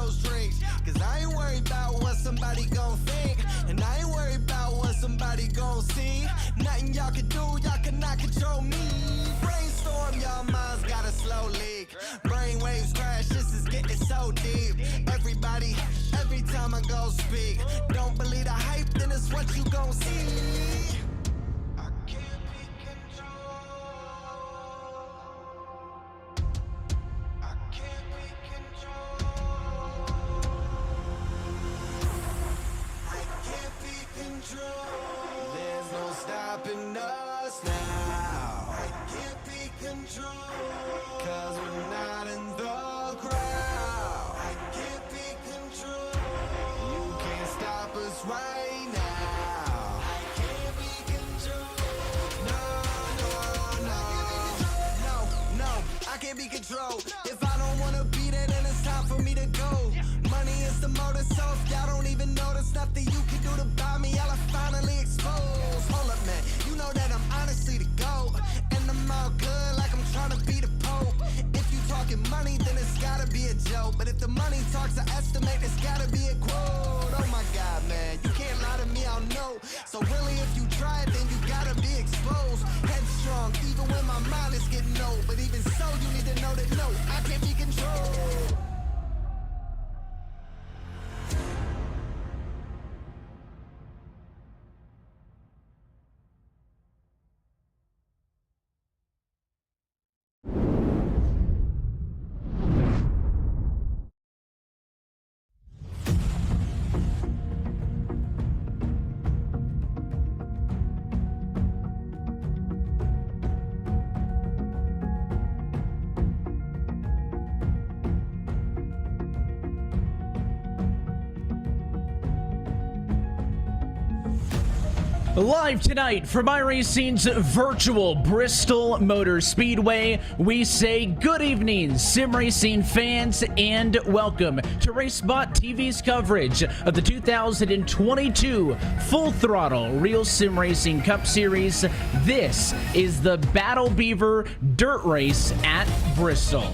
those drinks. Cause I ain't worried about what somebody gon' think, and I ain't worried about what somebody gon' see. Nothing y'all can do, y'all cannot control me. Brainstorm, y'all minds got a slow leak. Brainwaves crash, this is getting so deep. Everybody, every time I go speak, don't believe the hype, then it's what you gon' see. I can't be controlled. I can't be controlled. I can't be controlled. There's no stopping us now. I can't be controlled. Cause we're not in the crowd. I can't be controlled. You can't stop us right now. I can't be controlled. No, I can't be controlled. If I don't wanna be there, then it's time for me to go. Money is the motor, so if y'all don't even know the stuff that you can do to buy me, y'all are finally exposed. Hold up, man, you know that I'm honestly the GOAT, and I'm all good like I'm trying to be the Pope. If you talking money, then it's gotta be a joke, but if the money talks, I estimate it's gotta be a quote. Oh my God, man, you can't lie to me, I'll know. So really, if you try it, then you gotta be exposed. Headstrong, even when my mind is getting old, but even so, you need to know that no, I can't be controlled. Live tonight from iRacing's virtual Bristol Motor Speedway, we say good evening, sim racing fans, and welcome to RaceSpotTV's coverage of the 2022 Full Throttle Real Sim Racing Cup Series. This is the Battle Beaver Dirt Race at Bristol.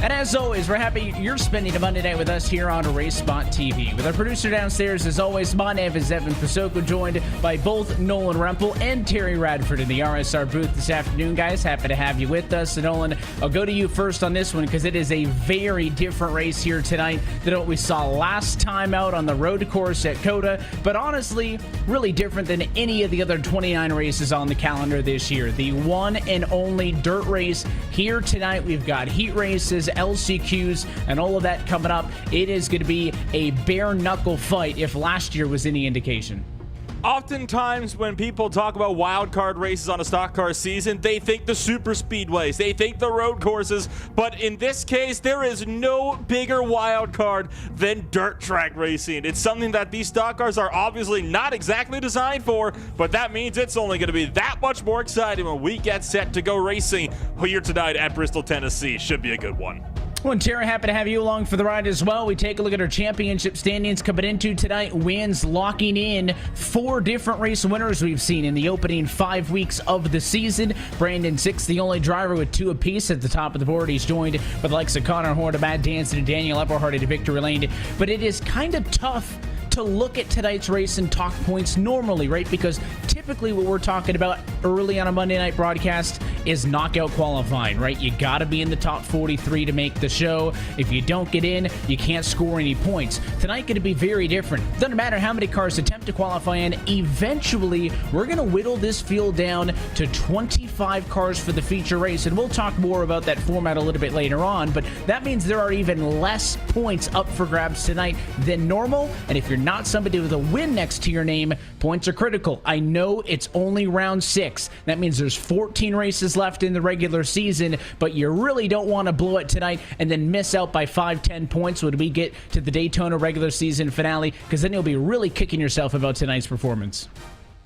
And as always, we're happy you're spending a Monday night with us here on RaceSpotTV. With our producer downstairs, as always, my name is Evan Pasoko, joined by both Nolan Rempel and Terry Radford in the RSR booth this afternoon, guys. Happy to have you with us. So, Nolan, I'll go to you first on this one because it is a very different race here tonight than what we saw last time out on the road course at COTA, but honestly, really different than any of the other 29 races on the calendar this year. The one and only dirt race here tonight. We've got heat races, LCQs, and all of that coming up. It is going to be a bare knuckle fight if last year was any indication. Oftentimes when people talk about wild card races on a stock car season, they think the super speedways, they think the road courses, but in this case, there is no bigger wild card than dirt track racing. It's something that these stock cars are obviously not exactly designed for, but that means it's only going to be that much more exciting when we get set to go racing here tonight at Bristol, Tennessee. Should be a good one. Well, and Tara, happy to have you along for the ride as well. We take a look at our championship standings coming into tonight. Wins locking in 4 different race winners we've seen in the opening 5 weeks of the season. Brandon Six, the only driver with 2 apiece at the top of the board. He's joined by the likes of Connor Horn, Matt Danson, and Daniel Epperhardt to victory lane. But it is kind of tough to look at tonight's race and talk points normally, right? Because typically what we're talking about early on a Monday night broadcast is knockout qualifying, right? You got to be in the top 43 to make the show. If you don't get in, you can't score any points. Tonight going to be very different. Doesn't matter how many cars attempt to qualify in. Eventually, we're going to whittle this field down to 25 cars for the feature race, and we'll talk more about that format a little bit later on, but that means there are even less points up for grabs tonight than normal, and if you're not somebody with a win next to your name, points are critical. I know it's only round 6. That means there's 14 races left in the regular season, but you really don't want to blow it tonight and then miss out by 5-10 points when we get to the Daytona regular season finale, because then you'll be really kicking yourself about tonight's performance.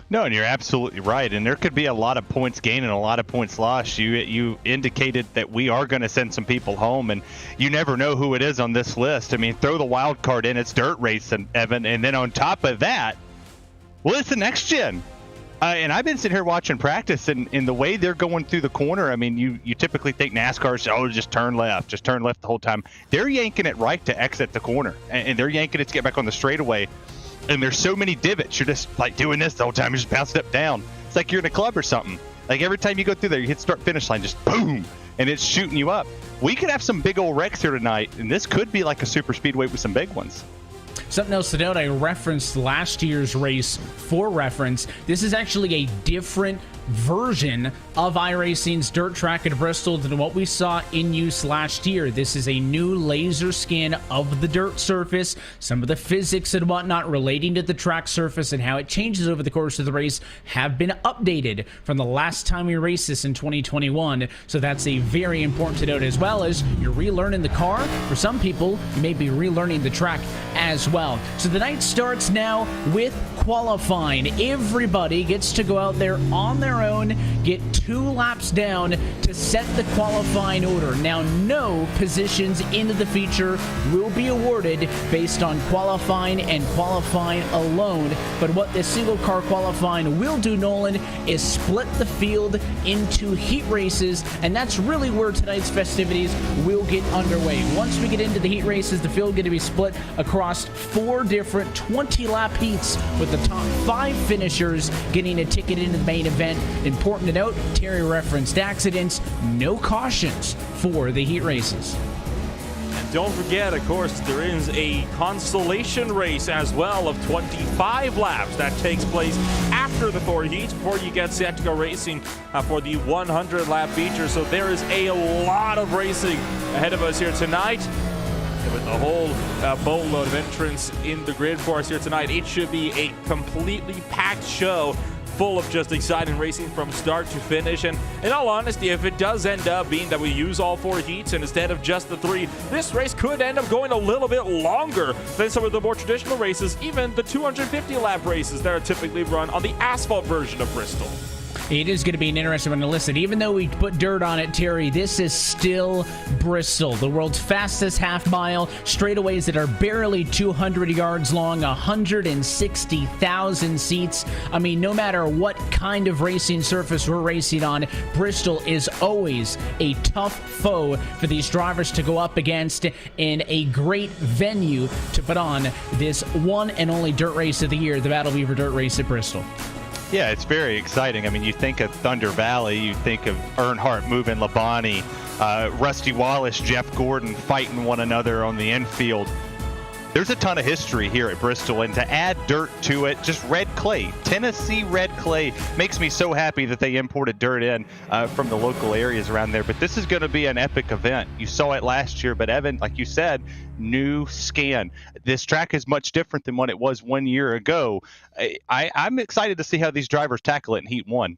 No, and you're absolutely right. And there could be a lot of points gained and a lot of points lost. You indicated that we are going to send some people home, and you never know who it is on this list. I mean, throw the wild card in, it's dirt racing, Evan. And then on top of that, well, it's the next gen. And I've been sitting here watching practice, and the way they're going through the corner, I mean, you typically think NASCAR's, just turn left the whole time. They're yanking it right to exit the corner, and they're yanking it to get back on the straightaway. And there's so many divots. You're just like doing this the whole time. You're just bouncing up down. It's like you're in a club or something. Like every time you go through there, you hit start finish line, just boom, and it's shooting you up. We could have some big old wrecks here tonight, and this could be like a super speedway with some big ones. Something else to note, I referenced last year's race for reference. This is actually a different version of iRacing's dirt track at Bristol than what we saw in use last year. This is a new laser scan of the dirt surface, some of the physics and whatnot relating to the track surface and how it changes over the course of the race have been updated from the last time we raced this in 2021. So that's a very important to note, as well as you're relearning the car. For some people, you may be relearning the track as well. So the night starts now with qualifying. Everybody gets to go out there on their own, get 2 laps down to set the qualifying order. Now, no positions into the feature will be awarded based on qualifying and qualifying alone. But what the single car qualifying will do, Nolan, is split the field into heat races, and that's really where tonight's festivities will get underway. Once we get into the heat races, the field going to be split across 4 different 20-lap heats, with the top 5 finishers getting a ticket into the main event. Important to note, Terry referenced accidents, no cautions for the heat races. And don't forget, of course, there is a consolation race as well of 25 laps that takes place after the 4 heats before you get set to go racing for the 100-lap feature. So there is a lot of racing ahead of us here tonight. With the whole boatload of entrants in the grid for us here tonight, it should be a completely packed show full of just exciting racing from start to finish. And in all honesty, if it does end up being that we use all 4 heats and instead of just the 3, this race could end up going a little bit longer than some of the more traditional races, even the 250-lap races that are typically run on the asphalt version of Bristol. It is going to be an interesting one to listen. Even though we put dirt on it, Terry, this is still Bristol, the world's fastest half mile, straightaways that are barely 200 yards long, 160,000 seats. I mean, no matter what kind of racing surface we're racing on, Bristol is always a tough foe for these drivers to go up against, and a great venue to put on this one and only dirt race of the year, the Battle Beaver Dirt Race at Bristol. Yeah, it's very exciting. I mean, you think of Thunder Valley, you think of Earnhardt moving Labonte, Rusty Wallace, Jeff Gordon fighting one another on the infield. There's a ton of history here at Bristol, and to add dirt to it, just red clay, Tennessee red clay, makes me so happy that they imported dirt in from the local areas around there. But this is going to be an epic event. You saw it last year, but Evan, like you said, new scan. This track is much different than what it was 1 year ago. I'm excited to see how these drivers tackle it in Heat 1.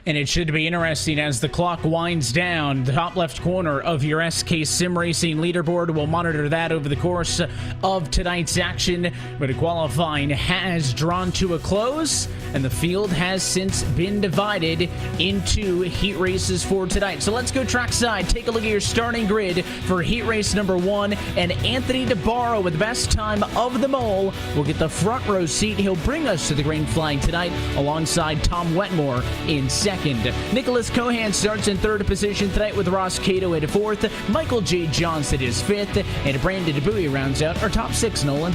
And it should be interesting as the clock winds down. The top left corner of your SK Sim Racing leaderboard. We'll monitor that over the course of tonight's action. But qualifying has drawn to a close, and the field has since been divided into heat races for tonight. So let's go trackside. Take a look at your starting grid for heat race number 1. And Anthony DeBarro, with the best time of them all, will get the front row seat. He'll bring us to the green flag tonight alongside Tom Wetmore in second. Nicholas Cohan starts in 3rd position tonight with Ross Cato at 4th. Michael J. Johnson is 5th. And Brandon DeBuy rounds out our top 6, Nolan.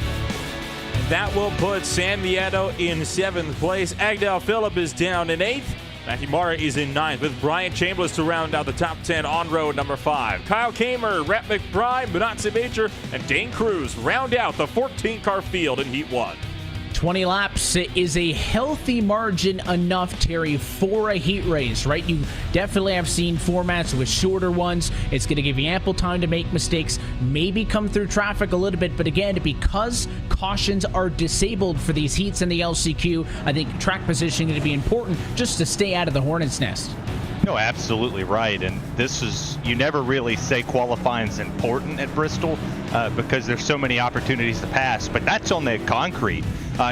That will put Sam Vieto in 7th place. Agdal Phillip is down in 8th. Matthew Mara is in 9th, with Brian Chambers to round out the top 10 on road number 5. Kyle Kamer, Rhett McBride, Benazzi Major, and Dane Cruz round out the 14-car field in Heat 1. 20 laps is a healthy margin enough, Terry, for a heat race, right? You definitely have seen formats with shorter ones. It's going to give you ample time to make mistakes, maybe come through traffic a little bit. But again, because cautions are disabled for these heats in the LCQ, I think track positioning is going to be important just to stay out of the hornet's nest. No, absolutely right. And this is, you never really say qualifying is important at Bristol because there's so many opportunities to pass, but that's on the concrete.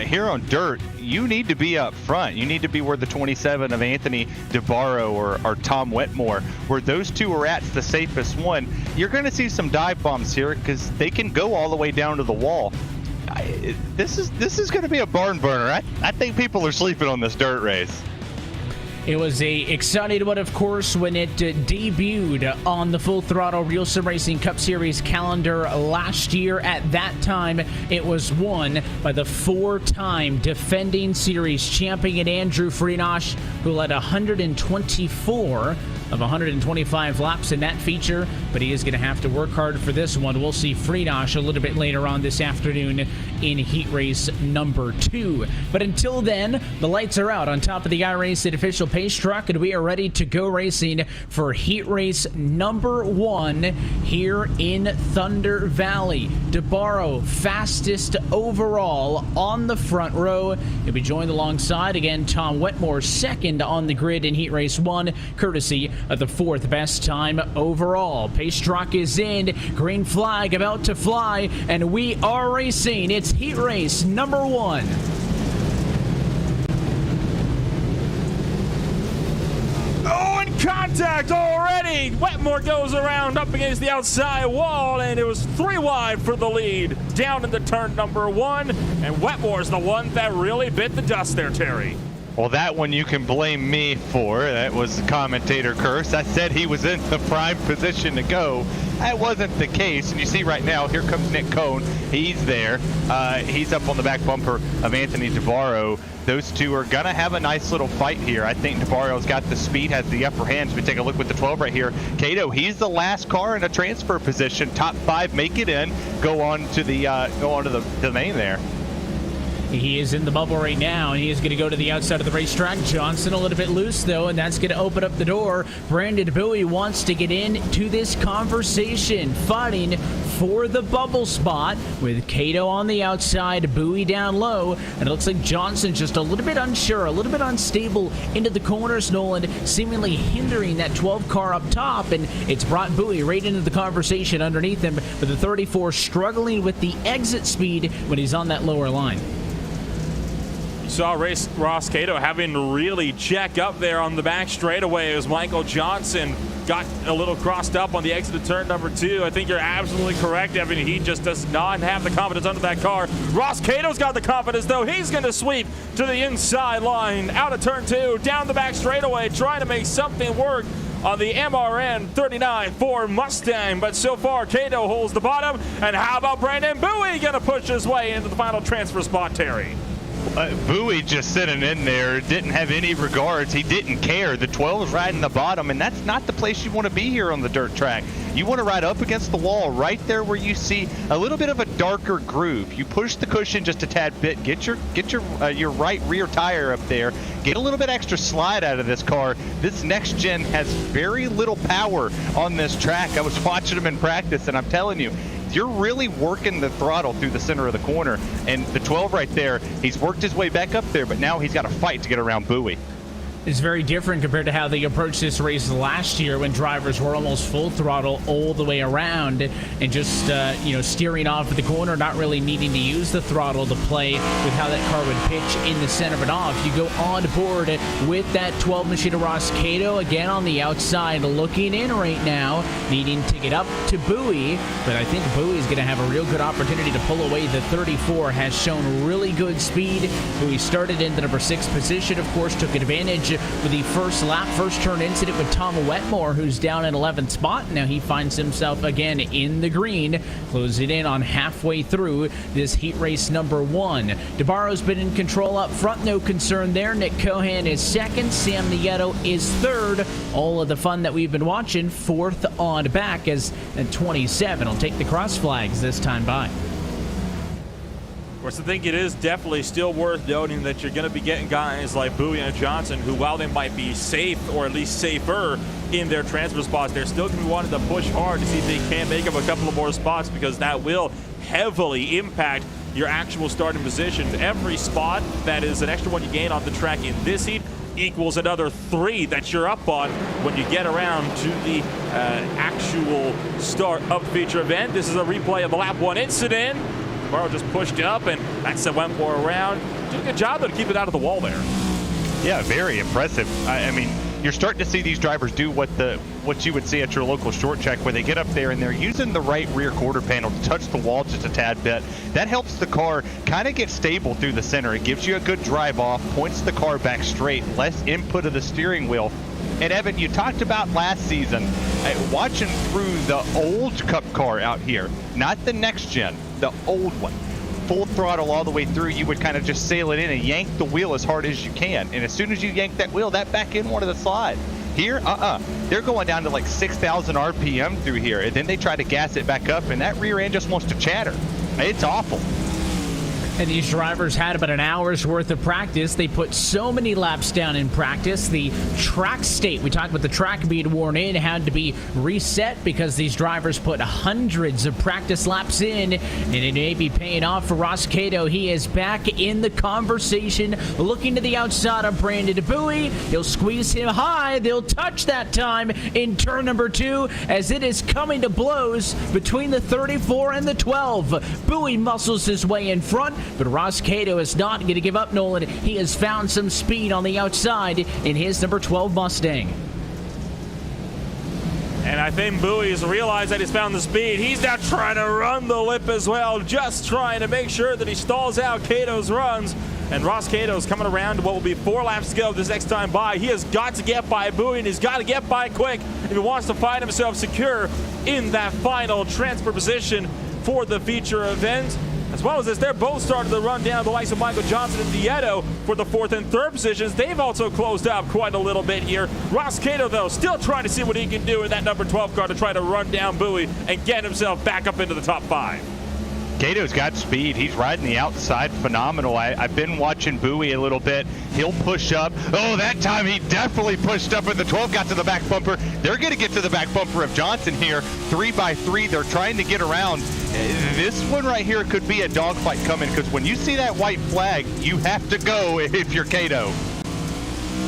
Here on dirt, you need to be up front. You need to be where the 27 of Anthony DeBarro or Tom Wetmore, where those two are at the safest one. You're going to see some dive bombs here because they can go all the way down to the wall. this is going to be a barn burner. I think people are sleeping on this dirt race. It was a exciting one, of course, when it debuted on the Full Throttle RealSimRacing Cup Series calendar last year. At that time, it was won by the 4-time defending series champion Andrew Freenosh, who led 124 of 125 laps in that feature, but he is going to have to work hard for this one. We'll see Freenosh a little bit later on this afternoon in heat race number 2. But until then, the lights are out on top of the iRacing official pace truck, and we are ready to go racing for heat race number 1 here in Thunder Valley. DeBarro, fastest overall on the front row. He'll be joined alongside, again, Tom Wetmore, second on the grid in heat race 1, courtesy of the 4th best time overall. Pace truck is in, green flag about to fly, and we are racing. It's heat race number 1. Oh, and contact already! Wetmore goes around up against the outside wall, and it was 3 wide for the lead down into turn number 1, and Wetmore's the one that really bit the dust there, Terry. Well, that one you can blame me for. That was the commentator curse. I said he was in the prime position to go. That wasn't the case. And you see right now, here comes Nick Cohn. He's there. He's up on the back bumper of Anthony DeBarro. Those two are going to have a nice little fight here. I think DeBarro's got the speed, has the upper hand. As we take a look with the 12 right here. Cato, he's the last car in a transfer position. Top 5 make it in. Go on to the main there. He is in the bubble right now, and he is going to go to the outside of the racetrack. Johnson a little bit loose, though, and that's going to open up the door. Brandon Bowie wants to get into this conversation, fighting for the bubble spot with Cato on the outside, Bowie down low, and it looks like Johnson just a little bit unsure, a little bit unstable into the corners, Nolan, seemingly hindering that 12 car up top, and it's brought Bowie right into the conversation underneath him, with the 34 struggling with the exit speed when he's on that lower line. Saw Ross Cato having to really check up there on the back straightaway as Michael Johnson got a little crossed up on the exit of turn number 2. I think you're absolutely correct, Evan. He just does not have the confidence under that car. Ross Cato's got the confidence, though. He's going to sweep to the inside line, out of turn 2, down the back straightaway, trying to make something work on the MRN 39 Ford Mustang, but so far Cato holds the bottom. And how about Brandon Bowie going to push his way into the final transfer spot, Terry? Bowie just sitting in there, didn't have any regards. He didn't care. The 12 is riding the bottom, and that's not the place you want to be here on the dirt track. You want to ride up against the wall right there where you see a little bit of a darker groove. You push the cushion just a tad bit. Get your right rear tire up there. Get a little bit extra slide out of this car. This next gen has very little power on this track. I was watching them in practice, and I'm telling you, you're really working the throttle through the center of the corner. And the 12 right there, he's worked his way back up there, but now he's got to fight to get around Bowie. Is very different compared to how they approached this race last year, when drivers were almost full throttle all the way around and just steering off of the corner, not really needing to use the throttle to play with how that car would pitch in the center of it off. You go on board with that 12 machine of Ross Cato again on the outside, looking in right now, needing to get up to Bowie, but I think Bowie is going to have a real good opportunity to pull away. The 34 has shown really good speed. Bowie started in the number 6 position, of course, took advantage with the first lap, first turn incident with Tom Wetmore, who's down in 11th spot. Now he finds himself again in the green, closing in on halfway through this heat race number 1. DeBarro's been in control up front, no concern there. Nick Cohan is second, Sam Nieto is third. All of the fun that we've been watching, fourth on back, as 27 will take the cross flags this time by. Of course, I think it is definitely still worth noting that you're going to be getting guys like Bowie and Johnson, who, while they might be safe, or at least safer in their transfer spots, they're still going to be wanting to push hard to see if they can make up a couple of more spots, because that will heavily impact your actual starting position. Every spot that is an extra one you gain on the track in this heat equals another 3 that you're up on when you get around to the actual start of the feature event. This is a replay of the lap 1 incident. Barrow just pushed up, and that's went more around. Did a good job, though, to keep it out of the wall there. Yeah, very impressive. I mean, you're starting to see these drivers do what what you would see at your local short track, where they get up there and they're using the right rear quarter panel to touch the wall just a tad bit. That helps the car kind of get stable through the center. It gives you a good drive off, points the car back straight, less input of the steering wheel. And Evan, you talked about last season, watching through the old Cup car out here, not the next gen, the old one. Full throttle all the way through, you would kind of just sail it in and yank the wheel as hard as you can. And as soon as you yank that wheel, that back end wanted to slide. Here, they're going down to like 6,000 RPM through here, and then they try to gas it back up, and that rear end just wants to chatter. It's awful. And these drivers had about an hour's worth of practice. They put so many laps down in practice. The track state, we talked about the track being worn in, had to be reset because these drivers put hundreds of practice laps in, and it may be paying off for Ross Cato. He is back in the conversation, looking to the outside of Brandon Bowie. He'll squeeze him high. They'll touch that time in turn number 2 as it is coming to blows between the 34 and the 12. Bowie muscles his way in front, but Ross Cato is not going to give up, Nolan. He has found some speed on the outside in his number 12 Mustang. And I think Bowie has realized that he's found the speed. He's now trying to run the lip as well, just trying to make sure that he stalls out Cato's runs. And Ross Cato's coming around to what will be 4 laps to go this next time by. He has got to get by Bowie, and he's got to get by quick if he wants to find himself secure in that final transfer position for the feature event. As well as this, they're both starting to run down the likes of Michael Johnson and Nieto for the 4th and 3rd positions. They've also closed out quite a little bit here. Ross Cato, though, still trying to see what he can do in that number 12 car to try to run down Bowie and get himself back up into the top 5. Cato's got speed. He's riding the outside phenomenal. I've been watching Bowie a little bit. He'll push up. Oh, that time he definitely pushed up, and the 12 got to the back bumper. They're going to get to the back bumper of Johnson here. 3x3. They're trying to get around. This one right here could be a dogfight coming, because when you see that white flag, you have to go if you're Cato.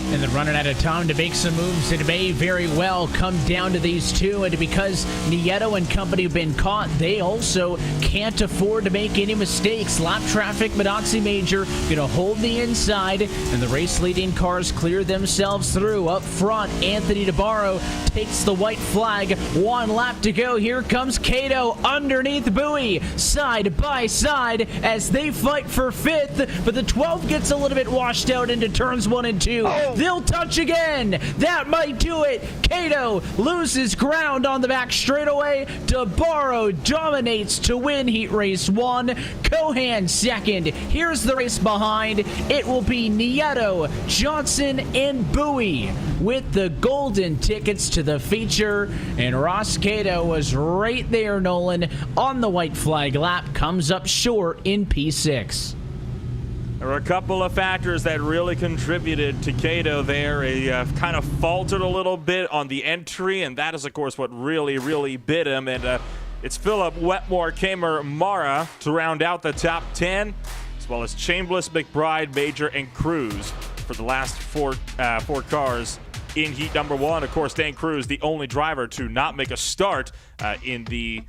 And then running out of time to make some moves. It may very well come down to these two. And because Nieto and company have been caught, they also can't afford to make any mistakes. Lap traffic, Madazzi Major going to hold the inside. And the race-leading cars clear themselves through. Up front, Anthony DeBarro takes the white flag. 1 lap to go. Here comes Cato underneath Bowie. Side by side as they fight for 5th. But the 12 gets a little bit washed out into turns 1 and 2. They'll touch again. That might do it. Cato loses ground on the back straightaway. DeBarro dominates to win Heat Race 1. Cohan 2nd. Here's the race behind. It will be Nieto, Johnson, and Bowie with the golden tickets to the feature. And Ross Cato was right there, Nolan, on the white flag lap. Comes up short in P6. There were a couple of factors that really contributed to Cato there. He kind of faltered a little bit on the entry, and that is, of course, what really bit him. And it's Phillip, Wetmore, Kamer, Mara to round out the top 10, as well as Chambliss, McBride, Major, and Cruz for the last four cars in heat number 1. Of course, Dan Cruz, the only driver to not make a start in the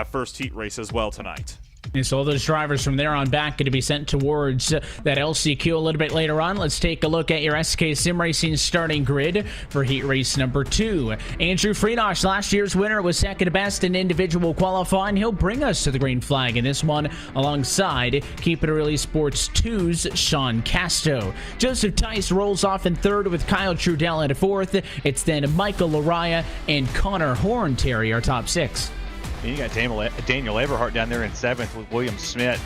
first heat race as well tonight. And so all those drivers from there on back going to be sent towards that LCQ a little bit later on. Let's take a look at your SK Sim Racing starting grid for heat race number 2. Andrew Friedosh, last year's winner, was second best in individual qualifying. He'll bring us to the green flag in this one alongside Keep It Real Sports 2's Sean Casto. Joseph Tice rolls off in 3rd with Kyle Trudell at 4th. It's then Michael Laraya and Connor Horn-Terry, our top 6. And you got Daniel Everhart down there in 7th with William Smith.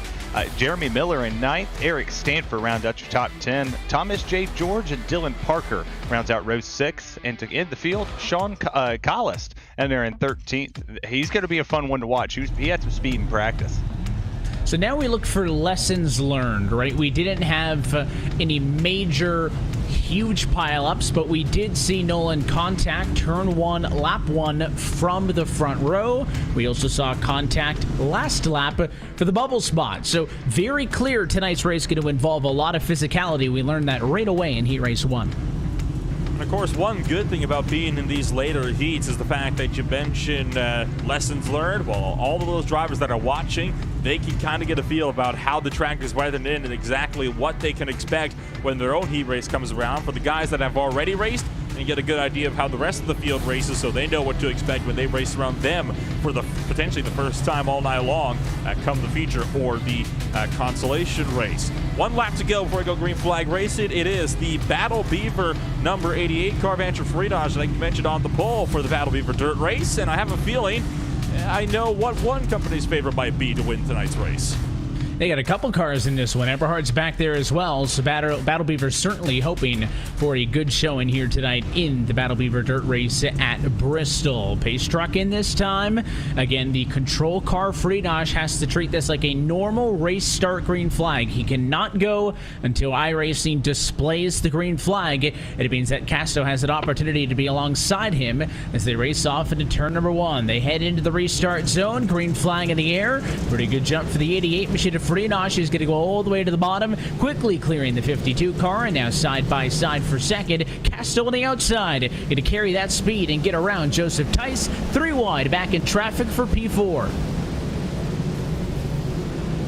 Jeremy Miller in 9th. Eric Stanford rounds out your top 10. Thomas J. George and Dylan Parker rounds out row 6. And to end the field, Sean Collist and there in 13th. He's going to be a fun one to watch. He had some speed in practice. So now we look for lessons learned, right? We didn't have any major huge pileups, but we did see Nolan contact turn 1, lap 1 from the front row. We also saw contact last lap for the bubble spot. So very clear tonight's race going to involve a lot of physicality. We learned that right away in Heat Race 1. And of course, one good thing about being in these later heats is the fact that you mentioned lessons learned. Well, all of those drivers that are watching, they can kind of get a feel about how the track is weathered in and exactly what they can expect when their own heat race comes around. For the guys that have already raced, and get a good idea of how the rest of the field races so they know what to expect when they race around them for the potentially the first time all night long come the feature or the consolation race. 1 lap to go before we go green flag racing. It is the Battle Beaver number 88 car Vancher Freenage that I mentioned on the pole for the Battle Beaver Dirt Race, and I have a feeling I know what one company's favorite might be to win tonight's race. They got a couple cars in this one. Eberhard's back there as well, so Battle Beaver's certainly hoping for a good showing here tonight in the Battle Beaver Dirt Race at Bristol. Pace truck in this time. Again, the control car Freenage has to treat this like a normal race start green flag. He cannot go until iRacing displays the green flag. It means that Casto has an opportunity to be alongside him as they race off into turn number 1. They head into the restart zone. Green flag in the air. Pretty good jump for the 88 machine of Freenage is going to go all the way to the bottom, quickly clearing the 52 car, and now side by side for second. Casto on the outside, going to carry that speed and get around Joseph Tice. 3 wide, back in traffic for P4.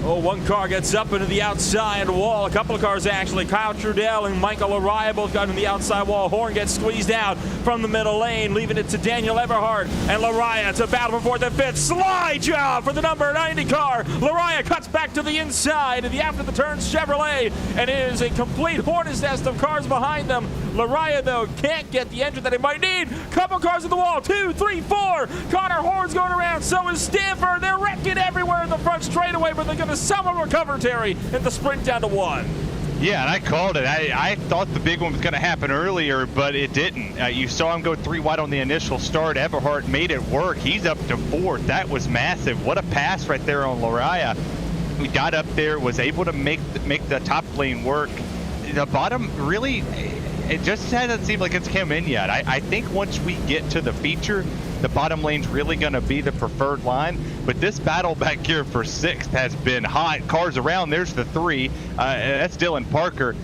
Oh, one car gets up into the outside wall. A couple of cars actually. Kyle Trudell and Michael Araya both got into the outside wall. Horn gets squeezed out from the middle lane, leaving it to Daniel Everhart and Laraya to battle for 4th and 5th. Slide job for the number 90 car. Laraya cuts back to the inside of the after the turns Chevrolet, and it is a complete hornet's nest of cars behind them. Laraya, though, can't get the engine that he might need. Couple cars at the wall. 2, 3, 4. Connor Horn's going around. So is Stanford. They're wrecking everywhere in the front straightaway, but they're going to somehow recover, Terry, in the sprint down to 1. Yeah, and I called it. I thought the big one was going to happen earlier, but it didn't. You saw him go 3 wide on the initial start. Everhart made it work. He's up to 4th. That was massive. What a pass right there on Laraya. He got up there, was able to make the top lane work. The bottom really, it just hasn't seemed like it's come in yet. I think once we get to the feature, the bottom lane's really going to be the preferred line. But this battle back here for 6th has been hot. Cars around. There's the 3. That's Dylan Parker.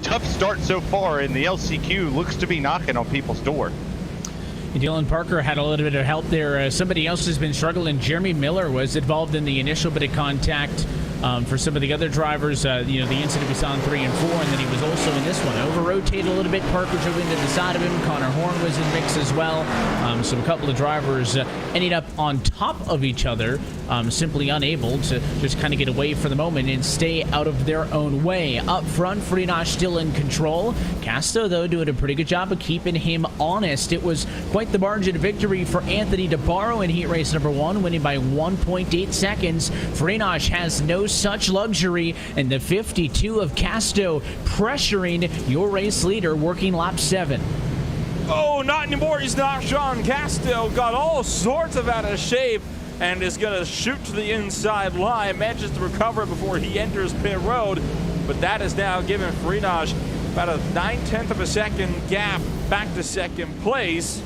Tough start so far, and the LCQ looks to be knocking on people's door. Dylan Parker had a little bit of help there. Somebody else has been struggling. Jeremy Miller was involved in the initial bit of contact. For some of the other drivers, the incident we saw in 3 and 4, and then he was also in this one. Over-rotated a little bit. Parker drove into the side of him. Connor Horn was in mix as well. So a couple of drivers ended up on top of each other, simply unable to just kind of get away for the moment and stay out of their own way. Up front, Freenage still in control. Casto, though, doing a pretty good job of keeping him honest. It was quite the margin of victory for Anthony DeBarro in heat race number 1, winning by 1.8 seconds. Freenage has no such luxury, and the 52 of Casto pressuring your race leader, working lap 7. Oh, not anymore. He's not. Sean Casto got all sorts of out of shape and is going to shoot to the inside line. Manages to recover before he enters pit road, but that is now giving Freenage about a 9/10 of a second gap back to second place.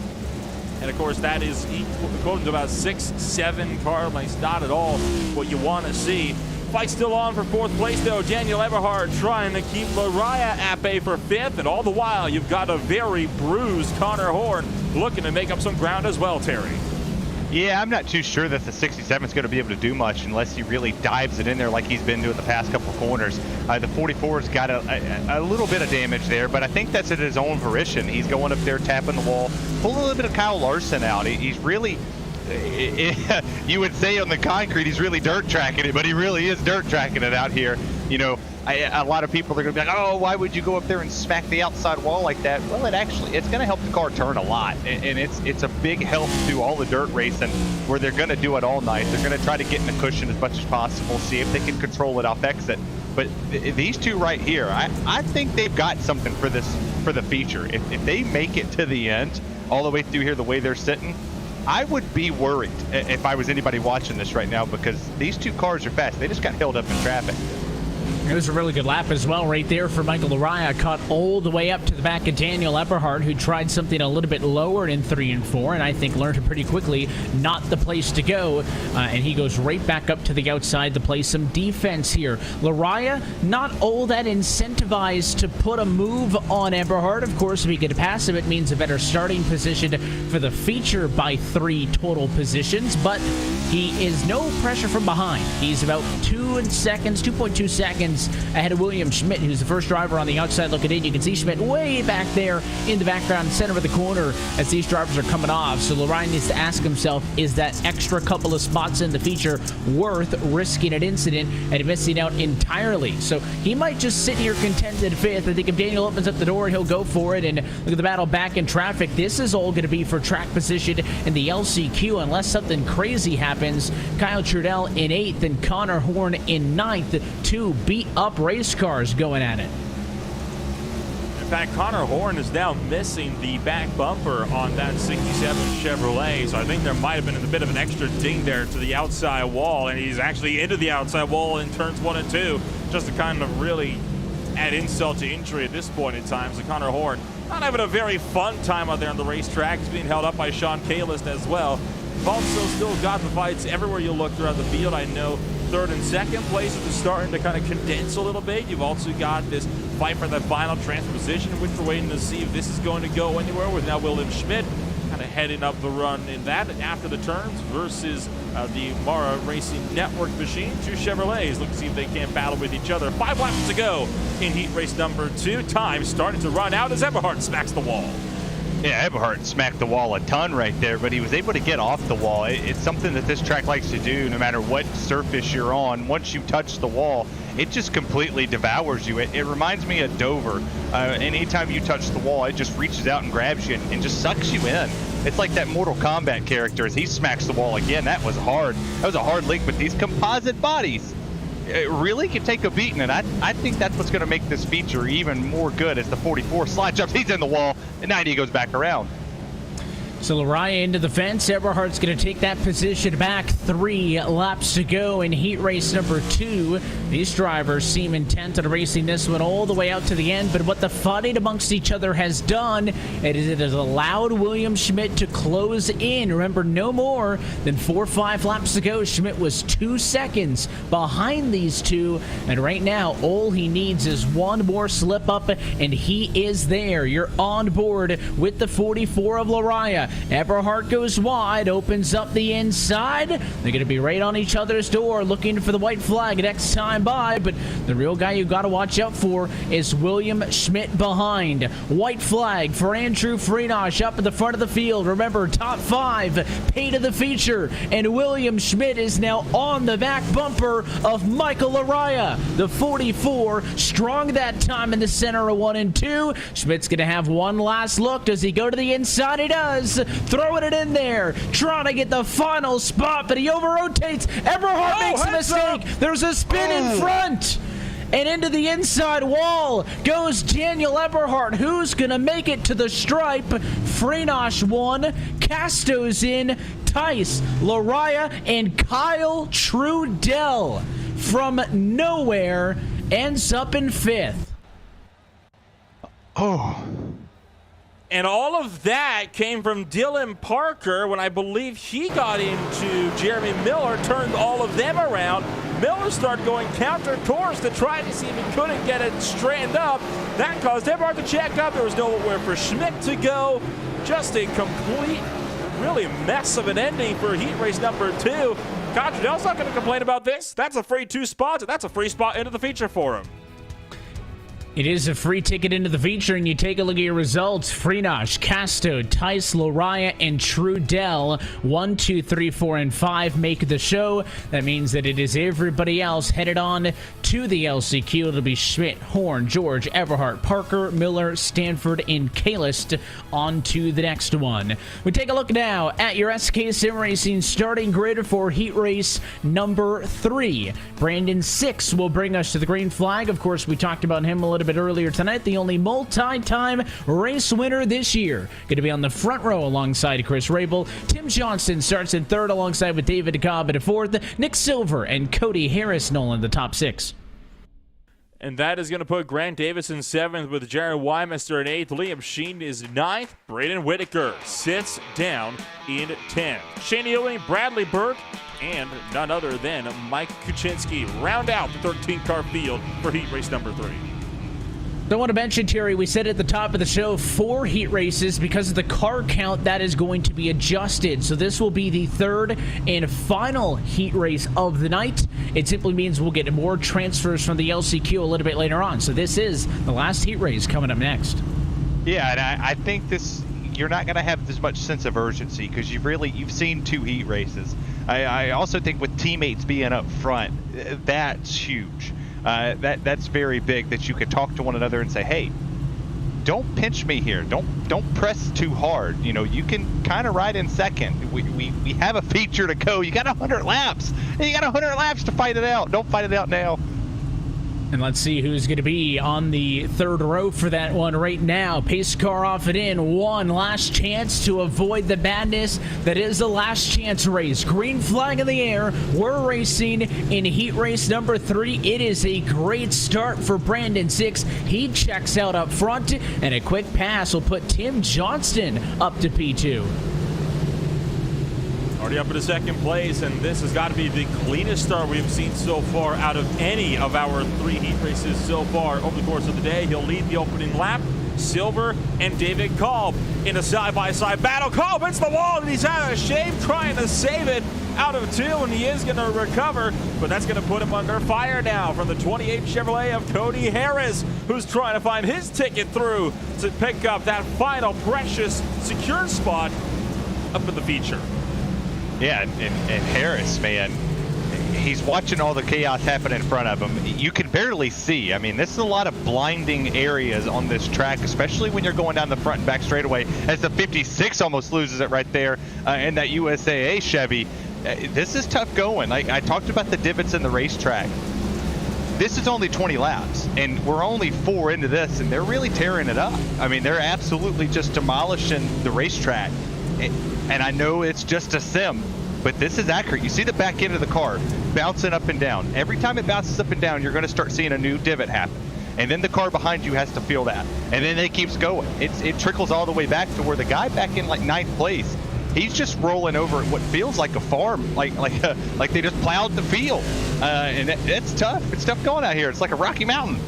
And of course, that is equal to about 6-7 car lengths. Not at all what you want to see. Fight still on for 4th place, though. Daniel Everhart trying to keep Laraya at bay for 5th, and all the while, you've got a very bruised Connor Horn looking to make up some ground as well, Terry. Yeah, I'm not too sure that the 67 is going to be able to do much unless he really dives it in there like he's been doing the past couple of corners. The 44's got a little bit of damage there, but I think that's at his own volition. He's going up there, tapping the wall, pulling a little bit of Kyle Larson out. He's really... you would say on the concrete he's really dirt tracking it, but he really is dirt tracking it out here. A lot of people are going to be like, oh, why would you go up there and smack the outside wall like that? Well, it's going to help the car turn a lot, and it's a big help to all the dirt racing where they're going to do it all night. They're going to try to get in the cushion as much as possible, see if they can control it off exit. But these two right here, I think they've got something for the feature. If they make it to the end, all the way through here the way they're sitting, I would be worried if I was anybody watching this right now, because these two cars are fast. They just got held up in traffic. It was a really good lap as well right there for Michael Araya. Caught all the way up to the back of Daniel Eberhard, who tried something a little bit lower in 3 and 4, and I think learned pretty quickly not the place to go. And he goes right back up to the outside to play some defense here. Laraya, not all that incentivized to put a move on Eberhard. Of course, if he could pass him, it means a better starting position for the feature by 3 total positions, but he is no pressure from behind. He's about 2.2 seconds seconds ahead of William Schmidt, who's the first driver on the outside looking in. You can see Schmidt way back there in the background, center of the corner, as these drivers are coming off. So Lorian needs to ask himself, is that extra couple of spots in the feature worth risking an incident and missing out entirely? So he might just sit here content at fifth. I think if Daniel opens up the door, he'll go for it. And look at the battle back in traffic. This is all going to be for track position in the LCQ unless something crazy happens. Kyle Trudell in 8th and Connor Horn in 9th. Two beat-up race cars going at it. In fact, Connor Horn is now missing the back bumper on that 67 Chevrolet, so I think there might have been a bit of an extra ding there to the outside wall, and he's actually into the outside wall in turns 1 and 2, just to kind of really add insult to injury at this point in time. So Connor Horn not having a very fun time out there on the racetrack. He's being held up by Sean Kalist as well. You've also still got the fights everywhere you look throughout the field. I know 3rd and 2nd places are starting to kind of condense a little bit. You've also got this fight for the final transfer position, which we're waiting to see if this is going to go anywhere, with now William Schmidt kind of heading up the run in that after the turns versus the Mara Racing Network machine. Two Chevrolets look to see if they can battle with each other. 5 laps to go in heat race number 2. Time starting to run out as Eberhard smacks the wall. Yeah, Eberhard smacked the wall a ton right there, but he was able to get off the wall. It's something that this track likes to do no matter what surface you're on. Once you touch the wall, it just completely devours you. It reminds me of Dover. Anytime you touch the wall, it just reaches out and grabs you and just sucks you in. It's like that Mortal Kombat character as he smacks the wall again. That was hard. That was a hard leak, but these composite bodies, it really can take a beating, and I think that's what's going to make this feature even more good as the 44 slide jumps. He's in the wall, and 90 goes back around. So Lariah into the fence. Eberhard's going to take that position back. 3 laps to go in heat race number 2. These drivers seem intent on racing this one all the way out to the end, but what the fighting amongst each other has done is it has allowed William Schmidt to close in. Remember, no more than 4 or 5 laps to go. Schmidt was 2 seconds behind these two, and right now all he needs is one more slip up, and he is there. You're on board with the 44 of Lariah. Eberhard goes wide, opens up the inside. They're going to be right on each other's door looking for the white flag next time by, but the real guy you got to watch out for is William Schmidt behind. White flag for Andrew Freenosh up at the front of the field. Remember, top 5 pay to the feature, and William Schmidt is now on the back bumper of Michael Lariah. The 44 strong that time in the center of 1 and 2. Schmidt's going to have one last look. Does he go to the inside? He does. Throwing it in there, trying to get the final spot, but he over-rotates. Eberhard makes a mistake. There's a spin in front. And into the inside wall goes Daniel Eberhard. Who's going to make it to the stripe? Freenosh 1, Casto's in, Tice, Lariah, and Kyle Trudell from nowhere ends up in 5th. Oh. And all of that came from Dylan Parker when I believe he got into Jeremy Miller, turned all of them around. Miller started going counter course to try to see if he couldn't get it straightened up. That caused Eberhard to check up. There was nowhere for Schmidt to go. Just a complete, really mess of an ending for heat race number 2. Kyle Trudell's not going to complain about this. That's a free 2 spots, and that's a free spot into the feature for him. It is a free ticket into the feature, and you take a look at your results. Freenosh, Casto, Tice, Lariah, and Trudell. 1, 2, 3, 4, and 5 make the show. That means that it is everybody else headed on to the LCQ. It'll be Schmidt, Horn, George, Eberhard, Parker, Miller, Stanford, and Kalist on to the next one. We take a look now at your SK Sim Racing starting grid for heat race number 3. Brandon 6 will bring us to the green flag. Of course, we talked about him a little bit earlier tonight, the only multi-time race winner this year. Going to be on the front row alongside Chris Rabel. Tim Johnson starts in 3rd alongside with David Cobb at 4th. Nick Silver and Cody Harris in the top 6. And that is going to put Grant Davis in 7th with Jared Wymester in 8th. Liam Sheen is 9th. Braden Whitaker sits down in 10th. Shane Ewing, Bradley Burke, and none other than Mike Kuczynski round out the 13-car field for heat race number 3. I want to mention, Terry, we said at the top of the show 4 heat races. Because of the car count, that is going to be adjusted. So this will be the 3rd and final heat race of the night. It simply means we'll get more transfers from the LCQ a little bit later on. So this is the last heat race coming up next. Yeah, and I think you're not going to have as much sense of urgency because you've seen 2 heat races. I also think with teammates being up front, that's huge. That's very big, that you could talk to one another and say, hey, don't pinch me here. Don't press too hard. You know, you can kind of ride in second. We have a feature to go. You got 100 laps. You got 100 laps to fight it out. Don't fight it out now. And let's see who's going to be on the 3rd row for that one right now. Pace car off and in. One last chance to avoid the madness that is the last chance race. Green flag in the air. We're racing in heat race number 3. It is a great start for Brandon Six. He checks out up front, and a quick pass will put Tim Johnston up to P2. Already up in 2nd place, and this has got to be the cleanest start we've seen so far out of any of our 3 heat races so far over the course of the day. He'll lead the opening lap. Silver and David Kolb in a side-by-side battle. Kolb hits the wall, and he's out of shape trying to save it out of 2, and he is going to recover, but that's going to put him under fire now from the 28 Chevrolet of Cody Harris, who's trying to find his ticket through to pick up that final precious secure spot up in the feature. Yeah, and Harris, man, he's watching all the chaos happen in front of him. You can barely see. I mean, this is a lot of blinding areas on this track, especially when you're going down the front and back straightaway, as the 56 almost loses it right there in that USAA Chevy. This is tough going. Like I talked about the divots in the racetrack. This is only 20 laps, and we're only 4 into this, and they're really tearing it up. I mean, they're absolutely just demolishing the racetrack. And I know it's just a sim, but this is accurate. You see the back end of the car bouncing up and down. Every time it bounces up and down, you're going to start seeing a new divot happen. And then the car behind you has to feel that. And then it keeps going. It trickles all the way back to where the guy back in like 9th place, he's just rolling over what feels like a farm, like they just plowed the field. And it's tough. It's tough going out here. It's like a Rocky Mountain.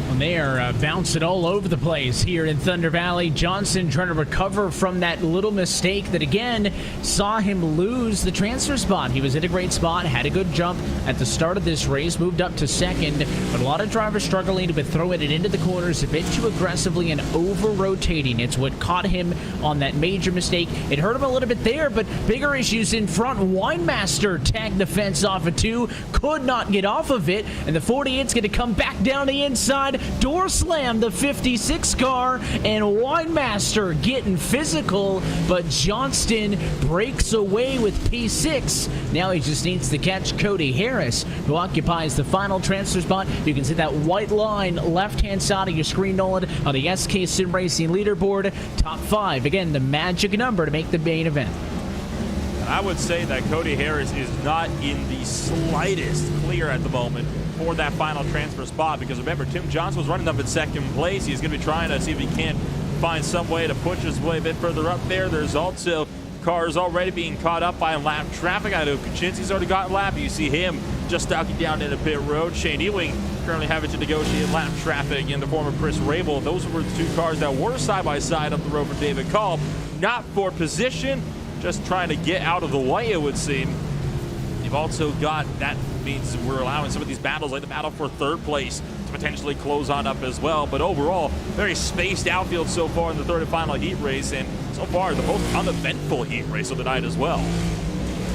And they are bouncing all over the place here in Thunder Valley. Johnson trying to recover from that little mistake that, again, saw him lose the transfer spot. He was in a great spot, had a good jump at the start of this race, moved up to 2nd, but a lot of drivers struggling with throwing it into the corners a bit too aggressively and over-rotating. It's what caught him on that major mistake. It hurt him a little bit there, but bigger issues in front. Winemaster tagged the fence off of 2, could not get off of it, and the 48's going to come back down the inside. Door slam the 56 car, and Winemaster getting physical, but Johnston breaks away with P6. Now he just needs to catch Cody Harris, who occupies the final transfer spot. You can see that white line left-hand side of your screen, Nolan, on the SK Sim Racing leaderboard. Top 5, again, the magic number to make the main event. I would say that Cody Harris is not in the slightest clear at the moment for that final transfer spot, because remember, Tim Johnson was running up in 2nd place. He's going to be trying to see if he can't find some way to push his way a bit further up there. There's also cars already being caught up by lap traffic. I know Kuczynski's already got lap. You see him just stalking down into pit road. Shane Ewing currently having to negotiate lap traffic in the form of Chris Rabel. Those were the 2 cars that were side-by-side up the road for David Kolb. Not for position, just trying to get out of the way, it would seem. You've also got, that means we're allowing some of these battles, like the battle for 3rd place, to potentially close on up as well. But overall, very spaced outfield so far in the 3rd and final heat race, and so far the most uneventful heat race of the night as well.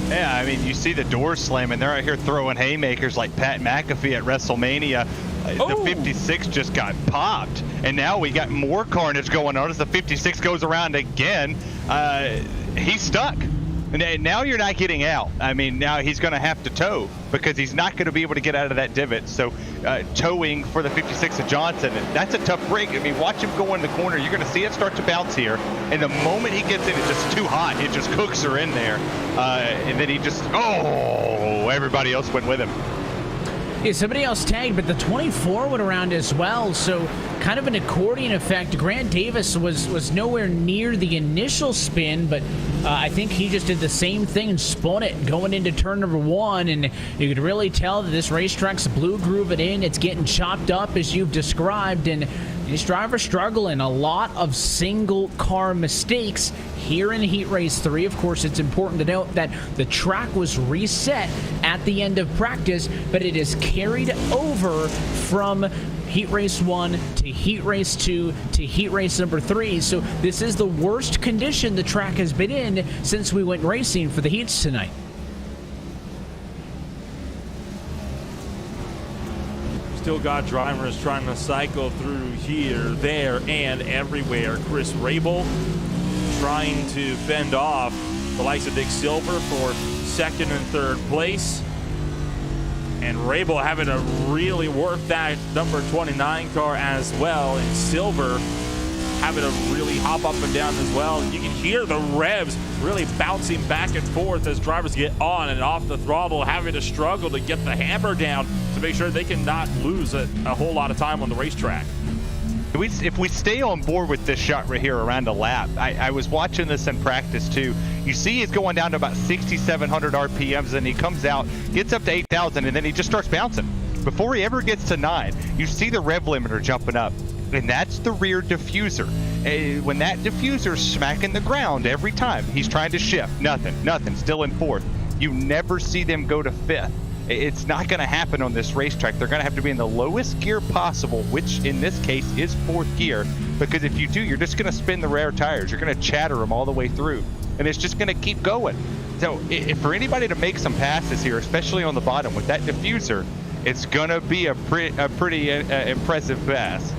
Yeah, I mean, you see the doors slamming. They're out here throwing haymakers like Pat McAfee at WrestleMania. The 56 just got popped, and now we got more carnage going on as the 56 goes around again. He's stuck. And now you're not getting out. I mean, now he's going to have to tow because he's not going to be able to get out of that divot. So towing for the 56 of Johnson, that's a tough break. I mean, watch him go in the corner. You're going to see it start to bounce here. And the moment he gets in, it's just too hot. It just cooks her in there. And then he just, everybody else went with him. Yeah, somebody else tagged, but the 24 went around as well. So kind of an accordion effect. Grant Davis was nowhere near the initial spin, but I think he just did the same thing and spun it going into turn number 1, and you could really tell that this racetrack's blue grooving in. It's getting chopped up as you've described, and these drivers struggling. A lot of single car mistakes here in Heat Race 3. Of course, it's important to note that the track was reset at the end of practice, but it is carried over from Heat Race 1 to Heat Race 2 to Heat Race number 3. So this is the worst condition the track has been in since we went racing for the heats tonight. Still got drivers trying to cycle through here, there, and everywhere. Chris Rabel trying to fend off the likes of Nick Silver for second and third place. And Rabel having to really work that number 29 car as well. And Silver having to really hop up and down as well. You can hear the revs really bouncing back and forth as drivers get on and off the throttle, having to struggle to get the hammer down to make sure they can not lose a whole lot of time on the racetrack. If we stay on board with this shot right here around a lap, I was watching this in practice too. You see he's going down to about 6,700 RPMs, and he comes out, gets up to 8,000, and then he just starts bouncing. Before he ever gets to 9, you see the rev limiter jumping up, and that's the rear diffuser. When that diffuser's smacking the ground every time, he's trying to shift. Nothing, still in 4th. You never see them go to 5th. It's not going to happen on this racetrack. They're going to have to be in the lowest gear possible, which in this case is 4th gear, because if you do, you're just going to spin the rear tires. You're going to chatter them all the way through, and it's just going to keep going. So if for anybody to make some passes here, especially on the bottom with that diffuser, it's going to be a pretty impressive pass.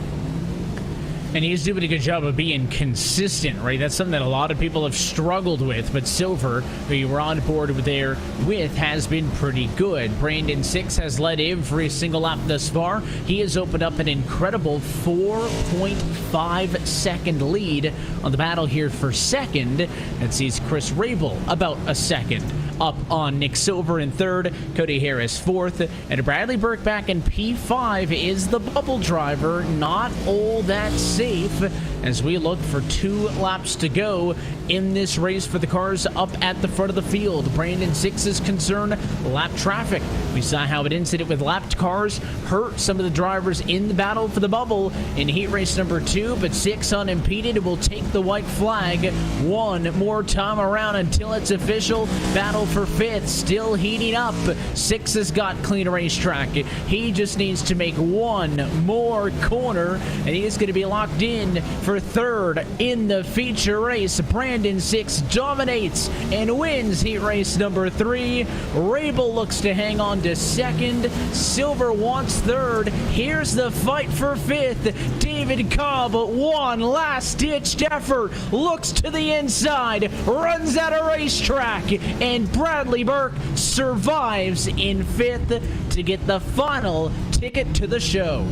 And he's doing a good job of being consistent, right? That's something that a lot of people have struggled with, but Silver, who you were on board there with, has been pretty good. Brandon 6 has led every single lap thus far. He has opened up an incredible 4.5 second lead on the battle here for second. That sees Chris Rabel about a second up on Nick Silver in 3rd, Cody Harris 4th, and Bradley Burke back in P5 is the bubble driver. Not all that safe as we look for 2 laps to go in this race for the cars up at the front of the field. Brandon 6 is concerned lap traffic. We saw how an incident with lapped cars hurt some of the drivers in the battle for the bubble in heat race number 2, but 6 unimpeded will take the white flag one more time around until it's official. Battle for 5th still heating up. 6 has got clean racetrack. He just needs to make one more corner, and he is going to be locked in for 3rd in the feature race. Brandon 6 dominates and wins heat race number 3. Rabel looks to hang on to 2nd. Silver wants 3rd. Here's the fight for 5th. David Cobb, one last-ditched effort, looks to the inside, runs out of racetrack, and Bradley Burke survives in 5th to get the final ticket to the show.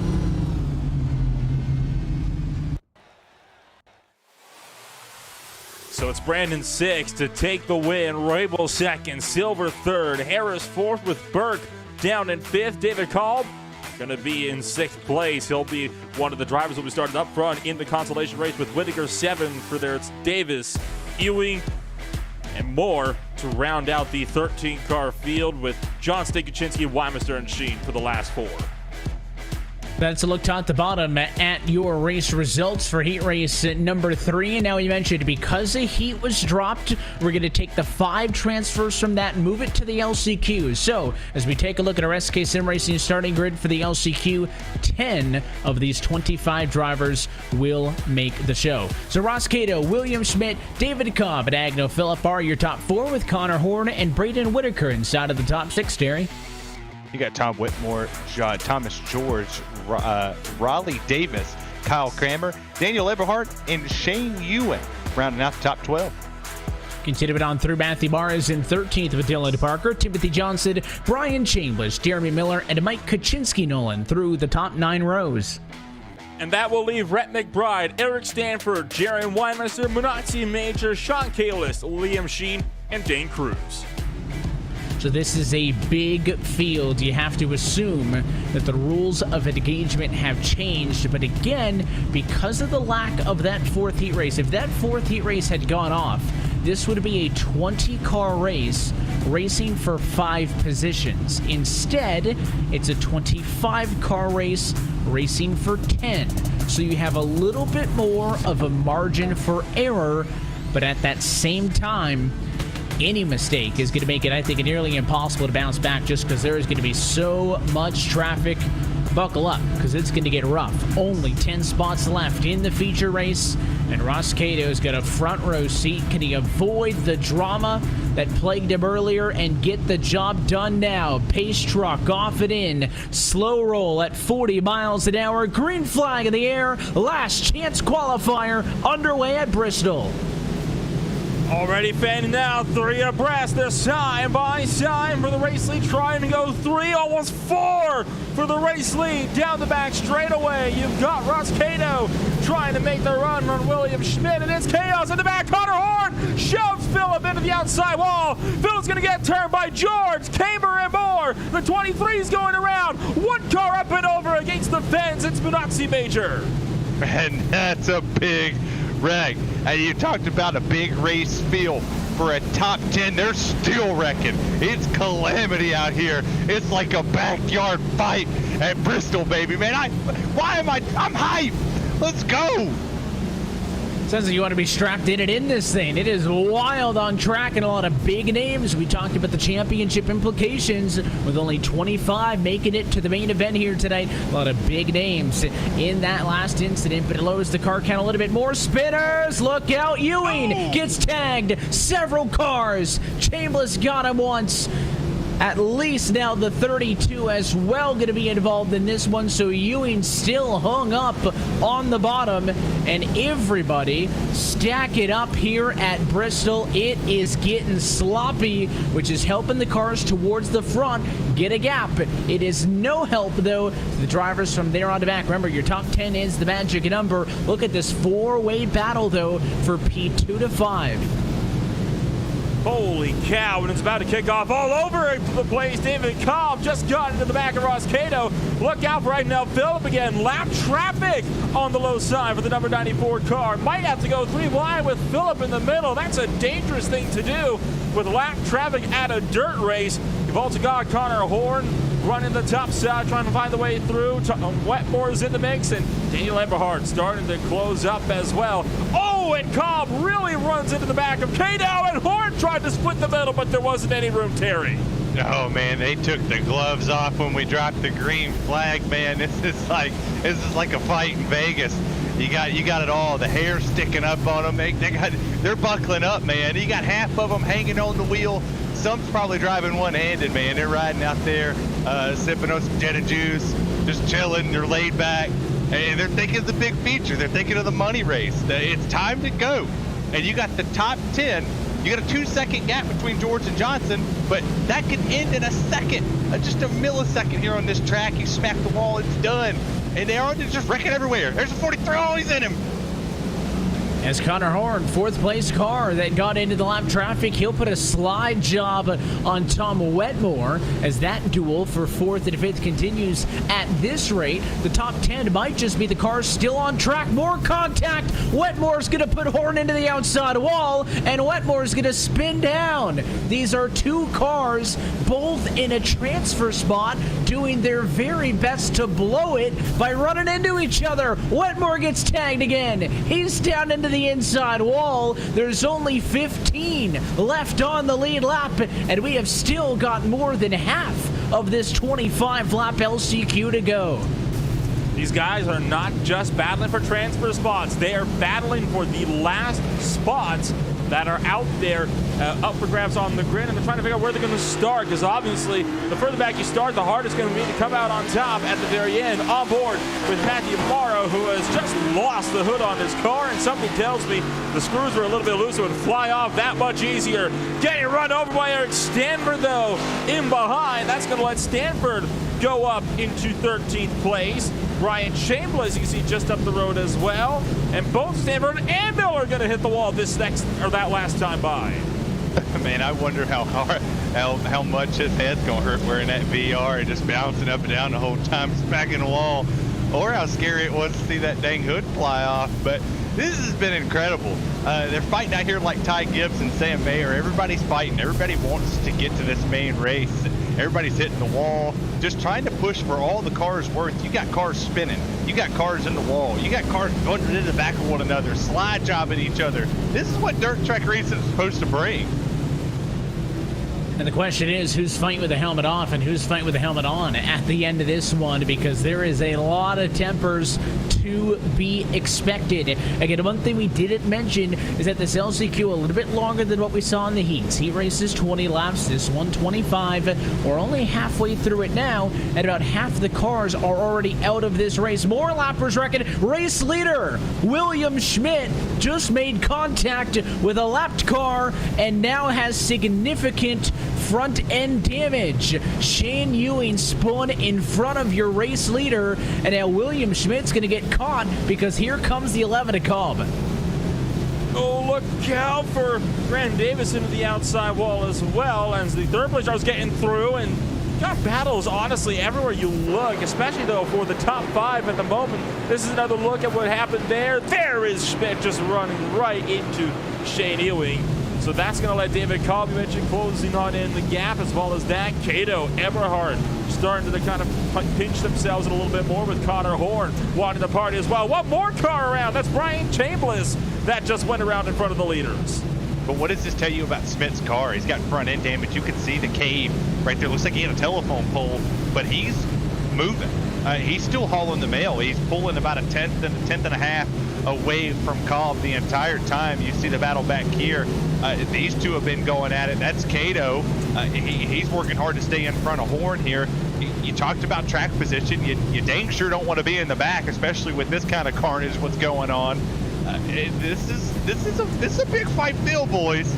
So it's Brandon 6 to take the win. Rabel 2nd, Silver 3rd, Harris 4th with Burke down in 5th. David Kolb going to be in 6th place. He'll be one of the drivers who will be starting up front in the consolation race with Whittaker 7 for there. It's Davis, Ewing, and more to round out the 13-car field with John Stankuchinski, Wymister, and Sheen for the last 4. That's a look at the bottom at your race results for heat race number 3. And now you mentioned because the heat was dropped, we're going to take the 5 transfers from that and move it to the LCQ. So as we take a look at our SK Sim Racing starting grid for the LCQ, 10 of these 25 drivers will make the show. So Ross Cato, William Schmidt, David Cobb, and Agno Phillip are your top 4 with Connor Horn and Braden Whittaker inside of the top 6, Terry. You got Tom Whitmore, Thomas George, Raleigh Davis, Kyle Kramer, Daniel Eberhardt, and Shane Ewing rounding out the top 12. Continue it on through. Matthew Barr is in 13th with Dylan Parker, Timothy Johnson, Brian Chambers, Jeremy Miller, and Mike Kaczynski-Nolan through the top 9 rows. And that will leave Rhett McBride, Eric Stanford, Jaron Wymister, Munatsi Major, Sean Kalis, Liam Sheen, and Dane Cruz. So this is a big field. You have to assume that the rules of engagement have changed. But again, because of the lack of that fourth heat race, if that fourth heat race had gone off, this would be a 20-car race racing for 5 positions. Instead, it's a 25-car race racing for 10. So you have a little bit more of a margin for error, but at that same time, any mistake is going to make it, I think, nearly impossible to bounce back just because there is going to be so much traffic. Buckle up, because it's going to get rough. Only 10 spots left in the feature race, and Ross Cato's got a front row seat. Can he avoid the drama that plagued him earlier and get the job done now? Pace truck off and in. Slow roll at 40 miles an hour. Green flag in the air. Last chance qualifier underway at Bristol. Already fanning out, 3 abreast. They're side by side for the race lead, trying to go 3, almost 4 for the race lead. Down the back straightaway, you've got Ross Cato trying to make the run on William Schmidt, and it's chaos in the back. Connor Horn shoves Phillip into the outside wall. Phillip's going to get turned by George, Kamer, and more. The 23's going around. 1 car up and over against the fence. It's Benazzi Major. And that's a big wreck. And you talked about a big race feel for a top 10. They're still wrecking. It's calamity out here. It's like a backyard fight at Bristol, baby. Man, I'm hyped. Let's go. Says that you want to be strapped in and in this thing. It is wild on track and a lot of big names. We talked about the championship implications with only 25 making it to the main event here tonight. A lot of big names in that last incident, but it lowers the car count a little bit more. Spinners, look out. Ewing gets tagged. Several cars. Chambliss got him once. At least now the 32 as well going to be involved in this one, so Ewing still hung up on the bottom, and everybody stack it up here at Bristol. It is getting sloppy, which is helping the cars towards the front get a gap. It is no help, though, to the drivers from there on to back. Remember, your top 10 is the magic number. Look at this 4-way battle, though, for P2 to 5. Holy cow, and it's about to kick off all over the place. David Cobb just got into the back of Ross Cato. Look out for right now, Phillip again. Lap traffic on the low side for the number 94 car. Might have to go 3 wide with Phillip in the middle. That's a dangerous thing to do with lap traffic at a dirt race. You've also got Connor Horn running the top side, trying to find the way through. Wetmore's in the mix, and Daniel Eberhard starting to close up as well. Oh, and Cobb really runs into the back of Cato, and Horn tried to split the middle, but there wasn't any room, Terry. Oh man, they took the gloves off when we dropped the green flag, man. This is like a fight in Vegas. You got it all. The hair sticking up on them. They're buckling up, man. You got half of them hanging on the wheel. Some's probably driving one-handed, man. They're riding out there, sipping on some gin and juice, just chilling. They're laid back, and they're thinking of the big feature. They're thinking of the money race. It's time to go. And you got the top 10. You got a 2-second gap between George and Johnson, but that can end in a second, just a millisecond here on this track. You smack the wall, it's done. And they're just wrecking everywhere. There's a 43, oh, he's in him. As Connor Horn, 4th place car that got into the lap traffic, he'll put a slide job on Tom Wetmore as that duel for 4th and 5th continues at this rate. The top 10 might just be the cars still on track. More contact. Wetmore's going to put Horn into the outside wall, and Wetmore's going to spin down. These are 2 cars, both in a transfer spot, doing their very best to blow it by running into each other. Wetmore gets tagged again. He's down into the inside wall. There's only 15 left on the lead lap, and we have still got more than half of this 25 lap LCQ to go. These guys are not just battling for transfer spots. They are battling for the last spots that are out there up for grabs on the grid, and they're trying to figure out where they're going to start, because obviously the further back you start, the harder it's going to be to come out on top at the very end. On board with Matthew Morrow, who has just lost the hood on his car, and something tells me the screws were a little bit loose, it would fly off that much easier. Getting run over by Eric Stanford, though, in behind. That's going to let Stanford go up into 13th place. Ryan Chambliss, you see just up the road as well. And both Stanford and Miller are going to hit the wall this next, or that last time by. Man, I wonder how much his head's gonna hurt wearing that VR and just bouncing up and down the whole time, smacking the wall, or how scary it was to see that dang hood fly off. But this has been incredible. They're fighting out here like Ty Gibbs and Sam Mayer. Everybody's fighting. Everybody wants to get to this main race. Everybody's hitting the wall, just trying to push for all the cars worth. You got cars spinning. You got cars in the wall. You got cars going into the back of one another, slide jobbing each other. This is what dirt track racing is supposed to bring. And the question is, who's fighting with the helmet off and who's fighting with the helmet on at the end of this one, because there is a lot of tempers to be expected. Again, one thing we didn't mention is that this LCQ a little bit longer than what we saw in the heats. Heat race is 20 laps, this one 25. We're only halfway through it now, and about half the cars are already out of this race. More lappers reckon. Race leader William Schmidt just made contact with a lapped car and now has significant front end damage. Shane Ewing spun in front of your race leader, and now William Schmidt's going to get caught because here comes the 11 to Cobb. Oh, look out for Grant Davis into the outside wall as well, as the third place was getting through, and got battles honestly everywhere you look, especially though for the top 5 at the moment. This is another look at what happened there. There is Schmidt just running right into Shane Ewing. So that's going to let David Cobb, you mentioned, closing on in the gap, as well as that. Cato, Eberhard starting to kind of pinch themselves in a little bit more with Connor Horn wanting to party as well. One more car around. That's Brian Chambliss that just went around in front of the leaders. But what does this tell you about Smith's car? He's got front end damage. You can see the cave right there. Looks like he had a telephone pole, but he's moving. He's still hauling the mail. He's pulling about a tenth and a half away from Cobb the entire time. You see the battle back here. These two have been going at it. That's Cato. He's working hard to stay in front of Horn here. You talked about track position. You dang sure don't want to be in the back, especially with this kind of carnage what's going on. This is a big fight deal, boys.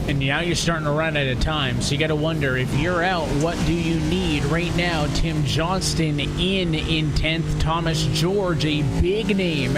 And now you're starting to run out of time, so you got to wonder, if you're out, what do you need right now? Tim Johnston in 10th. Thomas George, a big name,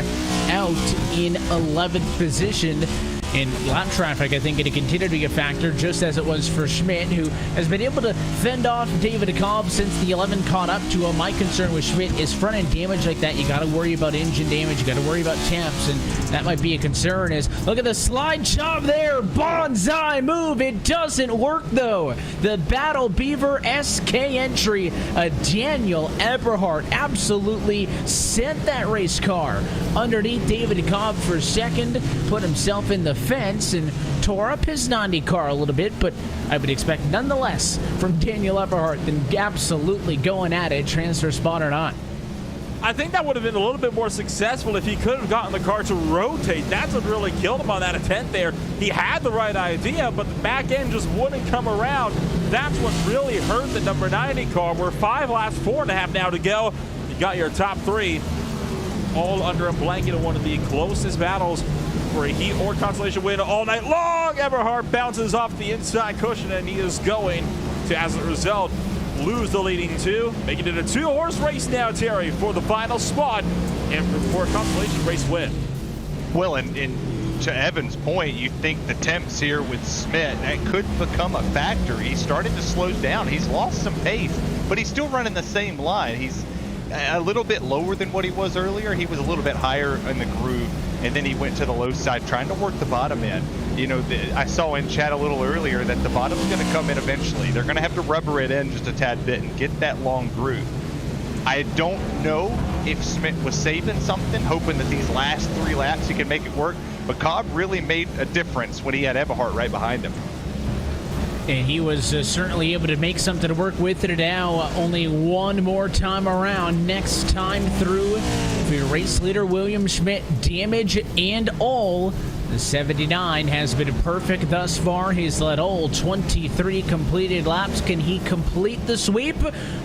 out in 11th position. And lap traffic, I think, going to continue to be a factor, just as it was for Schmidt, who has been able to fend off David Cobb since the 11 caught up to him. My concern with Schmidt is front-end damage like that. You got to worry about engine damage. You got to worry about temps, and that might be a concern. Is look at the slide job there. Bonsai move. It doesn't work, though. The Battle Beaver SK entry. Daniel Eberhard absolutely sent that race car underneath David Cobb for second, put himself in the fence and tore up his 90 car a little bit, but I would expect nonetheless from Daniel Eberhard than absolutely going at it, transfer spot or not. I think that would have been a little bit more successful if he could have gotten the car to rotate. That's what really killed him on that attempt there. He had the right idea, but the back end just wouldn't come around. That's what really hurt the number 90 car. We're 5 laps, 4.5 now to go. You got your top 3 all under a blanket of one of the closest battles for a heat or consolation win all night long. Eberhard bounces off the inside cushion, and he is going to, as a result, lose the leading 2, making it a 2-horse race now, Terry, for the final spot and for a consolation race win. Well, and to Evan's point, you think the temps here with Smith, that could become a factor. He's starting to slow down. He's lost some pace, but he's still running the same line. He's a little bit lower than what he was earlier. He was a little bit higher in the groove, and then he went to the low side trying to work the bottom in. You know, I saw in chat a little earlier that the bottom's going to come in eventually. They're going to have to rubber it in just a tad bit and get that long groove. I don't know if Smith was saving something, hoping that these last 3 laps he could make it work, but Cobb really made a difference when he had Eberhard right behind him. And he was certainly able to make something to work with it now. Only one more time around. Next time through for your race leader, William Schmidt. Damage and all. The 79 has been perfect thus far. He's led all 23 completed laps. Can he complete the sweep?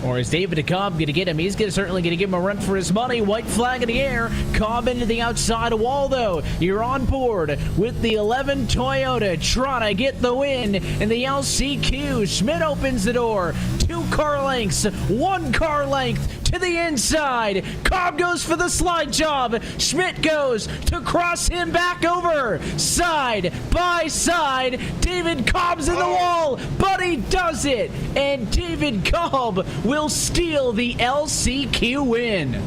Or is David Cobb going to get him? He's certainly going to give him a run for his money. White flag in the air. Cobb into the outside wall, though. You're on board with the 11 Toyota trying to get the win in the LCQ. Schmidt opens the door. 2 car lengths, 1 car length to the inside. Cobb goes for the slide job. Schmidt goes to cross him back over. Side by side. David Cobb's in the wall, but he does it. And David Cobb will steal the LCQ win.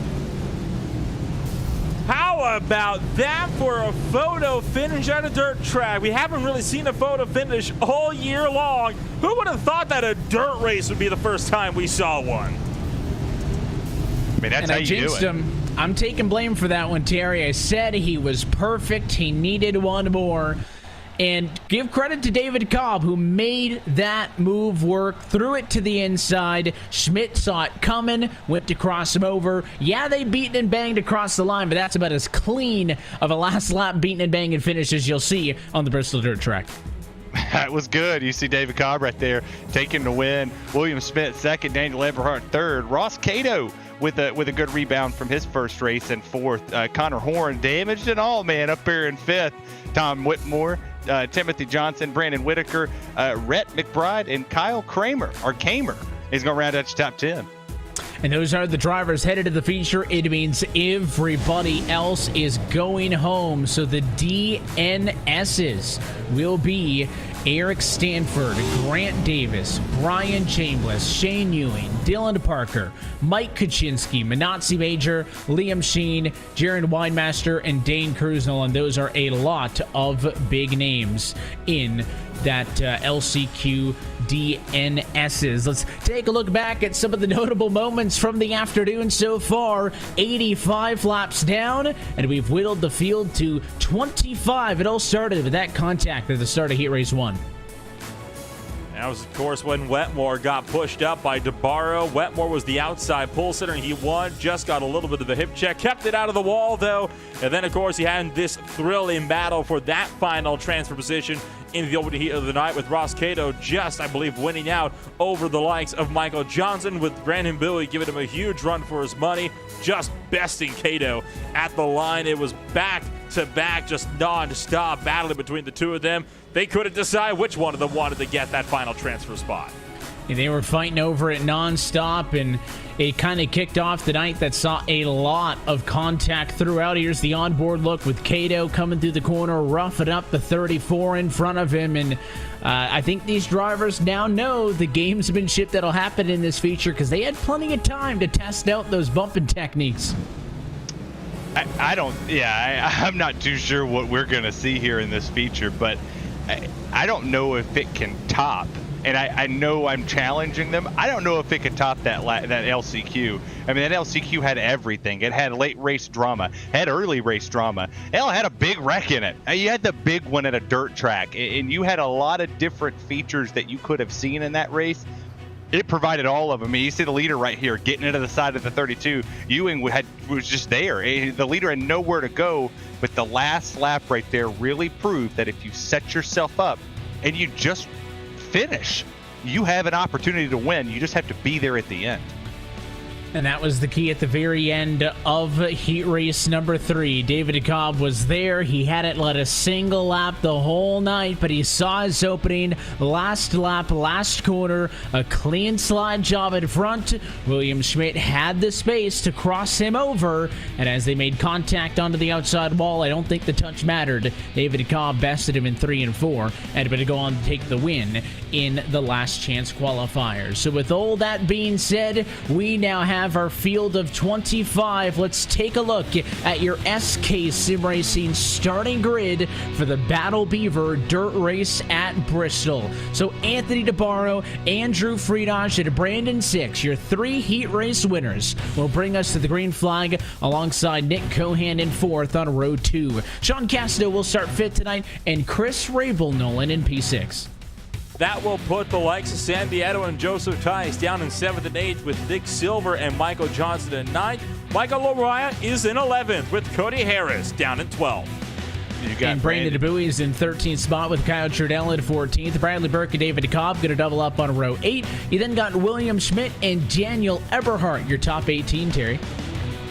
How about that for a photo finish at a dirt track? We haven't really seen a photo finish all year long. Who would have thought that a dirt race would be the first time we saw one? I mean, that's And how I you do jinxed it. him. I'm taking blame for that one, Terry. I said he was perfect. He needed one more. And give credit to David Cobb, who made that move work, threw it to the inside. Schmidt saw it coming, went to cross him over. Yeah, they beat and banged across the line, but that's about as clean of a last lap beating and banging finish as you'll see on the Bristol dirt track. That was good. You see David Cobb right there taking the win. William Smith second, Daniel Eberhardt third. Ross Cato with a good rebound from his first race in fourth. Connor Horn damaged and all, man, up here in fifth. Tom Whitmore, Timothy Johnson, Brandon Whitaker, Rhett McBride, and Kyle Kramer, or Kamer, is going to round out your top 10. And those are the drivers headed to the feature. It means everybody else is going home. So the DNSs will be Eric Stanford, Grant Davis, Brian Chambliss, Shane Ewing, Dylan Parker, Mike Kaczynski, Manatsi Major, Liam Sheen, Jaron Winemaster, and Dane Krusnell. And those are a lot of big names in that LCQ DNSs. Let's take a look back at some of the notable moments from the afternoon so far. 85 laps down, and we've whittled the field to 25. It all started with that contact at the start of Heat Race 1. That was, of course, when Wetmore got pushed up by DeBarro. Wetmore was the outside pole sitter, and he won. Just got a little bit of a hip check. Kept it out of the wall, though. And then, of course, he had this thrilling battle for that final transfer position in the opening heat of the night with Ross Cato just, I believe, winning out over the likes of Michael Johnson, with Brandon Bowie giving him a huge run for his money, just besting Cato at the line. It was back to back, just non-stop battling between the two of them. They couldn't decide which one of them wanted to get that final transfer spot. And they were fighting over it non-stop, and it kind of kicked off the night that saw a lot of contact throughout. Here's the onboard look with Cato coming through the corner, roughing up the 34 in front of him. And I think these drivers now know the gamesmanship that'll happen in this feature, because they had plenty of time to test out those bumping techniques. I'm not too sure what we're going to see here in this feature, but I don't know if it can top. And I know I'm challenging them. I don't know if it could top that LCQ. I mean, that LCQ had everything. It had late race drama, had early race drama. It had a big wreck in it. You had the big one at a dirt track, and you had a lot of different features that you could have seen in that race. It provided all of them. I mean, you see the leader right here getting into the side of the 32. Ewing was just there. The leader had nowhere to go, but the last lap right there really proved that if you set yourself up and you just finish, you have an opportunity to win. You just have to be there at the end. And that was the key at the very end of Heat Race number 3. David Cobb was there. He hadn't led a single lap the whole night, but he saw his opening. Last lap, last corner, a clean slide job in front. William Schmidt had the space to cross him over, and as they made contact onto the outside wall, I don't think the touch mattered. David Cobb bested him in 3 and 4, and would go on to take the win in the last chance qualifiers. So with all that being said, we now have our field of 25. Let's take a look at your SK Sim Racing starting grid for the Battle Beaver Dirt Race at Bristol. So Anthony DeBarro, Andrew Friedrich, and Brandon Six, your 3 heat race winners, will bring us to the green flag alongside Nick Cohan in 4th on row 2. Sean Cassido will start 5th tonight, and Chris Rabel Nolan in P6. That will put the likes of San Diego and Joseph Tice down in 7th and 8th, with Nick Silver and Michael Johnson in 9th. Michael Lariah is in 11th, with Cody Harris down in 12th. And Brandon DeBowie is in 13th spot with Kyle Trudell in 14th. Bradley Burke and David Cobb going to double up on row 8. You then got William Schmidt and Daniel Eberhardt, your top 18, Terry.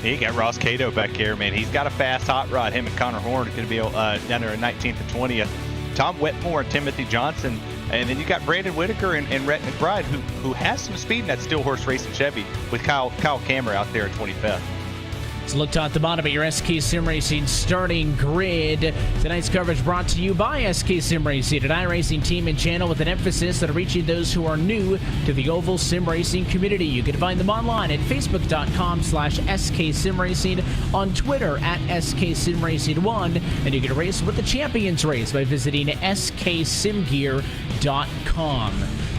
You got Ross Cato back here, man. He's got a fast hot rod. Him and Connor Horn are going to be down there in 19th and 20th. Tom Whitmore and Timothy Johnson And then you got Brandon Whitaker and Rhett McBride, who has some speed in that Steel Horse Racing Chevy, with Kyle Kammerer out there at 25th. So look at the bottom of your SK Sim Racing starting grid. Tonight's coverage brought to you by SK Sim Racing, an iRacing team and channel with an emphasis on reaching those who are new to the oval sim racing community. You can find them online at facebook.com/SK Sim Racing, on Twitter at SK Sim Racing 1, and you can race with the Champions Race by visiting sksimgear.com.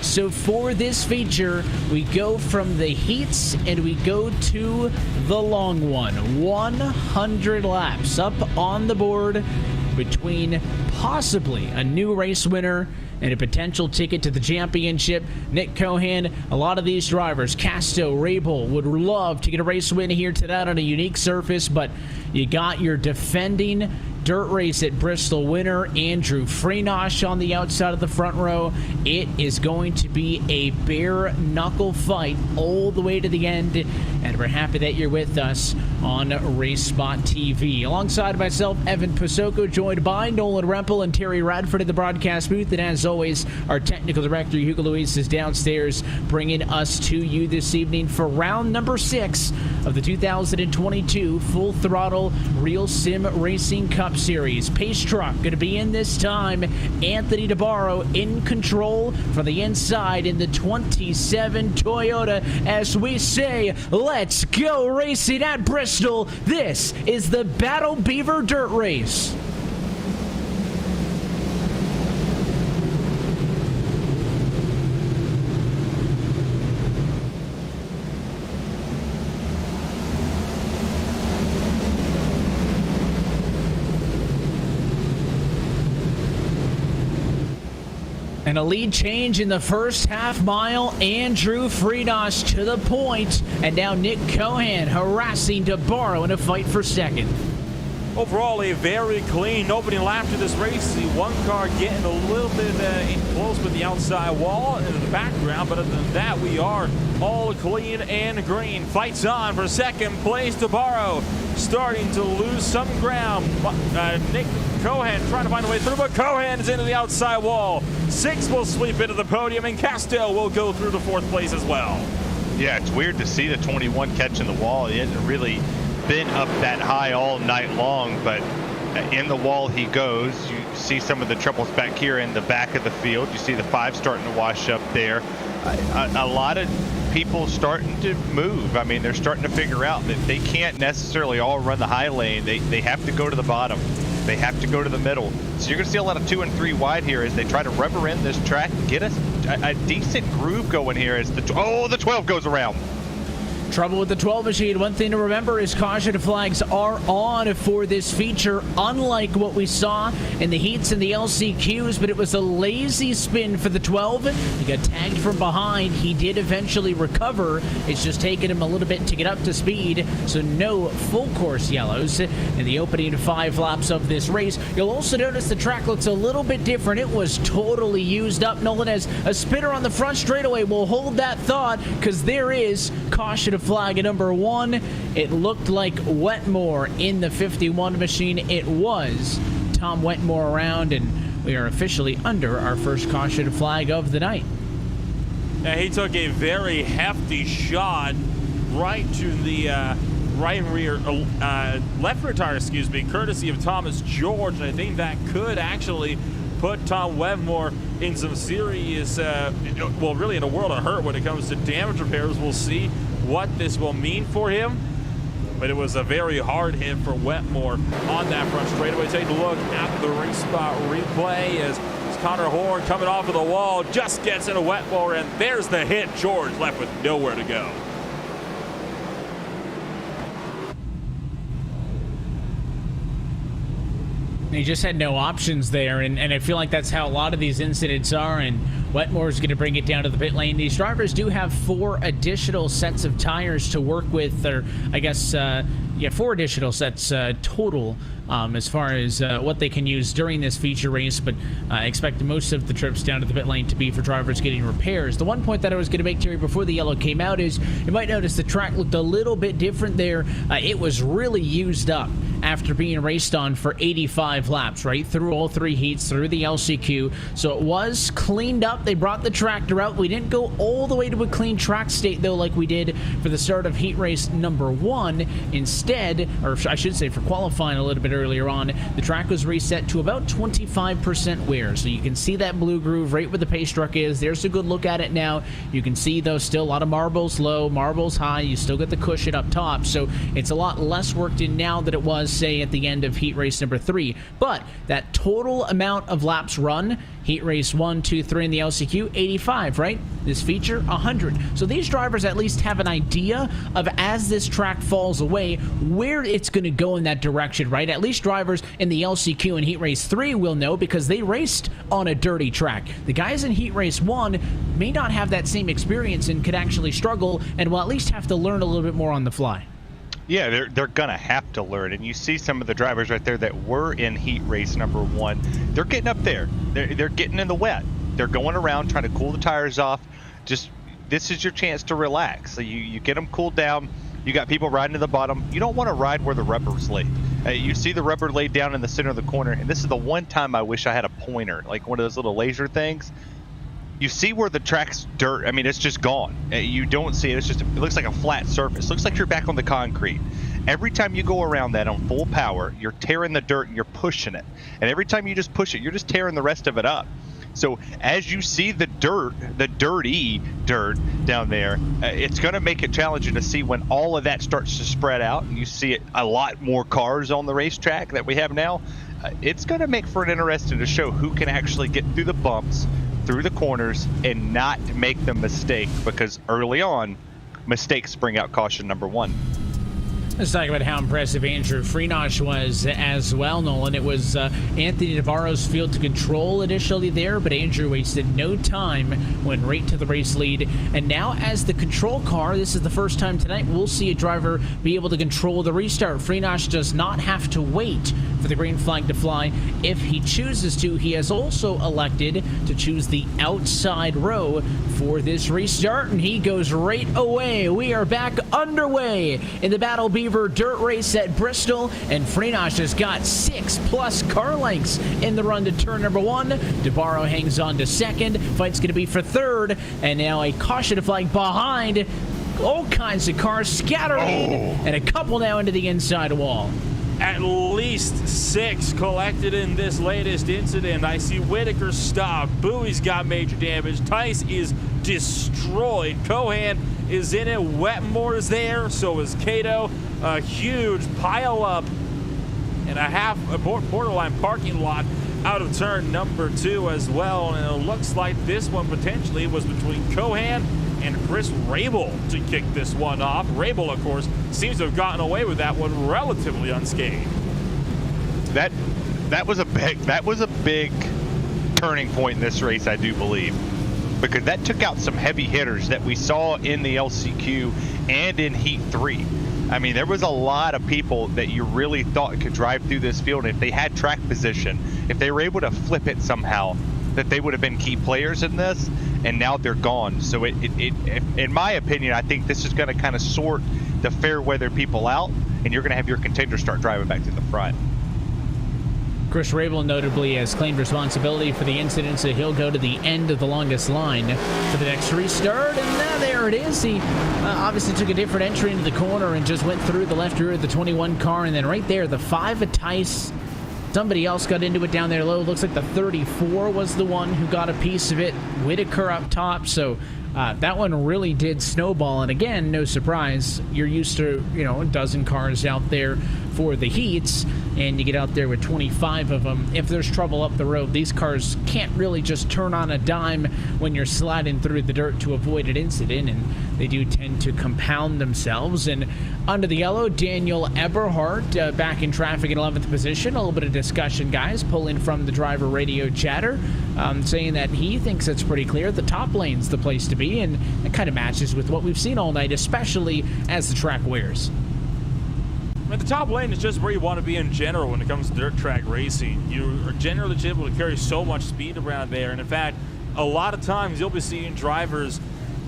So for this feature, we go from the heats and we go to the long one. 100 laps up on the board between possibly a new race winner and a potential ticket to the championship. Nick Cohan, a lot of these drivers, Casto, Rabel, would love to get a race win here tonight on a unique surface, but you got your defending dirt race at Bristol winner, Andrew Freenosh, on the outside of the front row. It is going to be a bare knuckle fight all the way to the end, and we're happy that you're with us on RaceSpotTV. Alongside myself, Evan Pasoko, joined by Nolan Rempel and Terry Radford at the broadcast booth, and as always, our technical director, Hugo Luis, is downstairs bringing us to you this evening for round number 6 of the 2022 Full Throttle Real Sim Racing Cup Series. Pace truck going to be in this time. Anthony DeBarro in control from the inside in the 27 Toyota, as we say, let's go racing at Bristol. This is the Battle Beaver Dirt Race. And a lead change in the first half mile. Andrew Freenosh to the point. And now Nick Cohan harassing DeBarro in a fight for second. Overall, a very clean opening lap to this race. The one car getting a little bit in close with the outside wall in the background, but other than that, we are all clean and green. Fights on for second place. DeBarro starting to lose some ground. Nick Cohan trying to find a way through, but Cohan is into the outside wall. 6 will sweep into the podium, and Castell will go through to 4th place as well. Yeah, it's weird to see the 21 catching the wall. He hasn't really been up that high all night long, but in the wall he goes. You see some of the troubles back here in the back of the field. You see the 5 starting to wash up there. A lot of people starting to move. I mean, they're starting to figure out that they can't necessarily all run the high lane. They have to go to the bottom. They have to go to the middle. So you're going to see a lot of 2 and 3 wide here as they try to rubber in this track and get a decent groove going here as the 12 goes around. Trouble with the 12 machine. One thing to remember is caution flags are on for this feature, unlike what we saw in the heats and the LCQs, but it was a lazy spin for the 12. He got tagged from behind. He did eventually recover. It's just taken him a little bit to get up to speed, so no full course yellows in the opening 5 laps of this race. You'll also notice the track looks a little bit different. It was totally used up. Nolan, has a spinner on the front straightaway. We'll hold that thought, because there is caution flag at number 1. It looked like Wetmore in the 51 machine. It was Tom Wetmore around, and we are officially under our first caution flag of the night. Yeah, he took a very hefty shot right to the right rear, left rear tire, excuse me, courtesy of Thomas George, and I think that could actually put Tom Wetmore in some serious, well, really in a world of hurt when it comes to damage repairs. We'll see what this will mean for him, but it was a very hard hit for Wetmore on that front straightaway. Take a look at the race spot replay as Connor Horn coming off of the wall just gets into Wetmore, and there's the hit. George left with nowhere to go. He just had no options there, and I feel like that's how a lot of these incidents are, and Wetmore's going to bring it down to the pit lane. These drivers do have 4 additional sets of tires to work with, or I guess, 4 additional sets total as far as what they can use during this feature race, but I expect most of the trips down to the pit lane to be for drivers getting repairs. The one point that I was going to make, Terry, before the yellow came out is you might notice the track looked a little bit different there. It was really used up. after being raced on for 85 laps, right? Through all 3 heats, through the LCQ. So it was cleaned up. They brought the tractor out. We didn't go all the way to a clean track state, though, like we did for the start of heat race number 1. Instead, or I should say for qualifying a little bit earlier on, the track was reset to about 25% wear. So you can see that blue groove right where the pace truck is. There's a good look at it now. You can see, though, still a lot of marbles low, marbles high. You still get the cushion up top. So it's a lot less worked in now than it was, say, at the end of heat race number 3. But that total amount of laps run, heat race 1, 2, 3 in the LCQ, 85, right? This feature, 100. So these drivers at least have an idea of, as this track falls away, where it's going to go in that direction, right? At least drivers in the LCQ and heat race 3 will know because they raced on a dirty track. The guys in heat race 1 may not have that same experience and could actually struggle and will at least have to learn a little bit more on the fly. Yeah, they're going to have to learn. And you see some of the drivers right there that were in heat race number 1. They're getting up there. They're getting in the wet. They're going around trying to cool the tires off. Just, this is your chance to relax. So you get them cooled down. You got people riding to the bottom. You don't want to ride where the rubber's laid. You see the rubber laid down in the center of the corner. And this is the one time I wish I had a pointer, like one of those little laser things. You see where the track's dirt, I mean, it's just gone. You don't see it. It's just, it looks like a flat surface. It looks like you're back on the concrete. Every time you go around that on full power, you're tearing the dirt and you're pushing it. And every time you just push it, you're just tearing the rest of it up. So as you see the dirt, the dirty dirt down there, it's going to make it challenging to see when all of that starts to spread out and you see it, a lot more cars on the racetrack that we have now. It's going to make for an interesting to show who can actually get through the bumps, through the corners, and not make the mistake, because early on, mistakes bring out caution number 1. Let's talk about how impressive Andrew Freenach was as well, Nolan. It was Anthony Navarro's field to control initially there, but Andrew wasted no time, went right to the race lead. And now as the control car, this is the first time tonight we'll see a driver be able to control the restart. Freenach does not have to wait for the green flag to fly if he chooses to. He has also elected to choose the outside row for this restart, and he goes right away. We are back underway in the Battle Beaver dirt race at Bristol, and Freenach has got 6+ car lengths in the run to turn number 1. DeBarro hangs on to second. Fight's going to be for third, and now a caution flag behind. All kinds of cars scattering, and a couple now into the inside wall. At least 6 collected in this latest incident. I see Whitaker stop. Bowie's got major damage. Tice is destroyed. Cohan is in it. Wetmore's there. So is Cato. A huge pile up and a borderline parking lot out of turn number 2 as well. And it looks like this one potentially was between Cohan and Chris Rabel to kick this one off. Rabel, of course, seems to have gotten away with that one relatively unscathed. That was a big turning point in this race, I do believe, because that took out some heavy hitters that we saw in the LCQ and in Heat 3. I mean, there was a lot of people that you really thought could drive through this field if they had track position, if they were able to flip it somehow, that they would have been key players in this, and now they're gone. So in my opinion, I think this is going to kind of sort the fair weather people out, and you're going to have your contenders start driving back to the front. Chris Rabel notably has claimed responsibility for the incident, so he'll go to the end of the longest line for the next restart. And there it is. He obviously took a different entry into the corner and just went through the left rear of the 21 car. And then right there, the 5 of Tice. Somebody else got into it down there low. Looks like the 34 was the one who got a piece of it. Whitaker up top. So that one really did snowball. And again, no surprise. You're used to, a dozen cars out there for the heats, and you get out there with 25 of them. If there's trouble up the road, these cars can't really just turn on a dime when you're sliding through the dirt to avoid an incident, and they do tend to compound themselves. And under the yellow, Daniel Eberhardt back in traffic in 11th position. A little bit of discussion, guys, pulling from the driver radio chatter, saying that he thinks it's pretty clear the top lane's the place to be, and it kind of matches with what we've seen all night, especially as the track wears. The top lane is just where you want to be in general when it comes to dirt track racing. You are generally able to carry so much speed around there, and in fact, a lot of times you'll be seeing drivers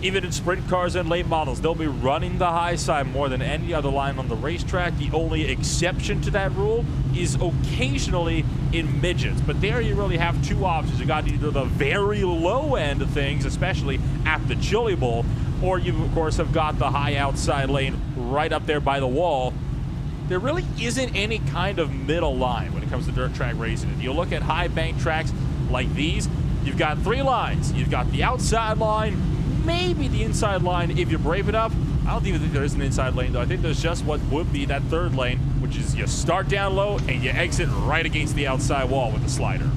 Even in sprint cars and late models, they'll be running the high side more than any other line on the racetrack. The only exception to that rule is occasionally in midgets. But there you really have two options. You got either the very low end of things, especially at the Chili Bowl, or you, of course, have got the high outside lane right up there by the wall. There really isn't any kind of middle line when it comes to dirt track racing. If you look at high bank tracks like these, you've got three lines. You've got the outside line, maybe the inside line if you're brave enough. I don't even think there is an inside lane, though. I think there's just what would be that third lane, which is you start down low and you exit right against the outside wall with the slider.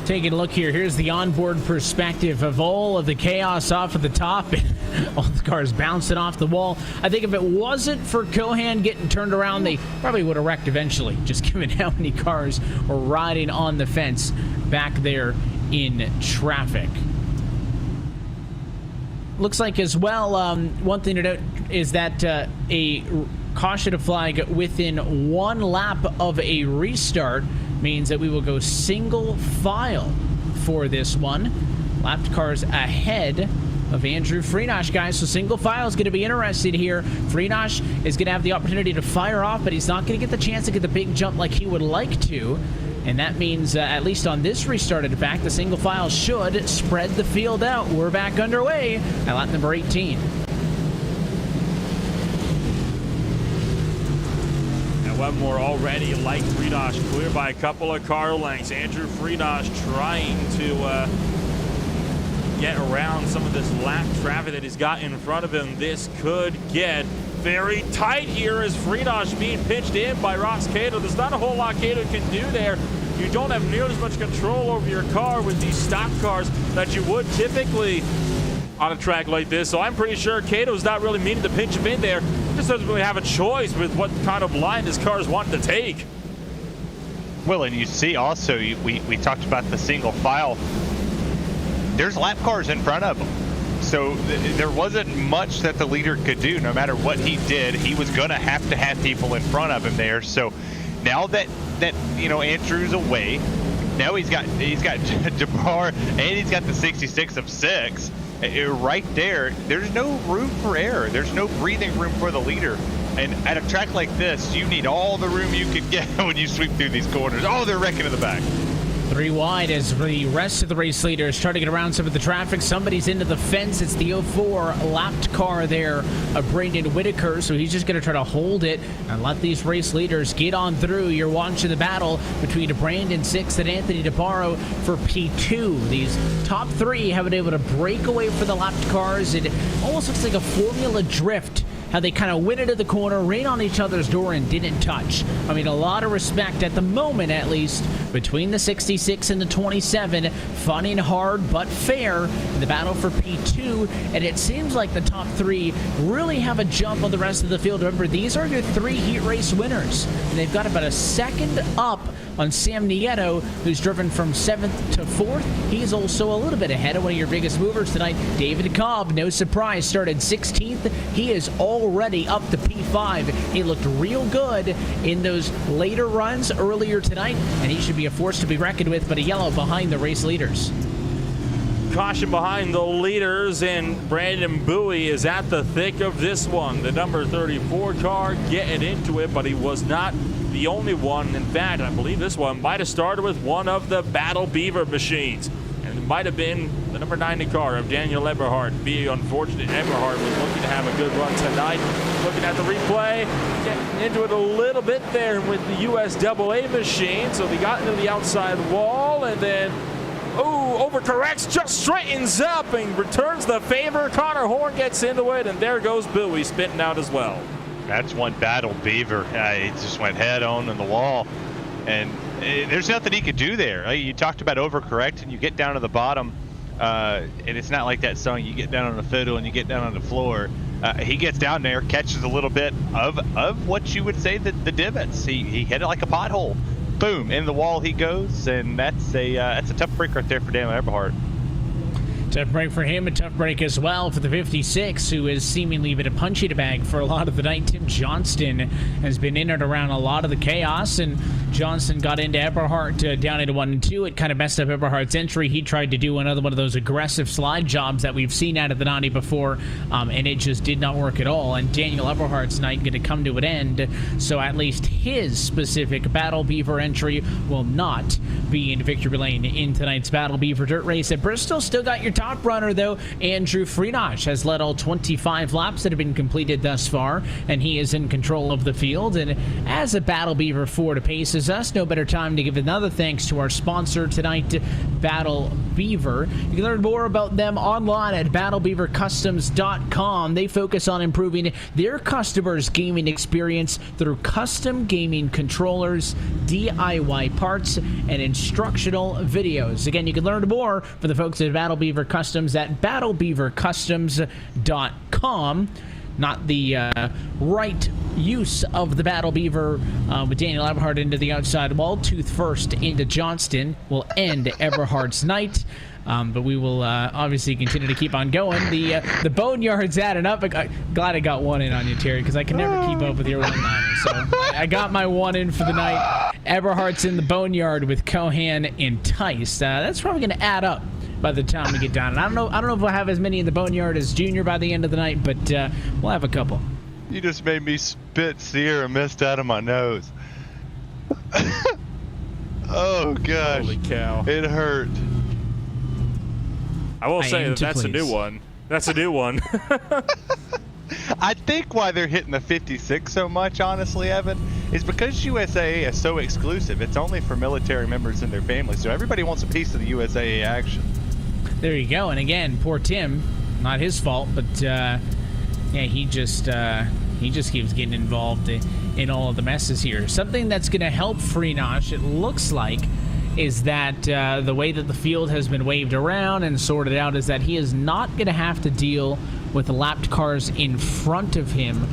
Taking a look here, here's the onboard perspective of all of the chaos off at the top. All the cars bouncing off the wall. I think if it wasn't for Cohan getting turned around, they probably would have wrecked eventually, just given how many cars were riding on the fence back there in traffic. Looks like as well, one thing to note is that a caution flag within one lap of a restart means that we will go single file for this one. Lapped cars ahead of Andrew Freenosh, guys. So single file is going to be interesting here. Freenosh is going to have the opportunity to fire off, but he's not going to get the chance to get the big jump like he would like to. And that means, at least on this restarted back, the single file should spread the field out. We're back underway at lap number 18. Webmore already, like Freenosh, clear by a couple of car lengths. Andrew Freenosh trying to get around some of this lap traffic that he's got in front of him. This could get very tight here as Freenosh being pitched in by Ross Cato. There's not a whole lot Cato can do there. You don't have nearly as much control over your car with these stock cars that you would typically on a track like this. So I'm pretty sure Cato's not really meaning to pinch him in there. He just doesn't really have a choice with what kind of line his car is wanting to take. Well, and you see also, we talked about the single file. There's lap cars in front of him. So there wasn't much that the leader could do. No matter what he did, he was going to have people in front of him there. So now that you know, Andrew's away, now he's got DeBar and he's got the 66 of 6. Right there, there's no room for error. There's no breathing room for the leader. And at a track like this, you need all the room you can get when you sweep through these corners. Oh, they're wrecking in the back. 3 wide as the rest of the race leaders try to get around some of the traffic. Somebody's into the fence. It's the 04 lapped car there of Brandon Whitaker. So he's just going to try to hold it and let these race leaders get on through. You're watching the battle between Brandon 6 and Anthony DeBarro for P2. These top 3 have been able to break away for the lapped cars. It almost looks like a formula drift, how they kind of went into the corner, ran on each other's door, and didn't touch. I mean, a lot of respect at the moment, at least, between the 66 and the 27. Fun and hard, but fair in the battle for P2. And it seems like the top 3 really have a jump on the rest of the field. Remember, these are your 3 heat race winners. And they've got about a second up on Sam Nieto, who's driven from 7th to 4th. He's also a little bit ahead of one of your biggest movers tonight, David Cobb. No surprise, started 16th. He is already up to P5. He looked real good in those later runs earlier tonight, and he should be a force to be reckoned with, but a yellow behind the race leaders. Caution behind the leaders, and Brandon Bowie is at the thick of this one. The number 34 car getting into it, but he was not the only one. In fact, I believe this one might have started with one of the Battle Beaver machines. And it might have been the number 90 car of Daniel Eberhardt. Be unfortunate, Eberhardt was looking to have a good run tonight. Looking at the replay, getting into it a little bit there with the USAA machine. So they got into the outside wall and then, overcorrects, just straightens up and returns the favor. Connor Horn gets into it, and there goes Bowie spitting out as well. That's one Battle Beaver. He just went head on in the wall, and there's nothing he could do there. You talked about overcorrecting. You get down to the bottom, and it's not like that song. You get down on the fiddle and you get down on the floor. He gets down there, catches a little bit of what you would say the divots. He hit it like a pothole. Boom, in the wall he goes, and that's a tough break right there for Daniel Eberhardt. Tough break for him, a tough break as well for the 56, who has seemingly been a punchy to bag for a lot of the night. Tim Johnston has been in and around a lot of the chaos, and Johnston got into Eberhardt down into 1 and 2. It kind of messed up Eberhardt's entry. He tried to do another one of those aggressive slide jobs that we've seen out of the 90 before, and it just did not work at all. And Daniel Eberhardt's night going to come to an end, so at least his specific Battle Beaver entry will not be in victory lane in tonight's Battle Beaver dirt race at Bristol. Still got your top runner, though. Andrew Freenach has led all 25 laps that have been completed thus far, and he is in control of the field. And as a Battle Beaver 4 to paces us, no better time to give another thanks to our sponsor tonight, Battle Beaver. You can learn more about them online at battlebeavercustoms.com. They focus on improving their customers' gaming experience through custom gaming controllers, DIY parts, and instructional videos. Again, you can learn more from the folks at Battle Beaver Customs at battlebeavercustoms.com. Not the right use of the Battle Beaver with Daniel Eberhardt into the outside wall. Tooth first into Johnston will end Eberhardt's night. But we will obviously continue to keep on going. The boneyard's adding up. Glad I got one in on you, Terry, because I can never keep up with your one-liner. So I got my one in for the night. Eberhardt's in the boneyard with Cohan and Tice. That's probably going to add up by the time we get down. And I don't know if we'll have as many in the boneyard as Junior by the end of the night, but we'll have a couple. You just made me spit Sierra mist out of my nose. Oh gosh. Holy cow. It hurt. I will say that's a new one. That's a new one. I think why they're hitting the 56 so much, honestly, Evan, is because USAA is so exclusive. It's only for military members and their families, so everybody wants a piece of the USAA action. There you go. And again, poor Tim, not his fault, but yeah, he just keeps getting involved in all of the messes here. Something that's going to help Freenach, it looks like, is that the way that the field has been waved around and sorted out is that he is not going to have to deal with the lapped cars in front of him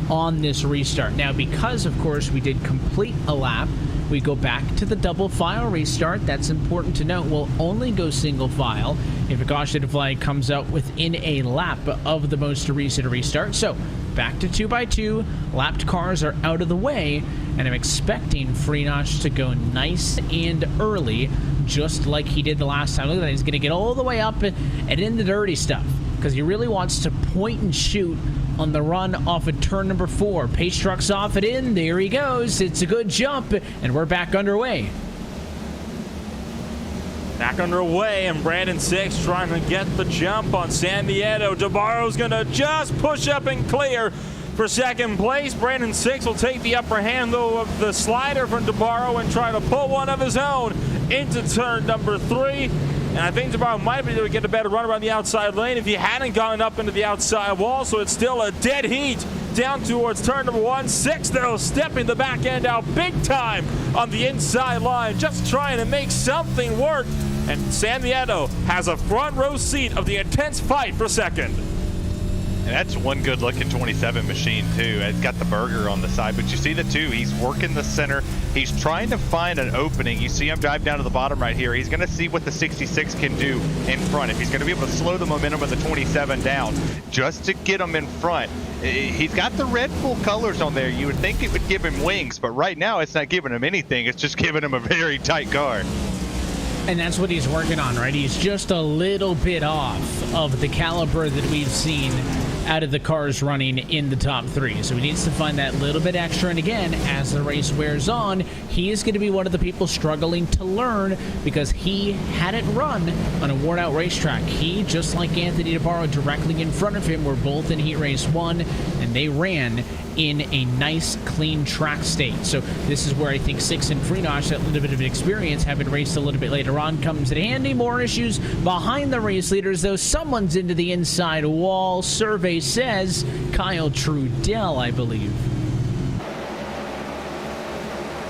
on this restart. Now, because, of course, we did complete a lap, we go back to the double file restart. That's important to note. We'll only go single file if a caution flag comes out within a lap of the most recent restart. So back to 2x2. Lapped cars are out of the way, and I'm expecting Freenach to go nice and early, just like he did the last time. Look at that. He's going to get all the way up and in the dirty stuff, because he really wants to point and shoot on the run off of turn number 4. Pace truck's off and in. There he goes. It's a good jump, and we're back underway. Back underway, and Brandon Six trying to get the jump on San Diego. DeBarro's going to just push up and clear for second place. Brandon Six will take the upper hand, though, of the slider from DeBarro and try to pull one of his own into turn number 3. And I think DeBarro might be able to get a better run around the outside lane if he hadn't gone up into the outside wall. So it's still a dead heat down towards turn number 1. Six, though, stepping the back end out big time on the inside line, just trying to make something work. And San Diego has a front row seat of the intense fight for second. And that's one good-looking 27 machine, too. It's got the burger on the side, but you see the 2. He's working the center. He's trying to find an opening. You see him dive down to the bottom right here. He's going to see what the 66 can do in front. If he's going to be able to slow the momentum of the 27 down just to get him in front. He's got the red full colors on there. You would think it would give him wings, but right now it's not giving him anything. It's just giving him a very tight car. And that's what he's working on, right? He's just a little bit off of the caliber that we've seen out of the cars running in the top 3. So he needs to find that little bit extra. And again, as the race wears on, he is going to be one of the people struggling to learn, because he hadn't run on a worn-out racetrack. He, just like Anthony DeBarro directly in front of him, were both in Heat Race 1, and they ran in a nice, clean track state. So this is where I think Six and Freenach, that little bit of experience, having raced a little bit later on, comes in handy. More issues behind the race leaders, though. Someone's into the inside wall. Survey says Kyle Trudell, I believe.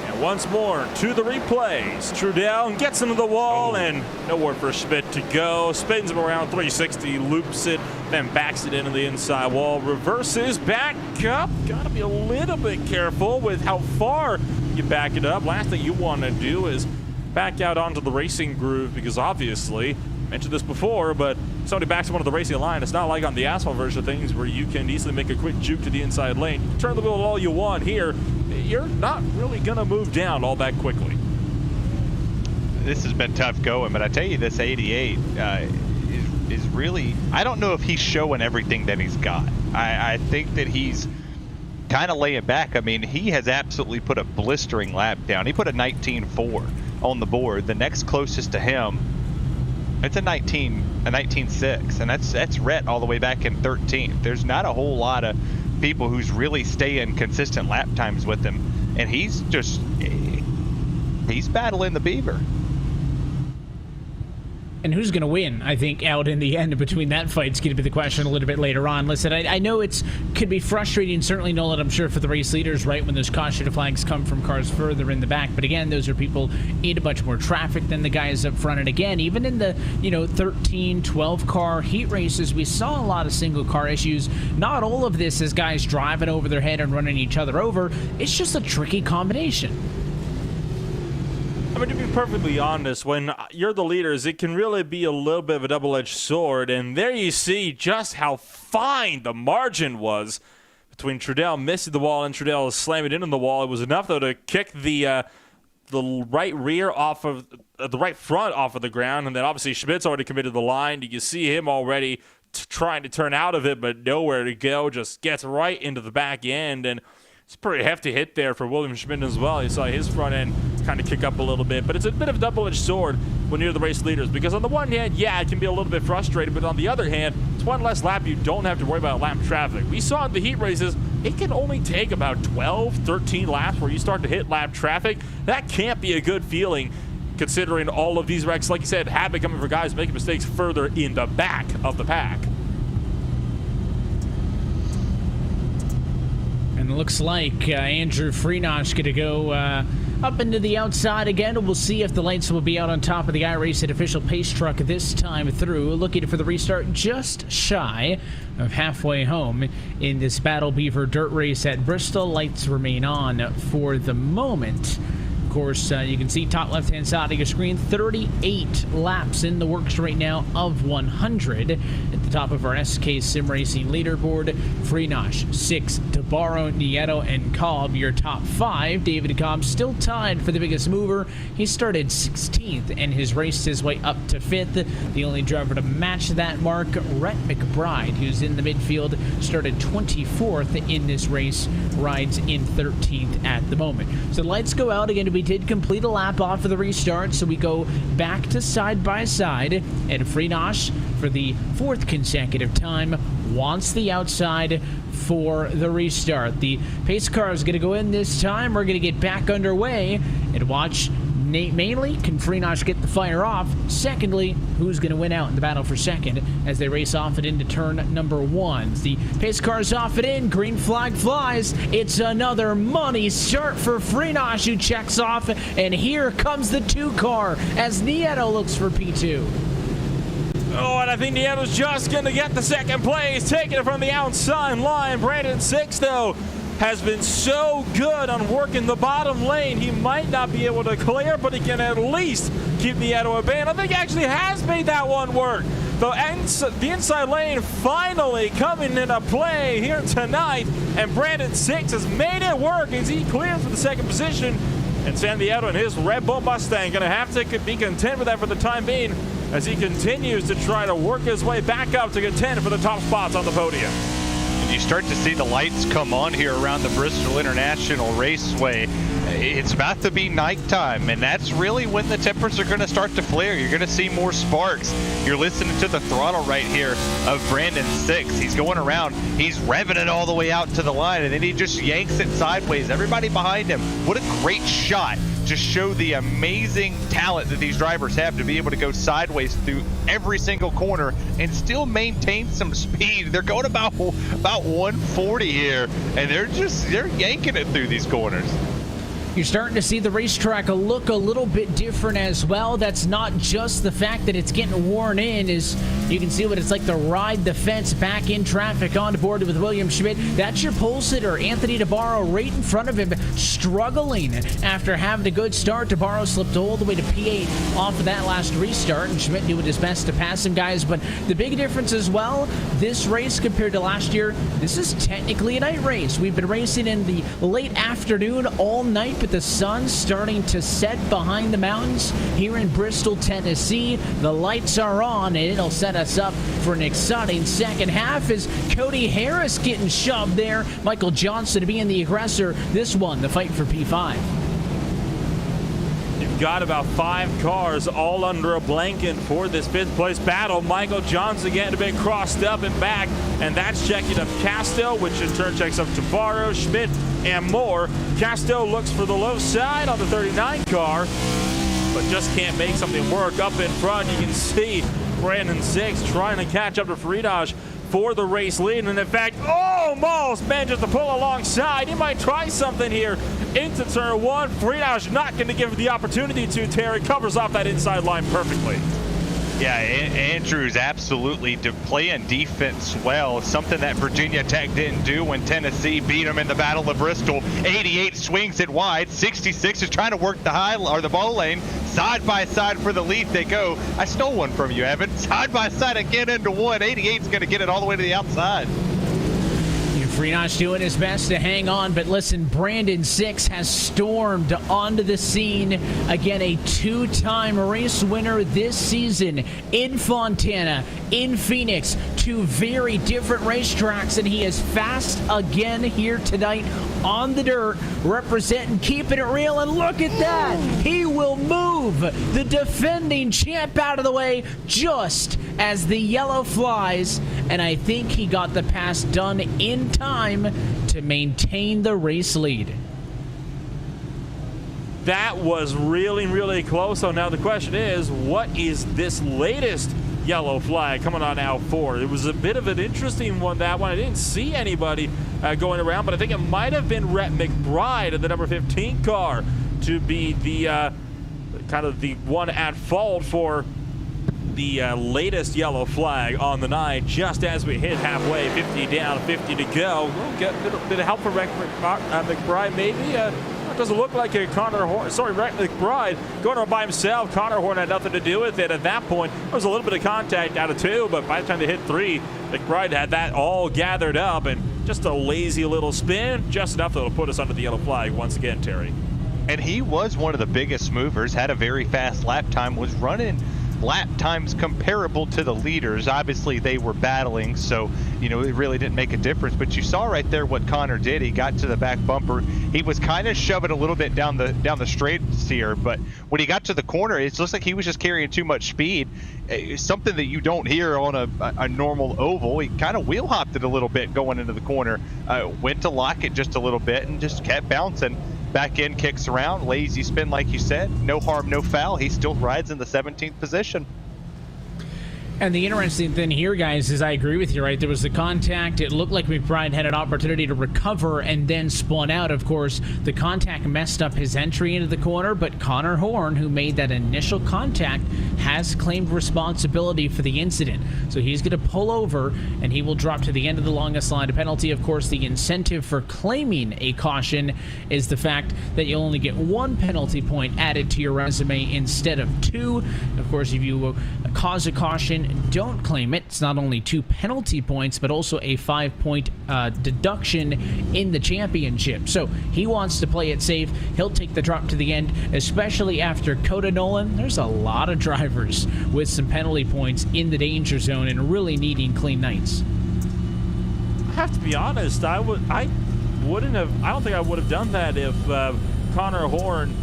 And once more to the replays. Trudell gets into the wall, and nowhere for Schmidt to go. Spins him around 360, loops it, then backs it into the inside wall. Reverses back up. Got to be a little bit careful with how far you back it up. Last thing you want to do is back out onto the racing groove, because obviously mentioned this before, but somebody backs one of the racing line. It's not like on the asphalt version of things where you can easily make a quick juke to the inside lane. You turn the wheel all you want here, you're not really going to move down all that quickly. This has been tough going, but I tell you, this 88 is really, I don't know if he's showing everything that he's got. I think that he's kind of laying back. I mean, he has absolutely put a blistering lap down. He put a 19.4 on the board. The next closest to him, it's a 19.6, and that's Rhett all the way back in 13th. There's not a whole lot of people who's really staying consistent lap times with him, and he's battling the Beaver. And who's going to win, I think, out in the end between that fight is going to be the question a little bit later on. Listen, I know it could be frustrating, certainly, Nolan, I'm sure, for the race leaders, right, when those caution flags come from cars further in the back. But again, those are people in a bunch more traffic than the guys up front. And again, even in the, 13, 12-car heat races, we saw a lot of single-car issues. Not all of this is guys driving over their head and running each other over. It's just a tricky combination. I mean, to be perfectly honest, when you're the leaders, it can really be a little bit of a double-edged sword. And there you see just how fine the margin was between Trudell missing the wall and Trudell slamming it into the wall. It was enough, though, to kick the right rear off of the right front off of the ground. And then obviously Schmidt's already committed the line. You can see him already trying to turn out of it, but nowhere to go. Just gets right into the back end. And it's a pretty hefty hit there for William Schmidt as well. You saw his front end kind of kick up a little bit, but it's a bit of a double-edged sword when you're the race leaders, because on the one hand, yeah, it can be a little bit frustrating, but on the other hand, it's one less lap you don't have to worry about lap traffic. We saw in the heat races, it can only take about 12, 13 laps where you start to hit lap traffic. That can't be a good feeling considering all of these wrecks, like you said, have been coming for guys making mistakes further in the back of the pack. And it looks like Andrew Freenosh going to go up into the outside again. And we'll see if the lights will be out on top of the iRacing official pace truck this time through. Looking for the restart just shy of halfway home in this Battle Beaver dirt race at Bristol. Lights remain on for the moment. Of course, you can see top left-hand side of your screen, 38 laps in the works right now of 100. At the top of our SK Sim Racing leaderboard, Freenosh, 6, DeBarro, Nieto, and Cobb, your top 5. David Cobb still tied for the biggest mover. He started 16th and has raced his way up to 5th. The only driver to match that mark, Rhett McBride, who's in the midfield, started 24th in this race, rides in 13th at the moment. So the lights go out again. We did complete a lap off of the restart, so we go back to side by side, and Freenosh, for the 4th consecutive time, wants the outside for the restart. The pace car is going to go in this time. We're going to get back underway and watch mainly, can Freenosh get the fire off? Secondly, who's going to win out in the battle for second as they race off it into turn number 1. The pace car's off it in. Green flag flies. It's another money start for Freenosh, who checks off. And here comes the 2 car as Nieto looks for P2. Oh, and I think Nieto's just going to get the second place, taking it from the outside line. Brandon 6, though, has been so good on working the bottom lane. He might not be able to clear, but he can at least keep Nieto at bay. And I think he actually has made that one work. The inside lane finally coming into play here tonight, and Brandon 6 has made it work as he clears for the second position. And San Nieto and his Red Bull Mustang going to have to be content with that for the time being as he continues to try to work his way back up to contend for the top spots on the podium. You start to see the lights come on here around the Bristol International Raceway. It's about to be nighttime, and that's really when the tempers are going to start to flare. You're going to see more sparks. You're listening to the throttle right here of Brandon 6. He's going around. He's revving it all the way out to the line, and then he just yanks it sideways. Everybody behind him. What a great shot. Just show the amazing talent that these drivers have to be able to go sideways through every single corner and still maintain some speed. They're going about 140 here, and they're yanking it through these corners. You're starting to see the racetrack look a little bit different as well. That's not just the fact that it's getting worn in, is you can see what it's like to ride the fence back in traffic on board with William Schmidt. That's your pole sitter, Anthony DeBarro, right in front of him, struggling after having a good start. DeBarro slipped all the way to P8 off of that last restart, and Schmidt doing his best to pass him, guys. But the big difference as well, this race compared to last year, this is technically a night race. We've been racing in the late afternoon all night, but the sun's starting to set behind the mountains here in Bristol, Tennessee. The lights are on, and it'll set us up for an exciting second half as Cody Harris getting shoved there. Michael Johnson being the aggressor. This one, the fight for P5. You've got about 5 cars all under a blanket for this 5th place battle. Michael Johnson getting a bit crossed up and back, and that's checking up Castell, which in turn checks up DeBarro, Schmidt, and more. Castell looks for the low side on the 39 car, but just can't make something work up in front. You can see Brandon Six trying to catch up to Friedrich for the race lead, and in fact almost manages to pull alongside. He might try something here into turn 1. Friedrich not going to give the opportunity to. Terry covers off that inside line perfectly. Yeah, Andrew's absolutely playing defense well, something that Virginia Tech didn't do when Tennessee beat them in the Battle of Bristol. 88 swings it wide, 66 is trying to work the high or the bowl lane. Side by side for the lead they go. I stole one from you, Evan. Side by side again into one. 88's going to get it all the way to the outside. Friedrich doing his best to hang on, but listen, Brandon Six has stormed onto the scene. Again, a 2-time race winner this season in Fontana, in Phoenix, 2 very different racetracks, and he is fast again here tonight on the dirt, representing Keeping It Real, and look at that! He will move the defending champ out of the way just as the yellow flies, and I think he got the pass done in time to maintain the race lead. That was really, really close. So now the question is, what is this latest yellow flag coming on out for? It was a bit of an interesting one, that one. I didn't see anybody going around, but I think it might have been Rhett McBride in the number 15 car to be the kind of the one at fault for the latest yellow flag on the night, just as we hit halfway, 50 down, 50 to go. We'll get a bit of help from McBride, maybe. It doesn't look like a Connor Horn. Sorry, McBride going on by himself. Connor Horn had nothing to do with it at that point. There was a little bit of contact out of 2, but by the time they hit 3, McBride had that all gathered up, and just a lazy little spin, just enough that'll put us under the yellow flag once again, Terry. And he was one of the biggest movers, had a very fast lap time, was running lap times comparable to the leaders. Obviously they were battling, so it really didn't make a difference, but you saw right there what Connor did. He got to the back bumper. He was kind of shoving a little bit down the straights here, but when he got to the corner, it looks like he was just carrying too much speed. Something that you don't hear on a normal oval. He kind of wheel hopped it a little bit going into the corner, went to lock it just a little bit and just kept bouncing. Back in, kicks around, lazy spin like you said. No harm, no foul. He still rides in the 17th position. And the interesting thing here, guys, is I agree with you, right? There was the contact. It looked like McBride had an opportunity to recover and then spun out. Of course, the contact messed up his entry into the corner, but Connor Horn, who made that initial contact, has claimed responsibility for the incident. So he's going to pull over, and he will drop to the end of the longest line of penalty. Of course, the incentive for claiming a caution is the fact that you'll only get 1 penalty point added to your resume instead of 2. Of course, if you cause a caution, don't claim it, it's not only 2 penalty points, but also a 5-point deduction in the championship. So he wants to play it safe. He'll take the drop to the end, especially after Coda Nolan. There's a lot of drivers with some penalty points in the danger zone and really needing clean nights. I have to be honest, I don't think I would have done that if Connor Horn,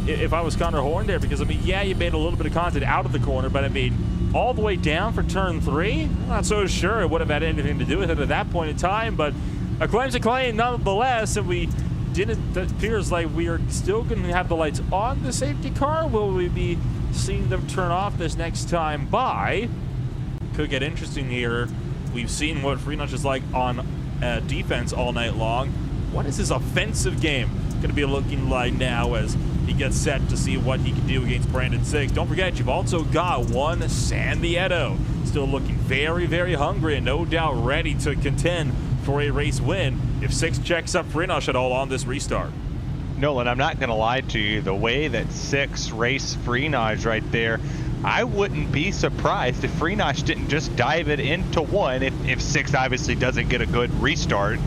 if I was Connor Horn there, because I mean, yeah, you made a little bit of contact out of the corner, but I mean, all the way down for turn 3, I'm not so sure it would have had anything to do with it at that point in time, but a claim's a claim nonetheless, and it appears like we are still going to have the lights on the safety car. Will we be seeing them turn off this next time by? Could get interesting here. We've seen what Freenuch is like on defense all night long. What is his offensive game going to be looking like now as he gets set to see what he can do against Brandon 6. Don't forget, you've also got one San Diego, still looking very, very hungry and no doubt ready to contend for a race win if 6 checks up Freenosh at all on this restart. Nolan, I'm not going to lie to you. The way that 6 raced Freenosh right there, I wouldn't be surprised if Freenosh didn't just dive it into 1 if 6 obviously doesn't get a good restart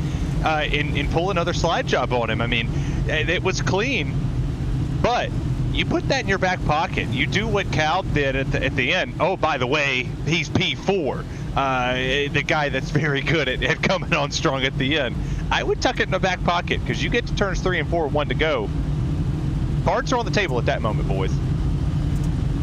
and pull another slide job on him. I mean, it was clean, but you put that in your back pocket. You do what Cal did at the end. Oh, by the way, he's P4. The guy that's very good at coming on strong at the end. I would tuck it in the back pocket because you get to turns 3 and 4, 1 to go. Cards are on the table at that moment, boys.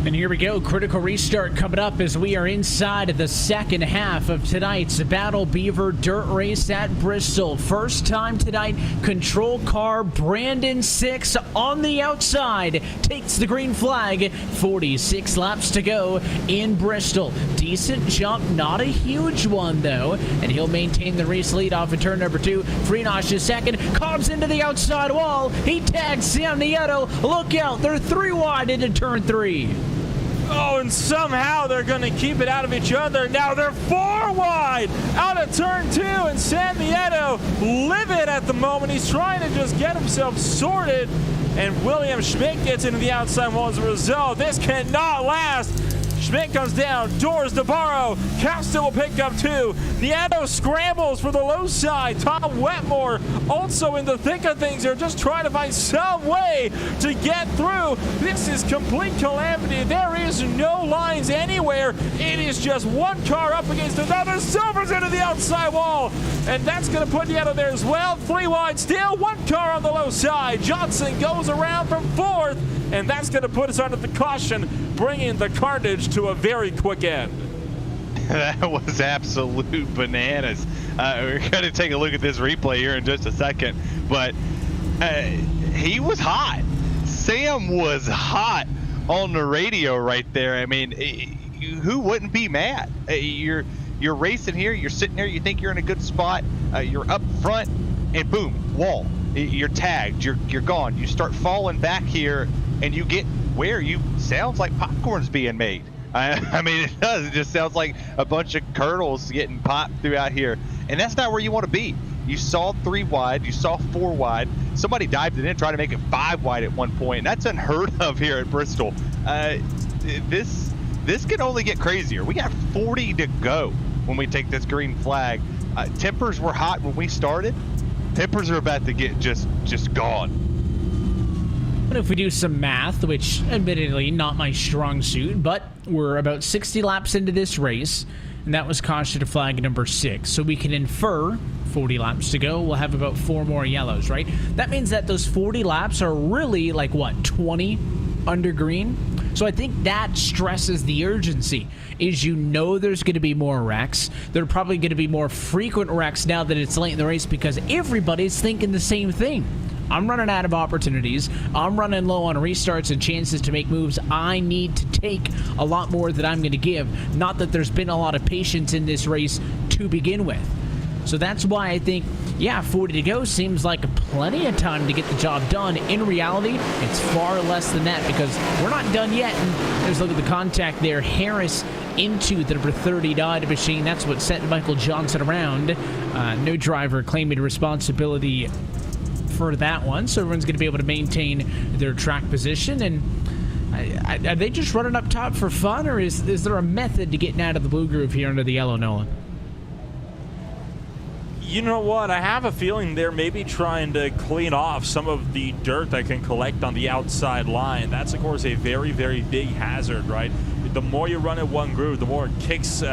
And here we go, critical restart coming up as we are inside of the second half of tonight's Battle Beaver Dirt Race at Bristol. First time tonight, control car Brandon 6 on the outside takes the green flag. 46 laps to go in Bristol. Decent jump, not a huge one though, and he'll maintain the race lead off of turn number 2. Freenosh is second, Cobbs into the outside wall. He tags Sam Nieto. Look out, they're 3 wide into turn 3. Oh, and somehow they're going to keep it out of each other. Now they're 4 wide out of turn 2, and San Diego livid at the moment. He's trying to just get himself sorted, and William Schmidt gets into the outside wall as a result. This cannot last. Schmidt comes down, Doors to borrow. Castle will pick up 2. Nieto scrambles for the low side. Tom Wetmore also in the thick of things here, just trying to find some way to get through. This is complete calamity. There is no lines anywhere. It is just one car up against another. Silver's into the outside wall, and that's going to put Nieto there as well. 3 wide still, 1 car on the low side. Johnson goes around from 4th, and that's going to put us under the caution, bringing the carnage to a very quick end. That was absolute bananas. We're going to take a look at this replay here in just a second, but he was hot. Sam was hot on the radio right there. I mean, who wouldn't be mad? You're racing here, you're sitting there, you think you're in a good spot, you're up front, and boom, wall. You're tagged, you're gone. You start falling back here, and you get where you sounds like popcorn's being made. I mean, it does. It just sounds like a bunch of kernels getting popped throughout here, and that's not where you want to be. You saw 3 wide, you saw 4 wide. Somebody dived it in, tried to make it 5 wide at one point, and that's unheard of here at Bristol. This can only get crazier. We got 40 to go when we take this green flag. Tempers were hot when we started. Tempers are about to get just gone. But if we do some math, which admittedly not my strong suit, but we're about 60 laps into this race, and that was caution to flag number 6. So we can infer 40 laps to go, we'll have about 4 more yellows, right? That means that those 40 laps are really like, what, 20 under green? So I think that stresses the urgency, is you know there's going to be more wrecks. There are probably going to be more frequent wrecks now that it's late in the race because everybody's thinking the same thing. I'm running out of opportunities. I'm running low on restarts and chances to make moves. I need to take a lot more that I'm going to give. Not that there's been a lot of patience in this race to begin with. So that's why I think, yeah, 40 to go seems like plenty of time to get the job done. In reality, it's far less than that because we're not done yet. And there's a look at the contact there. Harris into the number 30 Dodge machine. That's what sent Michael Johnson around. No driver claiming responsibility for that one, so everyone's going to be able to maintain their track position. And are they just running up top for fun, or is there a method to getting out of the blue groove here under the yellow, Nolan? You know what? I have a feeling they're maybe trying to clean off some of the dirt that can collect on the outside line. That's, of course, a very, very big hazard, right? The more you run in one groove, the more it kicks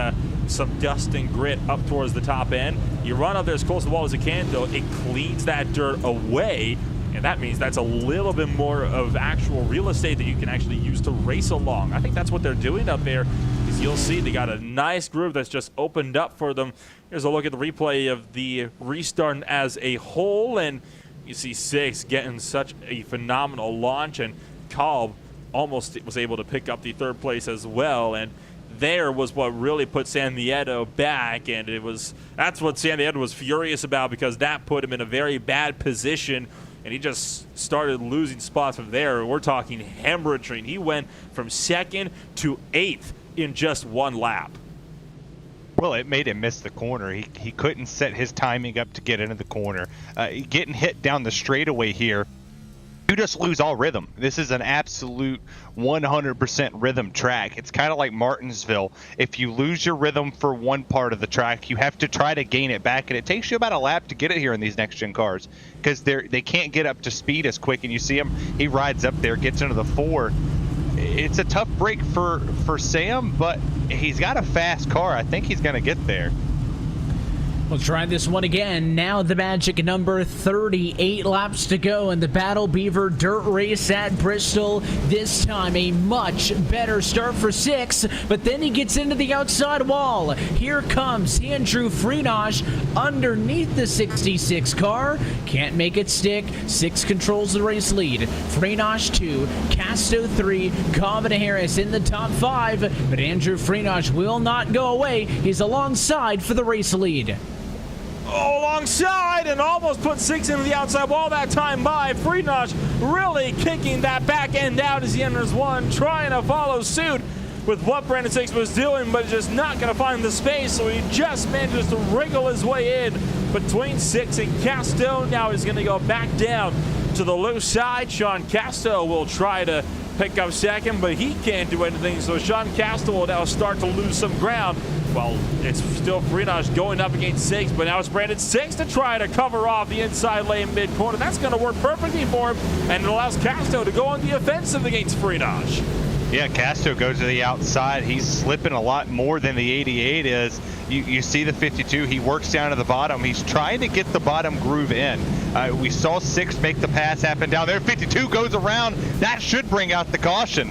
some dust and grit up towards the top end. You run up there as close to the wall as you can, though. It cleans that dirt away, and that means that's a little bit more of actual real estate that you can actually use to race along. I think that's what they're doing up there, is you'll see they got a nice groove that's just opened up for them. Here's a look at the replay of the restart as a whole, and you see 6 getting such a phenomenal launch, and Kalb almost was able to pick up the 3rd place as well. And there was what really put San Diego back, and that's what San Diego was furious about, because that put him in a very bad position and he just started losing spots from there. We're talking hemorrhaging. He went from 2nd to 8th in just 1 lap. Well, it made him miss the corner. He couldn't set his timing up to get into the corner. Getting hit down the straightaway here, you just lose all rhythm. This is an absolute 100% rhythm track. It's kind of like Martinsville. If you lose your rhythm for one part of the track, you have to try to gain it back, and it takes you about a lap to get it here in these next-gen cars because they can't get up to speed as quick. And you see him, he rides up there, gets into the 4. It's a tough break for Sam, but he's got a fast car. I think he's going to get there. We'll try this one again. Now the magic number, 38 laps to go in the Battle Beaver Dirt Race at Bristol. This time a much better start for 6, but then he gets into the outside wall. Here comes Andrew Freenach underneath the 66 car. Can't make it stick. 6 controls the race lead. Freenach 2, Casto 3, Cobbin Harris in the top 5, but Andrew Freenach will not go away. He's alongside for the race lead. Alongside and almost put 6 into the outside wall that time by Freenach, really kicking that back end out as he enters 1, trying to follow suit with what Brandon Six was doing, but just not going to find the space, so he just manages to wriggle his way in between 6 and Casto. Now he's going to go back down to the low side. Sean Casto will try to pick up 2nd, but he can't do anything, so Sean Casto will now start to lose some ground. Well, it's still Freenach going up against 6, but now it's Brandon Six to try to cover off the inside lane mid-corner. That's going to work perfectly for him, and it allows Casto to go on the offensive against Freenach. Yeah, Casto goes to the outside. He's slipping a lot more than the 88 is. You see the 52. He works down to the bottom. He's trying to get the bottom groove in. We saw 6 make the pass happen down there. 52 goes around. That should bring out the caution.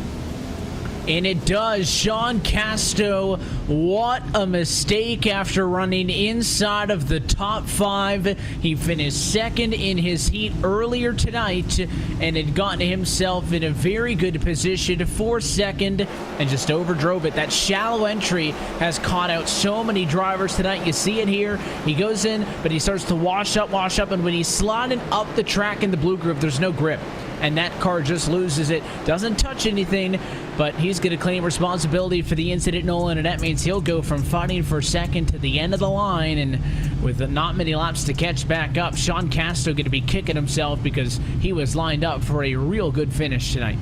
And it does. Sean Casto, what a mistake after running inside of the top 5. He finished 2nd in his heat earlier tonight and had gotten himself in a very good position for 2nd and just overdrove it. That shallow entry has caught out so many drivers tonight. You see it here. He goes in, but he starts to wash up, and when he's sliding up the track in the blue group, there's no grip. And that car just loses it. Doesn't touch anything, but he's going to claim responsibility for the incident, Nolan, and that means he'll go from fighting for 2nd to the end of the line, and with not many laps to catch back up, Sean Casto going to be kicking himself because he was lined up for a real good finish tonight.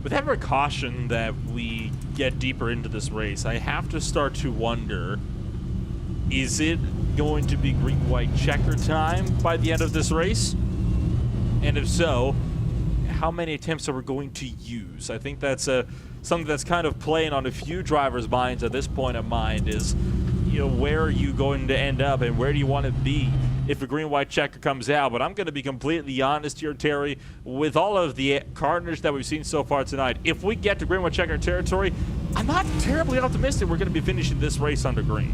With every caution that we get deeper into this race, I have to start to wonder, is it going to be green-white checker time by the end of this race? And if so, how many attempts are we going to use? I think that's something that's kind of playing on a few drivers' minds at this point of mind is, you know, where are you going to end up and where do you want to be if a green-white checker comes out? But I'm going to be completely honest here, Terry, with all of the carnage that we've seen so far tonight, if we get to green-white checker territory, I'm not terribly optimistic we're going to be finishing this race under green.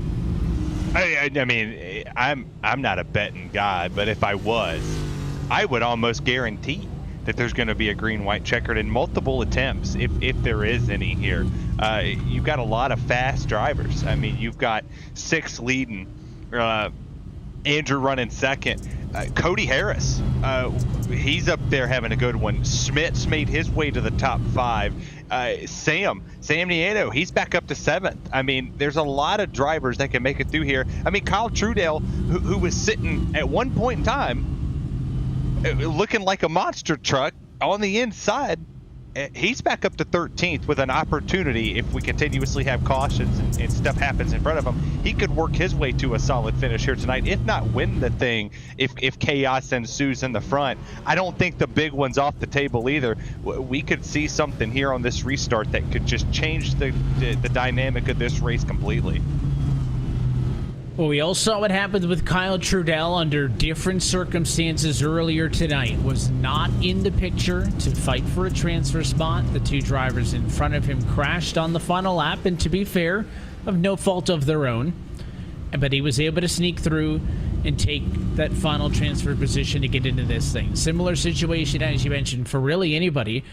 I mean, I'm not a betting guy, but if I was, I would almost guarantee that there's going to be a green-white checkered in multiple attempts, if there is any here. You've got a lot of fast drivers. I mean, you've got 6 leading, Andrew running 2nd, Cody Harris, he's up there having a good one. Smits made his way to the top 5. Sam Nieto, he's back up to 7th. I mean, there's a lot of drivers that can make it through here. I mean, Kyle Trudell, who was sitting at one point in time looking like a monster truck on the inside, he's back up to 13th with an opportunity. If we continuously have cautions and stuff happens in front of him, he could work his way to a solid finish here tonight, if not win the thing, if chaos ensues in the front. I don't think the big one's off the table either. We could see something here on this restart that could just change the dynamic of this race completely. Well, we all saw what happened with Kyle Trudell under different circumstances earlier tonight. Was not in the picture to fight for a transfer spot. The 2 drivers in front of him crashed on the final lap, and to be fair, of no fault of their own. But he was able to sneak through and take that final transfer position to get into this thing. Similar situation, as you mentioned, for really anybody.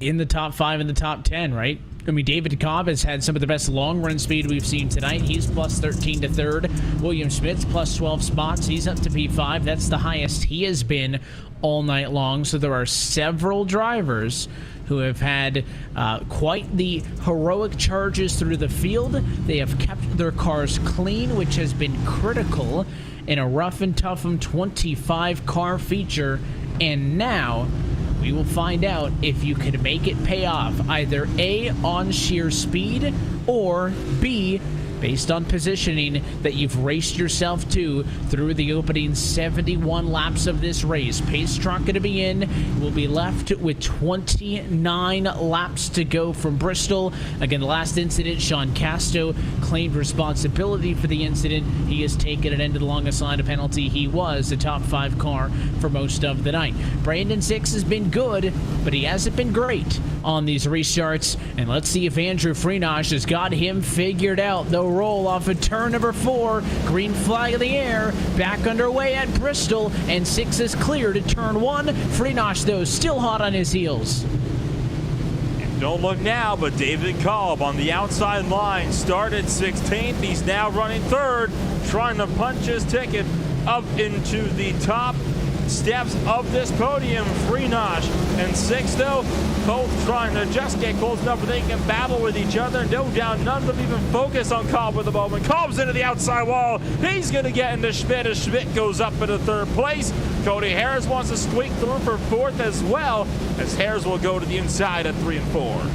in the top 5 and the top 10, right? I mean, David Cobb has had some of the best long run speed we've seen tonight. He's plus 13 to third. William Schmidt's plus 12 spots. He's up to P5. That's the highest he has been all night long. So there are several drivers who have had quite the heroic charges through the field. They have kept their cars clean, which has been critical in a rough and tough 25 car feature. And now we will find out if you can make it pay off, either A, on sheer speed, or B, based on positioning that you've raced yourself to through the opening 71 laps of this race. Pace truck going to be in. We'll be left with 29 laps to go from Bristol. Again, the last incident, Sean Casto claimed responsibility for the incident. He has taken it into the longest line of penalty. He was the top 5 car for most of the night. Brandon Six has been good, but he hasn't been great on these restarts. And let's see if Andrew Freenosh has got him figured out. The roll off of turn number 4. Green flag in the air. Back underway at Bristol. And Six is clear to turn 1. Freenosh, though, still hot on his heels. Don't look now, but David Kolb on the outside line started 16th. He's now running 3rd, trying to punch his ticket up into the top steps of this podium. Freenosh and Six, though, both trying to just get close enough where they can battle with each other. No doubt none of them even focus on Kolb at the moment. Kolb's into the outside wall. He's going to get into Schmidt as Schmidt goes up into 3rd place. Cody Harris wants to squeak through for 4th as well, as Harris will go to the inside at 3 and 4.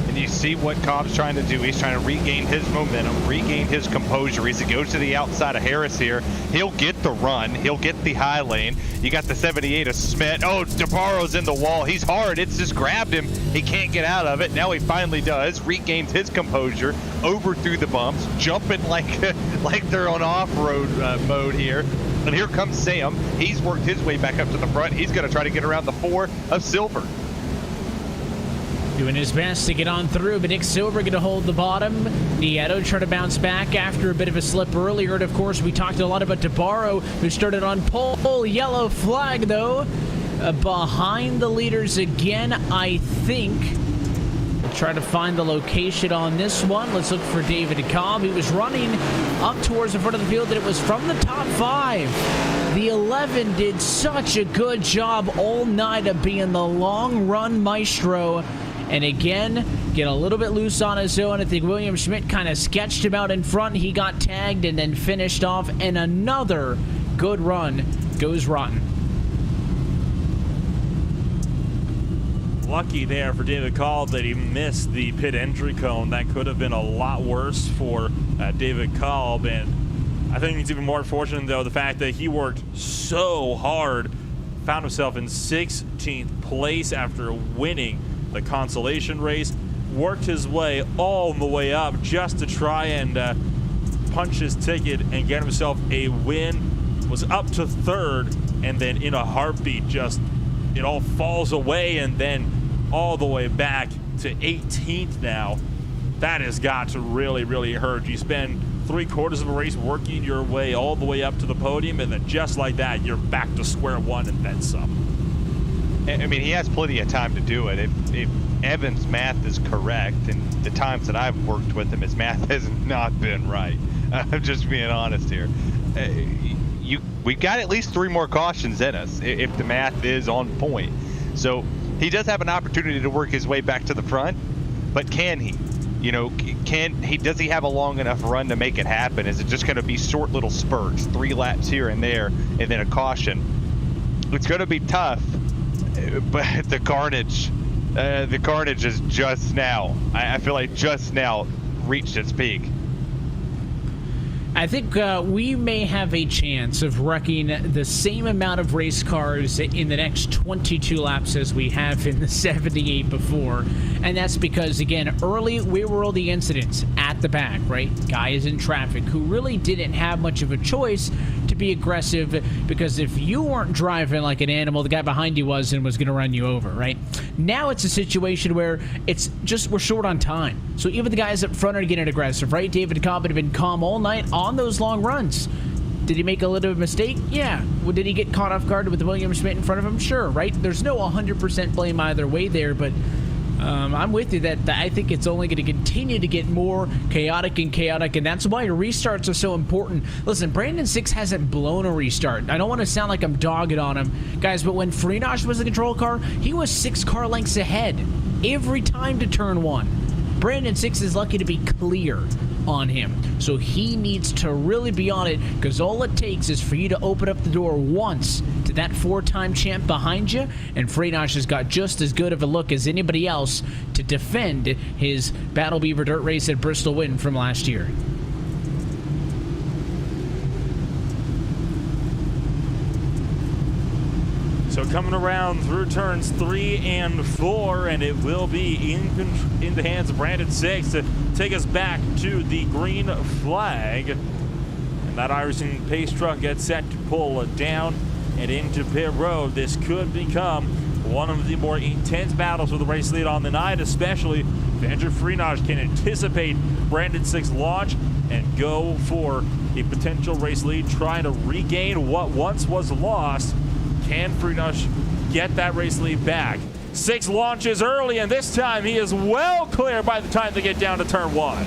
And you see what Cobb's trying to do. He's trying to regain his momentum, regain his composure. As he goes to the outside of Harris here, he'll get the run. He'll get the high lane. You got the 78 of Smith. Oh, DeBarro's in the wall. He's hard. It's just grabbed him. He can't get out of it. Now he finally does. Regains his composure. Over through the bumps. Jumping like they're on off-road mode here. And here comes Sam. He's worked his way back up to the front. He's going to try to get around the 4 of Silver. Doing his best to get on through, but Nick Silver going to hold the bottom. Nieto trying to bounce back after a bit of a slip earlier. And, of course, we talked a lot about DeBarro, who started on pole. Yellow flag, though, behind the leaders again, I think. We'll try to find the location on this one. Let's look for David Cobb. He was running up towards the front of the field, and it was from the top 5. The 11 did such a good job all night of being the long-run maestro. And again, get a little bit loose on his own. I think William Schmidt kind of sketched him out in front. He got tagged and then finished off. And another good run goes rotten. Lucky there for David Kolb that he missed the pit entry cone. That could have been a lot worse for David Kolb. And I think it's even more unfortunate, though, the fact that he worked so hard, found himself in 16th place after winning the consolation race, worked his way all the way up just to try and punch his ticket and get himself a win. Was up to 3rd, and then in a heartbeat, just it all falls away, and then all the way back to 18th now. That has got to really, really hurt. You spend 3/4 of a race working your way all the way up to the podium, and then just like that, you're back to square one and then some. I mean, he has plenty of time to do it. If Evan's math is correct, and the times that I've worked with him, his math has not been right. I'm just being honest here. We've got at least 3 more cautions in us if the math is on point. So he does have an opportunity to work his way back to the front, but can he? You know, does he have a long enough run to make it happen? Is it just going to be short little spurts, 3 laps here and there, and then a caution? It's going to be tough, but the carnage is just now. I feel like just now reached its peak. I think we may have a chance of wrecking the same amount of race cars in the next 22 laps as we have in the 78 before. And that's because, again, early we were all the incidents at the back, right? Guys in traffic who really didn't have much of a choice to be aggressive, because if you weren't driving like an animal, the guy behind you was and was going to run you over, right? Now it's a situation where it's just we're short on time. So even the guys up front are getting aggressive, right? David Cobb had been calm all night on those long runs. Did he make a little mistake? Yeah. Well, did he get caught off guard with William Schmidt in front of him? Sure, right? There's no 100% blame either way there, but I'm with you that I think it's only going to continue to get more chaotic, and that's why restarts are so important. Listen, Brandon Six hasn't blown a restart. I don't want to sound like I'm dogging on him, guys, but when Freenosh was the control car, he was 6 car lengths ahead every time to turn 1. Brandon Six is lucky to be clear on him, so he needs to really be on it, because all it takes is for you to open up the door once to that 4-time champ behind you, and Freenosh has got just as good of a look as anybody else to defend his Battle Beaver dirt race at Bristol win from last year. So coming around through turns 3 and 4, and it will be in the hands of Brandon Six to take us back to the green flag. And that iRacing pace truck gets set to pull down and into pit road. This could become one of the more intense battles for the race lead on the night, especially if Andrew Freenosh can anticipate Brandon Six launch and go for a potential race lead, trying to regain what once was lost. Can Freenosh get that race lead back? Six launches early, and this time he is well clear by the time they get down to turn 1.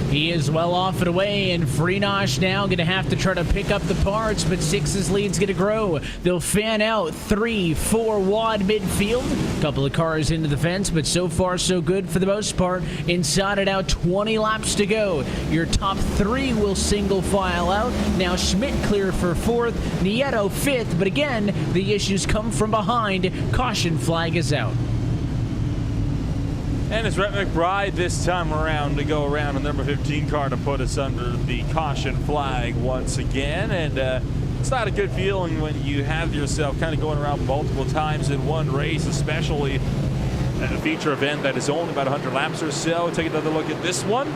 He is well off and away, and Freenosh now going to have to try to pick up the parts, but Six's lead's going to grow. They'll fan out 3-4 wide midfield. A couple of cars into the fence, but so far so good for the most part. Inside it out, 20 laps to go. Your top 3 will single file out. Now Schmidt clear for 4th, Nieto 5th, but again, the issues come from behind. Caution flag is out. And it's Rhett McBride this time around to go around in the number 15 car to put us under the caution flag once again. And it's not a good feeling when you have yourself kind of going around multiple times in one race, especially at a feature event that is only about 100 laps or so. Take another look at this one.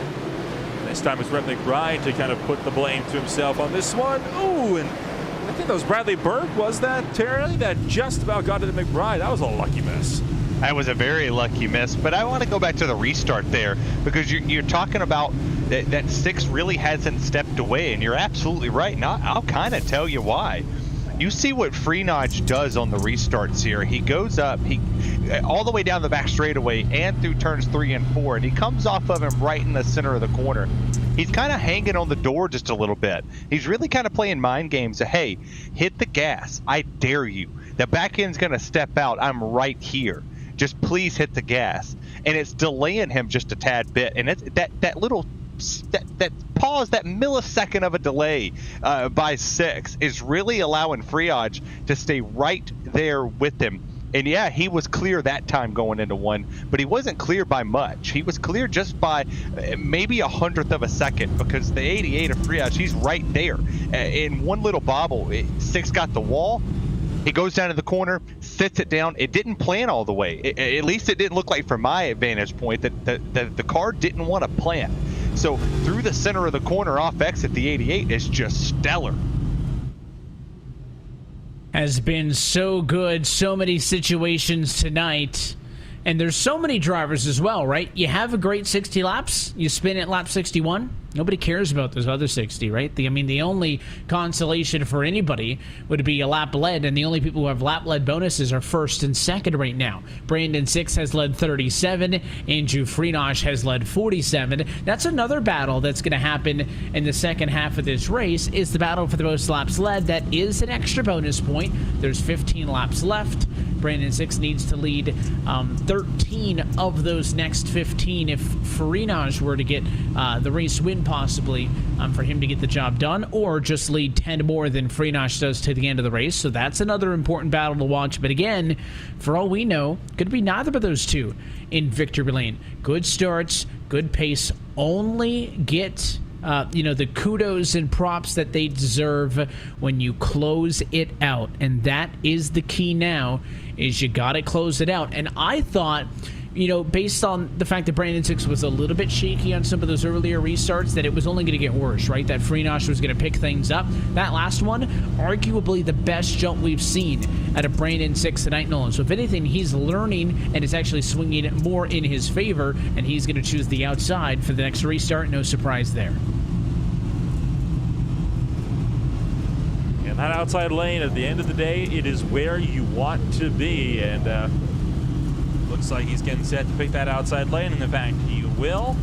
This time it's Rhett McBride to kind of put the blame to himself on this one. Ooh, and I think that was Bradley Burke, was that, Terry? That just about got into McBride. That was a lucky miss. That was a very lucky miss, but I want to go back to the restart there, because you're talking about that Six really hasn't stepped away, and you're absolutely right. And I'll kind of tell you why. You see what Freenosh does on the restarts here. He goes up, all the way down the back straightaway and through turns 3 and 4, and he comes off of him right in the center of the corner. He's kind of hanging on the door just a little bit. He's really kind of playing mind games. Hey, hit the gas. I dare you. The back end's going to step out. I'm right here. Just please hit the gas. And it's delaying him just a tad bit. And it's that little pause, that millisecond of a delay by Six is really allowing Freenosh to stay right there with him. And yeah, he was clear that time going into 1, but he wasn't clear by much. He was clear just by maybe 100th of a second, because the 88 of Freenosh, he's right there. In one little bobble, Six got the wall. He goes down to the corner, sits it down. It didn't plan all the way. At least it didn't look like, from my vantage point, that the car didn't want to plant. So through the center of the corner off exit, the 88 is just stellar. Has been so good, so many situations tonight. And there's so many drivers as well, right? You have a great 60 laps, you spin at lap 61. Nobody cares about those other 60, right? The only consolation for anybody would be a lap led, and the only people who have lap led bonuses are 1st and 2nd right now. Brandon Six has led 37. Andrew Freenosh has led 47. That's another battle that's going to happen in the second half of this race, is the battle for the most laps led. That is an extra bonus point. There's 15 laps left. Brandon Six needs to lead 13 of those next 15 if Freenosh were to get the race win, possibly, for him to get the job done, or just lead 10 more than Freenosh does to the end of the race. So that's another important battle to watch. But again, for all we know, could be neither of those two in victory lane. Good starts, good pace, only get the kudos and props that they deserve when you close it out. And that is the key now, is you got to close it out. And I thought, based on the fact that Brandon Six was a little bit shaky on some of those earlier restarts, that it was only going to get worse, right? That Freenosh was going to pick things up. That last one, arguably the best jump we've seen out of Brandon Six tonight, Nolan. So if anything, he's learning, and it's actually swinging more in his favor, and he's going to choose the outside for the next restart. No surprise there. That outside lane, at the end of the day, it is where you want to be. And Looks like he's getting set to pick that outside lane, and in fact, he will.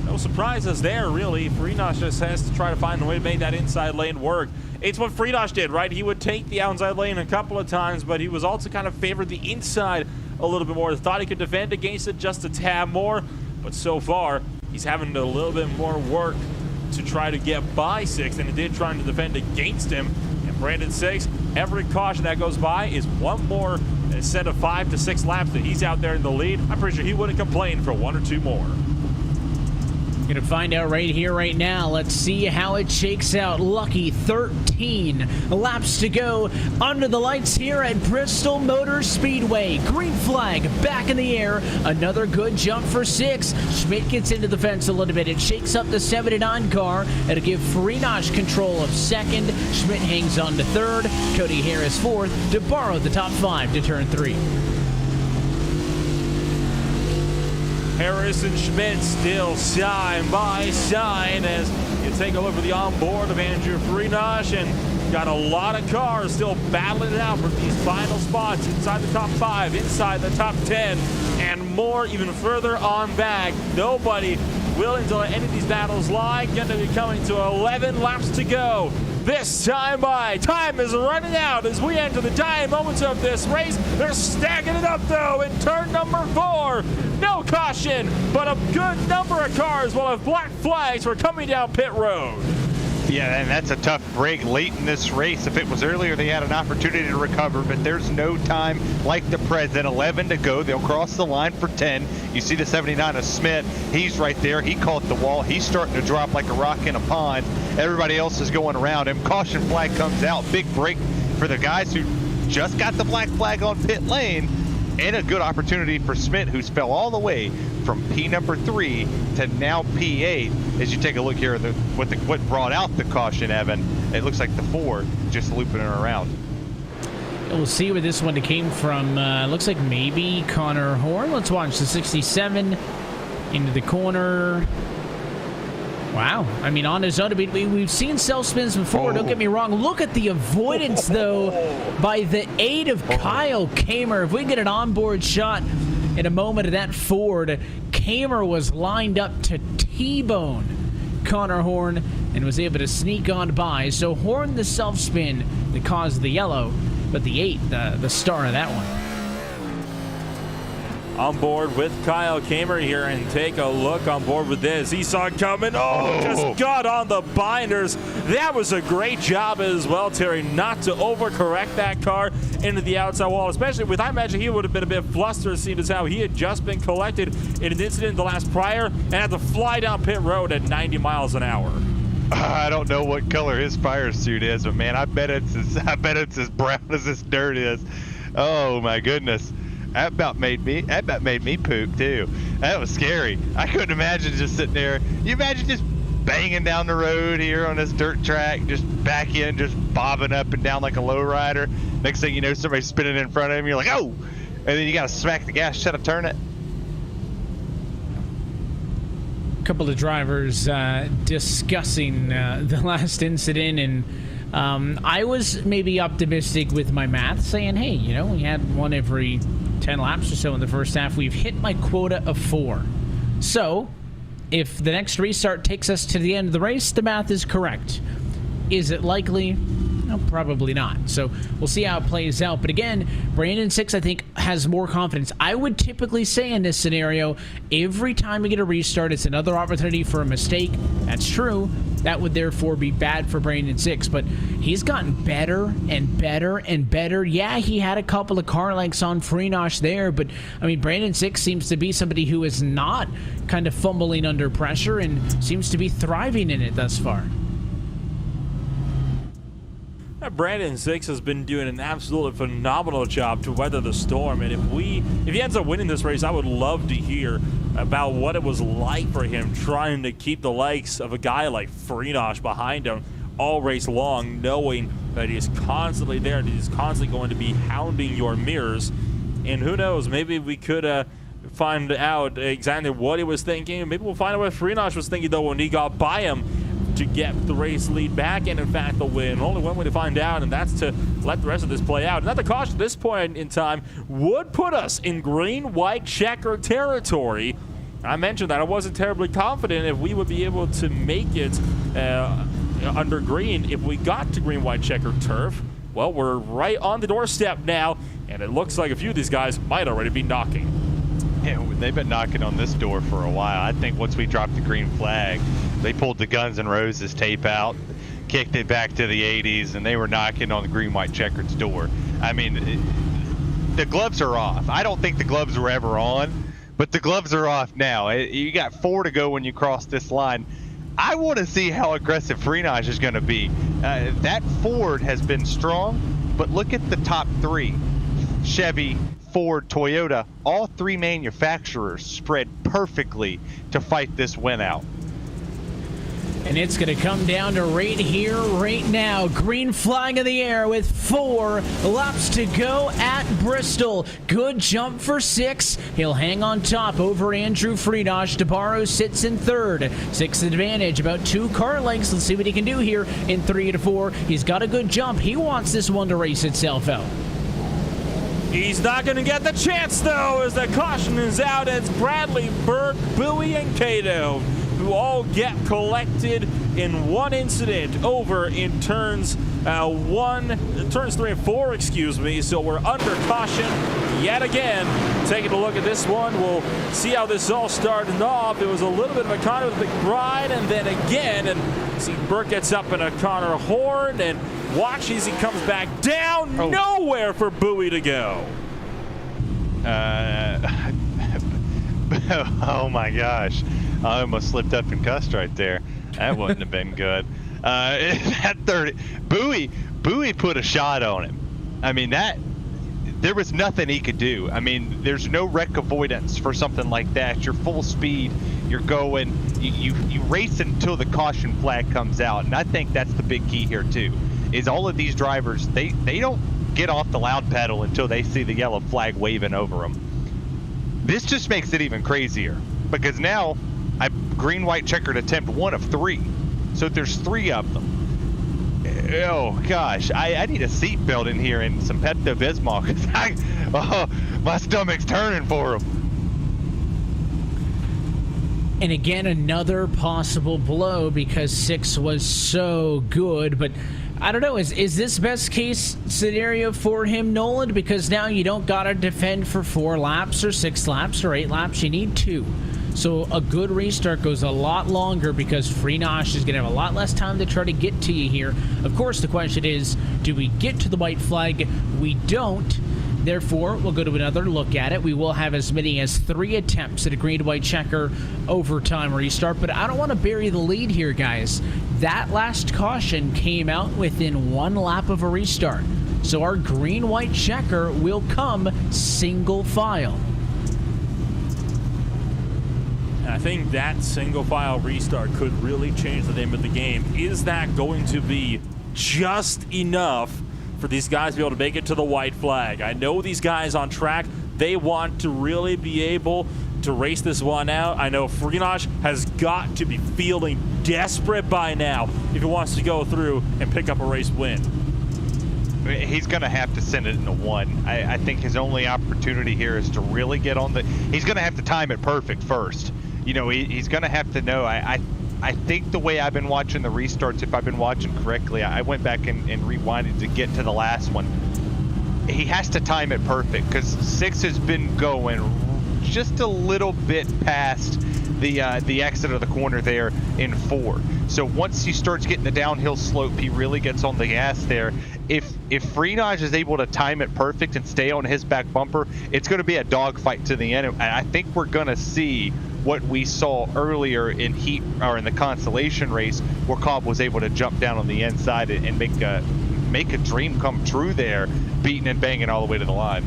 No surprises there, really. Frinosh just has to try to find a way to make that inside lane work. It's what Frinosh did, right? He would take the outside lane a couple of times, but he was also kind of favored the inside a little bit more. Thought he could defend against it just a tad more, but so far, he's having a little bit more work to try to get by Six than he did trying to defend against him. And Brandon Six, every caution that goes by is one more set of 5 to 6 laps that he's out there in the lead. I'm pretty sure he wouldn't complain for 1 or 2 more. Gonna find out right here, right now. Let's see how it shakes out. Lucky 13 laps to go under the lights here at Bristol Motor Speedway. Green flag back in the air. Another good jump for Six. Schmidt gets into the fence a little bit. It shakes up the 79 car. It'll give Frinosh control of second. Schmidt hangs on to third. Cody Harris fourth to borrow the top 5 to turn 3. Harris and Schmidt still side by side as you take a look at the onboard of Andrew Frinosh, and got a lot of cars still battling it out for these final spots inside the top 5, inside the top 10, and more even further on back. Nobody willing to let any of these battles lie. Going to be coming to 11 laps to go. This time is running out as we enter the dying moments of this race. They're stacking it up though in turn number 4. No caution, but a good number of cars will have black flags for coming down pit road. Yeah, and that's a tough break late in this race. If it was earlier, they had an opportunity to recover, but there's no time like the present. 11 to go. They'll cross the line for 10. You see the 79 of Smith. He's right there. He caught the wall. He's starting to drop like a rock in a pond. Everybody else is going around him. Caution flag comes out. Big break for the guys who just got the black flag on pit lane. And a good opportunity for Smith, who's fell all the way from P number 3 to now P8. As you take a look here at what brought out the caution, Evan, it looks like the 4 just looping it around. We'll see where this one came from. Looks like maybe Connor Horn. Let's watch the 67 into the corner. Wow. I mean, on his own, we've seen self spins before. Don't get me wrong. Look at the avoidance, though, by the 8 of Kyle Kamer. If we get an onboard shot in a moment of that Ford, Kamer was lined up to T-bone Connor Horn and was able to sneak on by. So Horn, the self spin that caused the yellow, but the 8, the star of that one. On board with Kyle Kamer here, and take a look on board with this. He saw it coming. Just got on the binders. That was a great job as well, Terry, not to overcorrect that car into the outside wall, especially with, I imagine he would have been a bit flustered seeing as how he had just been collected in an incident the last prior and had to fly down pit road at 90 miles an hour. I don't know what color his fire suit is, but man, I bet it's as brown as this dirt is. Oh my goodness. That about made me poop too. That was scary. I couldn't imagine just sitting there. You imagine just banging down the road here on this dirt track, just back in, just bobbing up and down like a lowrider. Next thing you know, somebody's spinning in front of him. You're like, oh! And then you got to smack the gas, shut it, turn it. A couple of drivers discussing the last incident, and I was maybe optimistic with my math, saying, hey, you know, we had one every 10 laps or so in the first half. We've hit my quota of 4. So, if the next restart takes us to the end of the race, the math is correct. Is it likely? No, probably not. So we'll see how it plays out. But again, Brandon Six, I think, has more confidence. I would typically say in this scenario, every time we get a restart, it's another opportunity for a mistake. That's true. That would therefore be bad for Brandon Six. But he's gotten better and better and better. Yeah, he had a couple of car lengths on Frinosh there. But, I mean, Brandon Six seems to be somebody who is not kind of fumbling under pressure and seems to be thriving in it thus far. Brandon Six has been doing an absolutely phenomenal job to weather the storm, and if he ends up winning this race, I would love to hear about what it was like for him trying to keep the likes of a guy like Frinosh behind him all race long, knowing that he is constantly there and he's constantly going to be hounding your mirrors. And who knows, maybe we could find out exactly what he was thinking. Maybe we'll find out what Frinosh was thinking, though, when he got by him to get the race lead back and, in fact, the win. Only one way to find out, and that's to let the rest of this play out. Another caution at this point in time would put us in green-white checker territory. I mentioned that I wasn't terribly confident if we would be able to make it under green if we got to green-white checker turf. Well, we're right on the doorstep now, and it looks like a few of these guys might already be knocking. Yeah, they've been knocking on this door for a while. I think once we dropped the green flag, they pulled the Guns N' Roses tape out, kicked it back to the 80s, and they were knocking on the green-white checkered's door. I mean, the gloves are off. I don't think the gloves were ever on, but the gloves are off now. You got 4 to go when you cross this line. I want to see how aggressive Freenage is going to be. That Ford has been strong, but look at the top 3. Chevy, Ford, Toyota, all 3 manufacturers spread perfectly to fight this win out. And it's going to come down to right here, right now. Green flag in the air with 4 laps to go at Bristol. Good jump for 6. He'll hang on top over Andrew Freenage. DeBarro sits in 3rd. 6th advantage, about 2 car lengths. Let's see what he can do here in 3 to 4. He's got a good jump. He wants this one to race itself out. He's not going to get the chance, though, as the caution is out. It's Bradley, Burke, Bowie, and Cato, who all get collected in one incident over in turns 3 and 4, excuse me. So we're under caution yet again. Taking a look at this one, we'll see how this all started off. It was a little bit of a Connor McBride, and then again, and see Burke gets up in a Connor Horn, and watch as he comes back down. Oh. Nowhere for Bowie to go. Oh my gosh. I almost slipped up and cussed right there. That wouldn't have been good. That 30, Bowie put a shot on him. I mean, there was nothing he could do. I mean, there's no wreck avoidance for something like that. You're full speed, you're going, you race until the caution flag comes out. And I think that's the big key here too, is all of these drivers, they don't get off the loud pedal until they see the yellow flag waving over them. This just makes it even crazier, because now green-white checkered attempt 1 of 3. So there's 3 of them. Oh, gosh. I need a seatbelt in here and some Pepto-Bismol, because my stomach's turning for him. And again, another possible blow because 6 was so good. But I don't know, is this best case scenario for him, Nolan? Because now you don't got to defend for 4 laps or 6 laps or 8 laps. You need 2. So a good restart goes a lot longer because Freenage is going to have a lot less time to try to get to you here. Of course, the question is, do we get to the white flag? We don't. Therefore, we'll go to another look at it. We will have as many as 3 attempts at a green-white checker overtime restart, but I don't want to bury the lead here, guys. That last caution came out within 1 lap of a restart. So our green-white checker will come single file. I think that single file restart could really change the name of the game. Is that going to be just enough for these guys to be able to make it to the white flag? I know these guys on track, they want to really be able to race this one out. I know Freenage has got to be feeling desperate by now if he wants to go through and pick up a race win. He's going to have to send it in a 1. I think his only opportunity here is to really get on the... He's going to have to time it perfect first. You know, he's going to have to know. I think the way I've been watching the restarts, if I've been watching correctly, I went back and rewinded to get to the last one. He has to time it perfect because 6 has been going just a little bit past the exit of the corner there in 4. So once he starts getting the downhill slope, he really gets on the gas there. If Freenage is able to time it perfect and stay on his back bumper, it's going to be a dogfight to the end. And I think we're going to see what we saw earlier in heat or in the consolation race, where Cobb was able to jump down on the inside and make a dream come true there, beating and banging all the way to the line.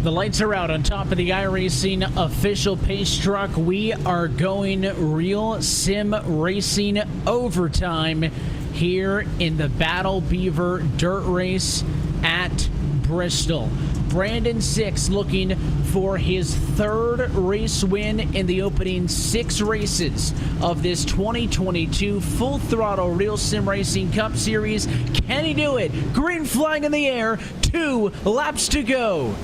The lights are out on top of the iRacing official pace truck. We are going Real Sim Racing overtime here in the Battle Beaver dirt race at Bristol. Brandon Six looking for his third race win in the opening 6 races of this 2022 Full Throttle Real Sim Racing Cup Series. Can he do it? Green flag in the air. 2 laps to go.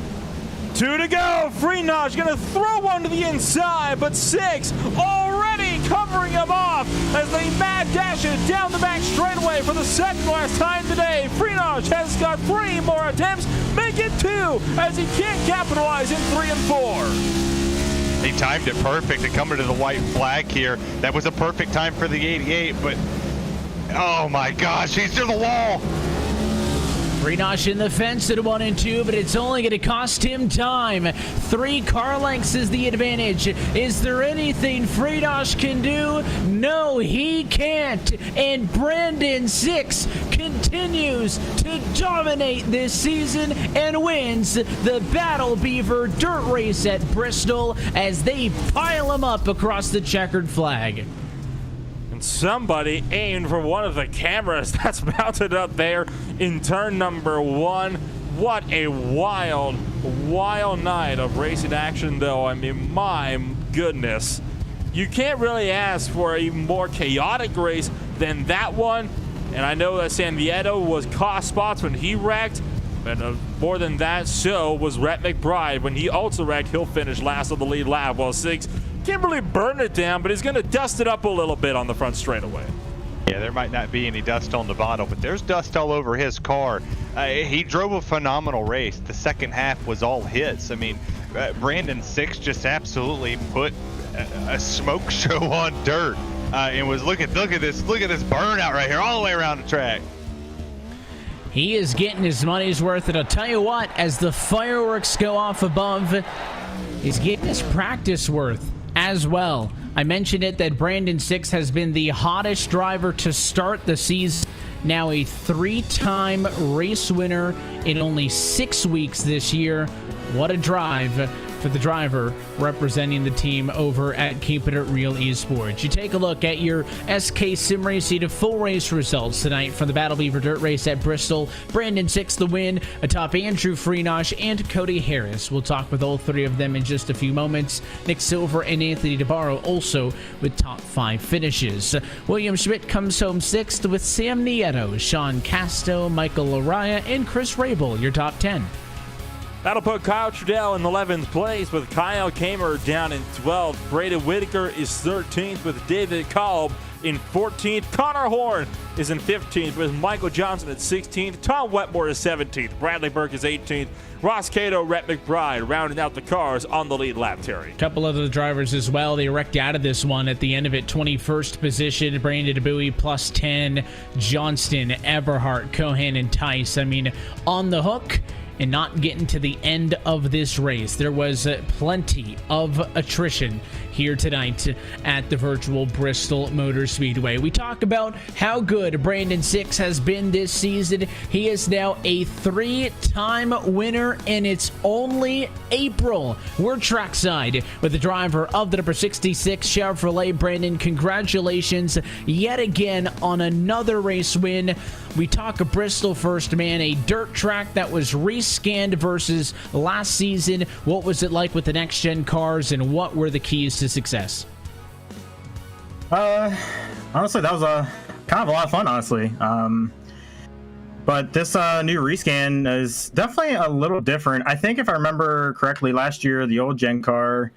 2 to go. Freenage going to throw one to the inside, but Six already covering him off as they mad dash it down the back straightaway for the second last time today. Freenage has got 3 more attempts, make it 2 as he can't capitalize in 3 and 4. He timed it perfect to come into the white flag here. That was a perfect time for the 88, but oh my gosh, he's to the wall. Freenage in the fence at 1 and 2, but it's only going to cost him time. 3 car lengths is the advantage. Is there anything Freenage can do? No, he can't. And Brandon Six continues to dominate this season and wins the Battle Beaver dirt race at Bristol as they pile him up across the checkered flag. Somebody aimed for one of the cameras that's mounted up there in turn number 1. What a wild night of racing action, though. I mean, my goodness. You can't really ask for a more chaotic race than that one. And I know that San Vieto was cost spots when he wrecked, but more than that, so was Rhett McBride. When he also wrecked, he'll finish last on the lead lap, while Six can't really burn it down, but he's going to dust it up a little bit on the front straightaway. Yeah, there might not be any dust on the bottom, but there's dust all over his car. He drove a phenomenal race. The second half was all hits. I mean, Brandon Six just absolutely put a smoke show on dirt, and was look at this burnout right here all the way around the track. He is getting his money's worth, and I'll tell you what, as the fireworks go off above, he's getting his practice worth as well. I mentioned it that Brandon Six has been the hottest driver to start the season. Now a 3-time race winner in only 6 weeks this year. What a drive for the driver representing the team over at Keeping It Real Esports. You take a look at your SK Sim Racing full race results tonight from the Battle Beaver Dirt Race at Bristol. Brandon Six the win atop Andrew Freenage and Cody Harris. We'll talk with all 3 of them in just a few moments. Nick Silver and Anthony DeBarro also with top 5 finishes. William Schmidt comes home 6th with Sam Nieto, Sean Casto, Michael Laraya, and Chris Rabel, your top 10. That'll put Kyle Trudell in 11th place with Kyle Kamer down in 12th. Braden Whitaker is 13th with David Kolb in 14th. Connor Horn is in 15th with Michael Johnson at 16th. Tom Wetmore is 17th. Bradley Burke is 18th. Ross Cato, Rhett McBride rounding out the cars on the lead lap, Terry. A couple of the drivers as well. They wrecked out of this one at the end of it. 21st position, Brandon DeBuey plus 10. Johnston, Eberhardt, Cohan, and Tice. I mean, on the hook and not getting to the end of this race. There was plenty of attrition here tonight at the virtual Bristol Motor Speedway. We talk about how good Brandon Six has been this season. He is now a 3-time winner, and it's only April. We're trackside with the driver of the number 66 Chevrolet. Brandon, congratulations yet again on another race win. We talk of Bristol first, man, a dirt track that was rescanned versus last season. What was it like with the next-gen cars, and what were the keys to success? Honestly, that was kind of a lot of fun, honestly. But this new rescan is definitely a little different. I think if I remember correctly, last year, the old gen car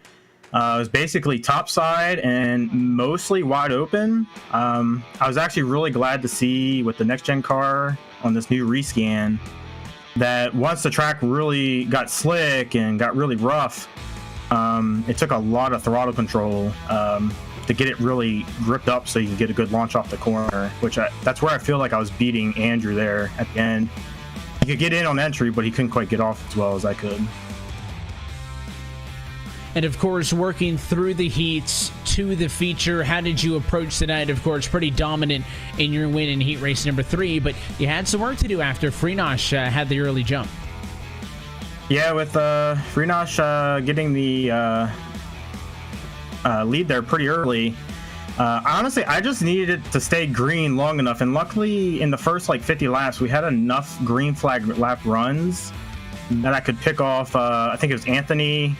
was basically topside and mostly wide open. I was actually really glad to see with the next gen car on this new rescan that once the track really got slick and got really rough, it took a lot of throttle control to get it really gripped up so you can get a good launch off the corner, which that's where I feel like I was beating Andrew there at the end. He could get in on entry, but he couldn't quite get off as well as I could. And of course, working through the heats to the feature, how did you approach tonight? Of course, pretty dominant in your win in heat race number 3, but you had some work to do after Freenage had the early jump. Yeah, with Freenage getting the lead there pretty early. Honestly, I just needed it to stay green long enough, and luckily in the first 50 laps, we had enough green flag lap runs that I could pick off. I think it was Anthony,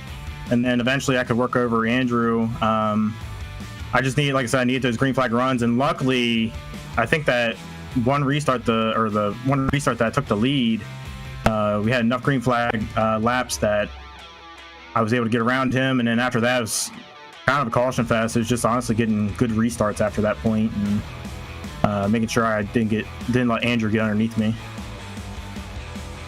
and then eventually I could work over Andrew. I just needed, like I said, I needed those green flag runs, and luckily, I think that one restart that I took the lead, we had enough green flag laps that I was able to get around him, and then after that, it was kind of a caution fest. It was just honestly getting good restarts after that point, and making sure I didn't let Andrew get underneath me.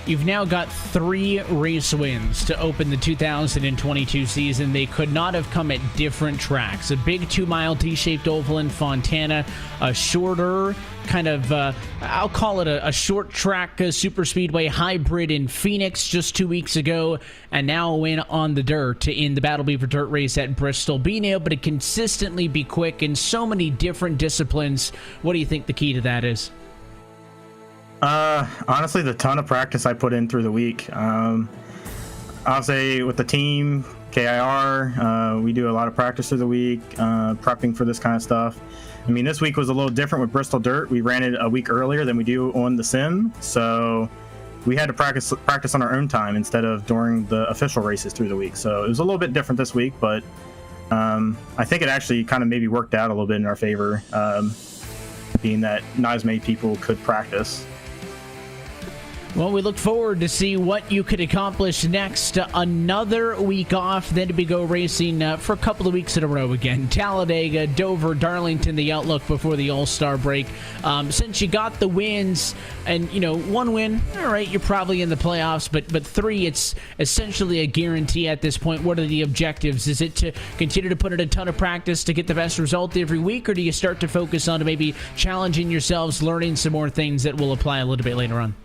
You've now got 3 race wins to open the 2022 season. They could not have come at different tracks. A big 2-mile T-shaped oval in Fontana, a shorter kind of, I'll call it a short track super speedway hybrid in Phoenix just 2 weeks ago, and now a win on the dirt in the Battle Beaver dirt race at Bristol. Being able to consistently be quick in so many different disciplines, what do you think the key to that is? Honestly, the ton of practice I put in through the week. I'll say with the team, KIR, we do a lot of practice through the week, prepping for this kind of stuff. I mean, this week was a little different with Bristol Dirt. We ran it a week earlier than we do on the sim, so we had to practice on our own time instead of during the official races through the week. So it was a little bit different this week, but I think it actually kind of maybe worked out a little bit in our favor, being that not as many people could practice. Well, we look forward to see what you could accomplish next. Another week off, then to go racing for a couple of weeks in a row again. Talladega, Dover, Darlington, the outlook before the All-Star break. Since you got the wins, and, 1 win, all right, you're probably in the playoffs, but 3, it's essentially a guarantee at this point. What are the objectives? Is it to continue to put in a ton of practice to get the best result every week, or do you start to focus on maybe challenging yourselves, learning some more things that will apply a little bit later on?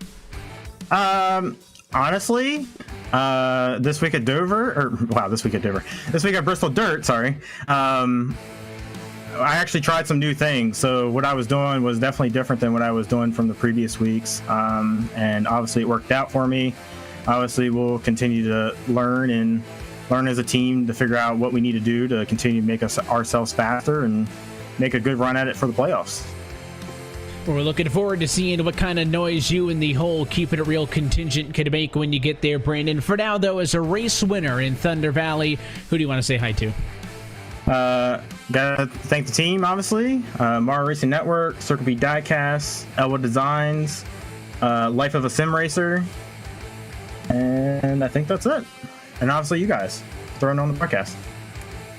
Honestly, this week at Bristol Dirt, sorry. I actually tried some new things. So what I was doing was definitely different than what I was doing from the previous weeks. And obviously it worked out for me. Obviously we'll continue to learn as a team to figure out what we need to do to continue to make ourselves faster and make a good run at it for the playoffs. We're looking forward to seeing what kind of noise you and the whole Keeping It Real contingent can make when you get there, Brandon. For now, though, as a race winner in Thunder Valley, who do you want to say hi to? Gotta thank the team, obviously. Mara Racing Network, Circle B Diecast, Elwood Designs, Life of a Sim Racer, and I think that's it. And obviously you guys throwing on the podcast.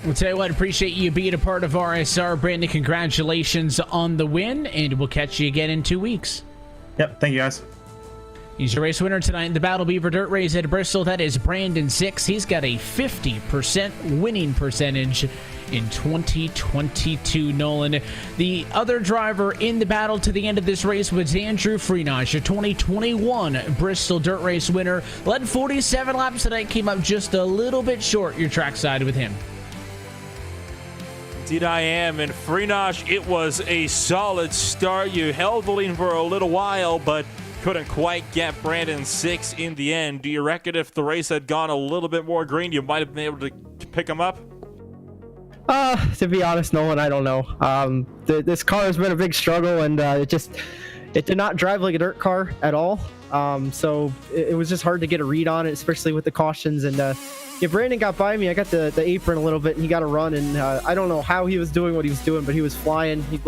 We'll tell you what, appreciate you being a part of RSR. Brandon, congratulations on the win, and we'll catch you again in 2 weeks. Yep, thank you guys. He's your race winner tonight in the Battle Beaver Dirt Race at Bristol. That is Brandon 6. He's got a 50% winning percentage in 2022, Nolan. The other driver in the battle to the end of this race was Andrew Freenage, your 2021 Bristol Dirt Race winner. Led 47 laps tonight, came up just a little bit short your trackside with him. Indeed I am, and Freenage, it was a solid start. You held the lead for a little while, but couldn't quite get Brandon 6 in the end. Do you reckon if the race had gone a little bit more green, you might have been able to pick him up? To be honest, Nolan, I don't know. This car has been a big struggle, and it did not drive like a dirt car at all. So it was just hard to get a read on it, especially with the cautions. And yeah, Brandon got by me. I got the apron a little bit, and he got a run. And I don't know how he was doing what he was doing, but he was flying. He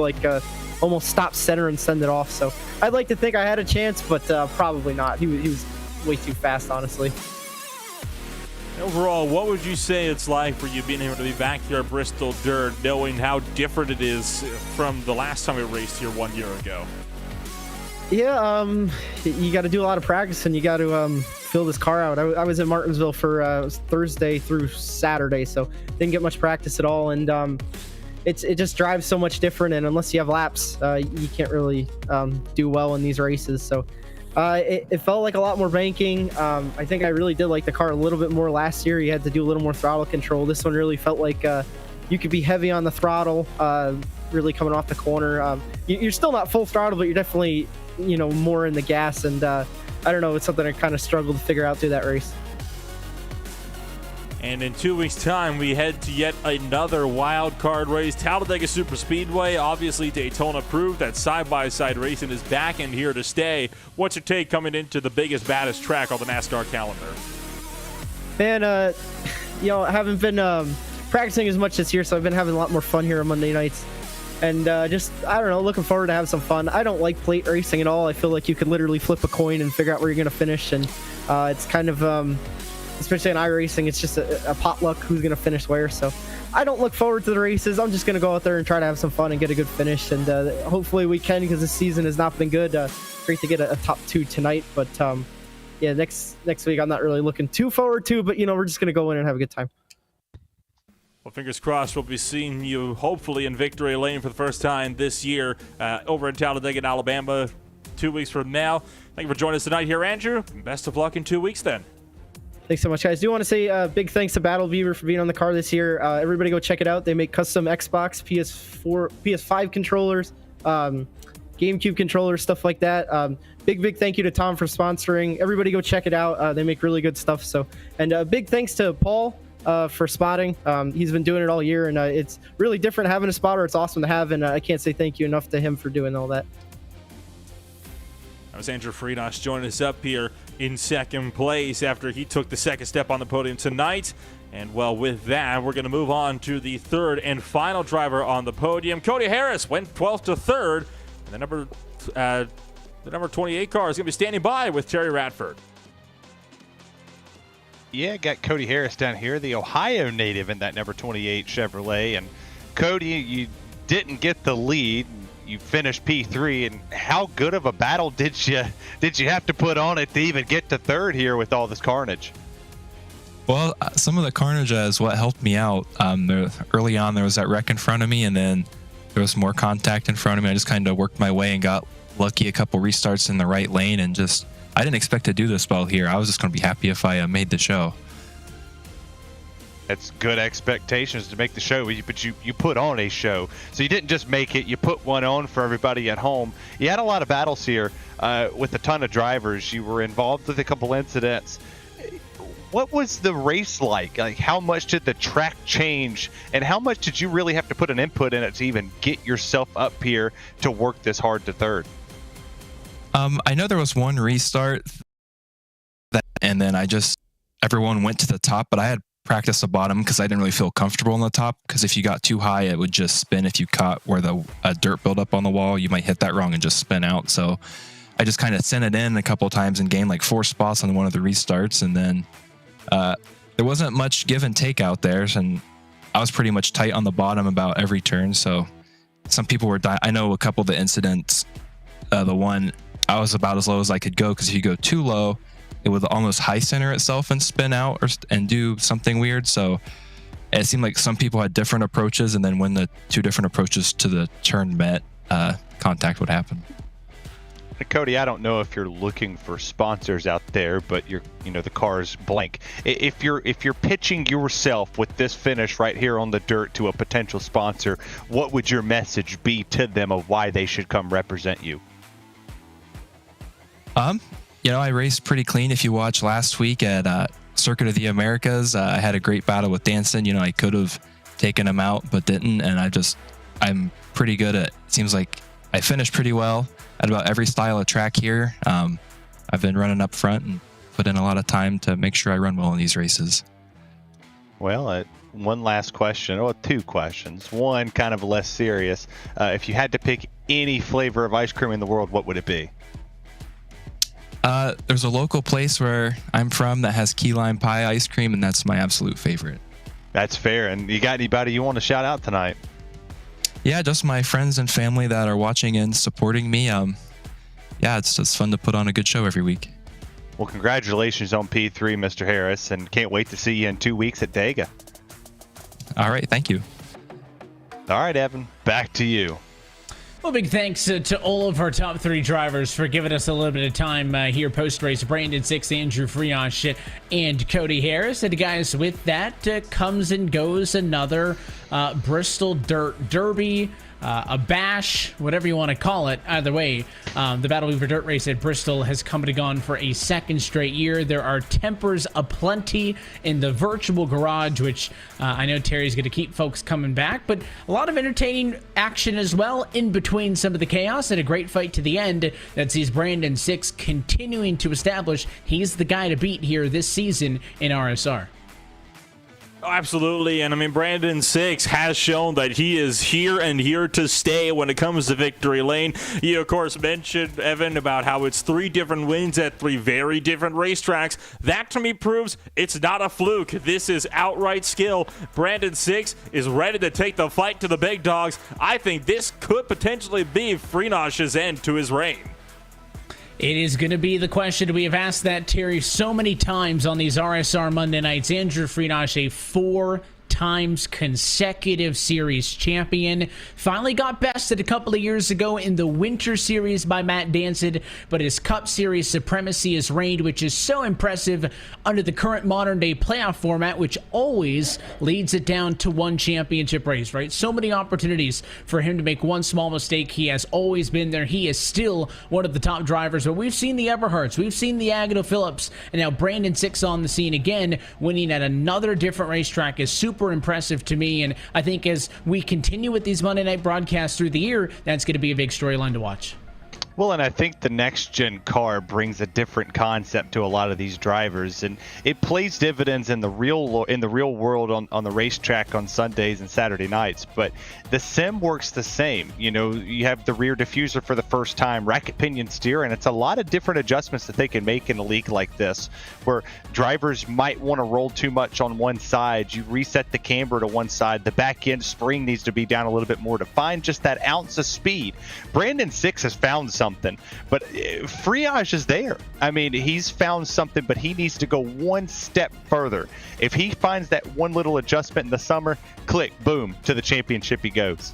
almost stopped center and send it off. So I'd like to think I had a chance, but probably not. He was way too fast, honestly. Overall, what would you say it's like for you being able to be back here at Bristol Dirt, knowing how different it is from the last time we raced here 1 year ago? Yeah, you got to do a lot of practice, and you got to fill this car out. I was in Martinsville for it was Thursday through Saturday, so didn't get much practice at all. And it just drives so much different, and unless you have laps, you can't really do well in these races. So it felt like a lot more banking. I think I really did like the car a little bit more last year. You had to do a little more throttle control. This one really felt like you could be heavy on the throttle, really coming off the corner. You're still not full throttle, but you're definitely more in the gas. And I don't know, it's something I kind of struggled to figure out through that race. And in 2 weeks' time, we head to yet another wild card race. Talladega Super Speedway, obviously Daytona proved that side-by-side racing is back and here to stay. What's your take coming into the biggest, baddest track on the NASCAR calendar? Man, I haven't been practicing as much this year, so I've been having a lot more fun here on Monday nights. And I don't know, looking forward to having some fun. I don't like plate racing at all. I feel like you could literally flip a coin and figure out where you're going to finish. And it's kind of, especially in iRacing, it's just a potluck who's going to finish where. So I don't look forward to the races. I'm just going to go out there and try to have some fun and get a good finish. And hopefully we can, because this season has not been good. Great to get a top 2 tonight. But yeah, next week I'm not really looking too forward to, but we're just going to go in and have a good time. Well, fingers crossed we'll be seeing you hopefully in victory lane for the first time this year over in Talladega, in Alabama, 2 weeks from now. Thank you for joining us tonight here, Andrew. Best of luck in 2 weeks then. Thanks so much, guys. Do want to say big thanks to Battle Beaver for being on the car this year. Everybody go check it out. They make custom Xbox, PS4, PS5 controllers, GameCube controllers, stuff like that. Big thank you to Tom for sponsoring. Everybody go check it out. They make really good stuff. And big thanks to Paul for spotting. He's been doing it all year, and it's really different having a spotter. It's awesome to have, and I can't say thank you enough to him for doing all that. That was Andrew Friedosh joining us up here in second place after he took the second step on the podium tonight. And well, with that, we're going to move on to the third and final driver on the podium. Cody Harris went 12th to third, and the number 28 car is going to be standing by with Terry Radford. Yeah, got Cody Harris down here, the Ohio native in that number 28 Chevrolet. And Cody, you didn't get the lead. You finished P3, and how good of a battle did you have to put on it to even get to third here with all this carnage? Well, some of the carnage is what helped me out. Early on, there was that wreck in front of me, and then there was more contact in front of me. I just kind of worked my way and got lucky, a couple restarts in the right lane, and I didn't expect to do this well here. I was just going to be happy if I made the show. That's good expectations to make the show, but you put on a show. So you didn't just make it, you put one on for everybody at home. You had a lot of battles here with a ton of drivers. You were involved with a couple incidents. What was the race like? Like, how much did the track change, and how much did you really have to put an input in it to even get yourself up here to work this hard to third? I know there was one restart, and then everyone went to the top, but I had practiced the bottom because I didn't really feel comfortable on the top, because if you got too high, it would just spin. If you caught where the dirt built up on the wall, you might hit that wrong and just spin out. So I just kind of sent it in a couple of times and gained like 4 spots on one of the restarts, and then there wasn't much give and take out there, and I was pretty much tight on the bottom about every turn. So some people were I know a couple of the incidents, the one I was about as low as I could go, because if you go too low, it would almost high center itself and spin out and do something weird. So it seemed like some people had different approaches, and then when the 2 different approaches to the turn met, contact would happen. Cody, I don't know if you're looking for sponsors out there, but the car's blank. If you're pitching yourself with this finish right here on the dirt to a potential sponsor, what would your message be to them of why they should come represent you? I raced pretty clean. If you watched last week at Circuit of the Americas, I had a great battle with Danson. I could have taken him out, but didn't. And I'm pretty good at, it seems like I finished pretty well at about every style of track here. I've been running up front and put in a lot of time to make sure I run well in these races. Well, one last question, or 2 questions. One kind of less serious. If you had to pick any flavor of ice cream in the world, what would it be? There's a local place where I'm from that has key lime pie ice cream, and that's my absolute favorite. That's fair. And you got anybody you want to shout out tonight? Yeah, just my friends and family that are watching and supporting me. Yeah, it's just fun to put on a good show every week. Well, congratulations on P3, Mr. Harris, and can't wait to see you in 2 weeks at Dega. All right, thank you. All right, Evan, back to you. Well, big thanks to all of our top 3 drivers for giving us a little bit of time here post-race. Brandon Six, Andrew Frioche, and Cody Harris. And guys, with that comes and goes another Bristol Dirt Derby. a bash, whatever you want to call it. Either way, the Battle Beaver Dirt Race at Bristol has come and gone for a second straight year. There are tempers aplenty in the virtual garage, which I know Terry's going to keep folks coming back, but a lot of entertaining action as well in between some of the chaos, and a great fight to the end that sees Brandon 6 continuing to establish he's the guy to beat here this season in RSR. Oh, absolutely. And I mean, Brandon 6 has shown that he is here and here to stay when it comes to victory lane. You, of course, mentioned, Evan, about how it's 3 different wins at 3 very different racetracks. That, to me, proves it's not a fluke. This is outright skill. Brandon 6 is ready to take the fight to the big dogs. I think this could potentially be Freenosh's end to his reign. It is going to be the question. We have asked that, Terry, so many times on these RSR Monday nights. Andrew Freenosh, a 4 times consecutive series champion, finally got bested a couple of years ago in the Winter Series by Matt Dancid, but his Cup Series supremacy has reigned, which is so impressive under the current modern day playoff format, which always leads it down to one championship race, right? So many opportunities for him to make one small mistake. He has always been there. He is still one of the top drivers, but we've seen the Eberhards, we've seen the Agnew Phillips, and now Brandon 6 on the scene again, winning at another different racetrack is super impressive to me, and I think as we continue with these Monday night broadcasts through the year, that's going to be a big storyline to watch. Well, and I think the next-gen car brings a different concept to a lot of these drivers, and it plays dividends in the real world on the racetrack on Sundays and Saturday nights. But the sim works the same. You know, you have the rear diffuser for the first time, racket pinion steer, and it's a lot of different adjustments that they can make in a league like this, where drivers might want to roll too much on one side. You reset the camber to one side. The back end spring needs to be down a little bit more to find just that ounce of speed. Brandon 6 has found something, but Freenosh is there. I mean, he's found something, but he needs to go one step further. If he finds that one little adjustment in the summer, click, boom, to the championship he goes.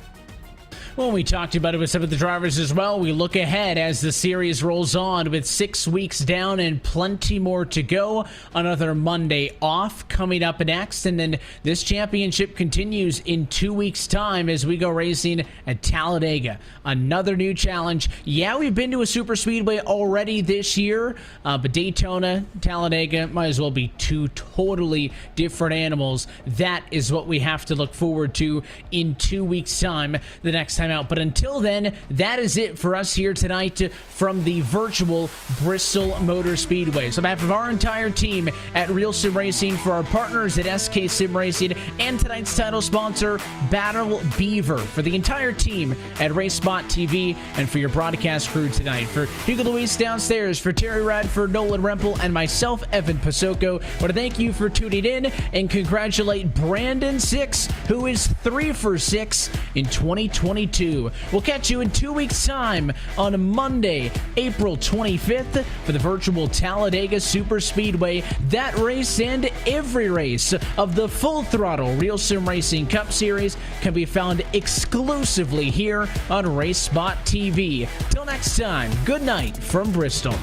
Well, we talked about it with some of the drivers as well. We look ahead as the series rolls on with 6 weeks down and plenty more to go. Another Monday off coming up next, and then this championship continues in 2 weeks' time as we go racing at Talladega. Another new challenge. Yeah, we've been to a super speedway already this year, but Daytona, Talladega might as well be 2 totally different animals. That is what we have to look forward to in 2 weeks' time, the next time out. But until then, that is it for us here tonight from the virtual Bristol Motor Speedway. So on behalf of our entire team at Real Sim Racing, for our partners at SK Sim Racing, and tonight's title sponsor, Battle Beaver, for the entire team at RaceSpotTV, and for your broadcast crew tonight, for Hugo Luis downstairs, for Terry Radford, Nolan Rempel, and myself, Evan Pasoko, I want to thank you for tuning in and congratulate Brandon 6, who is 3 for 6 in 2022. We'll catch you in 2 weeks' time on Monday, April 25th for the virtual Talladega Super Speedway. That race and every race of the full throttle Real Sim Racing Cup Series can be found exclusively here on RaceSpot TV. Till next time, good night from Bristol.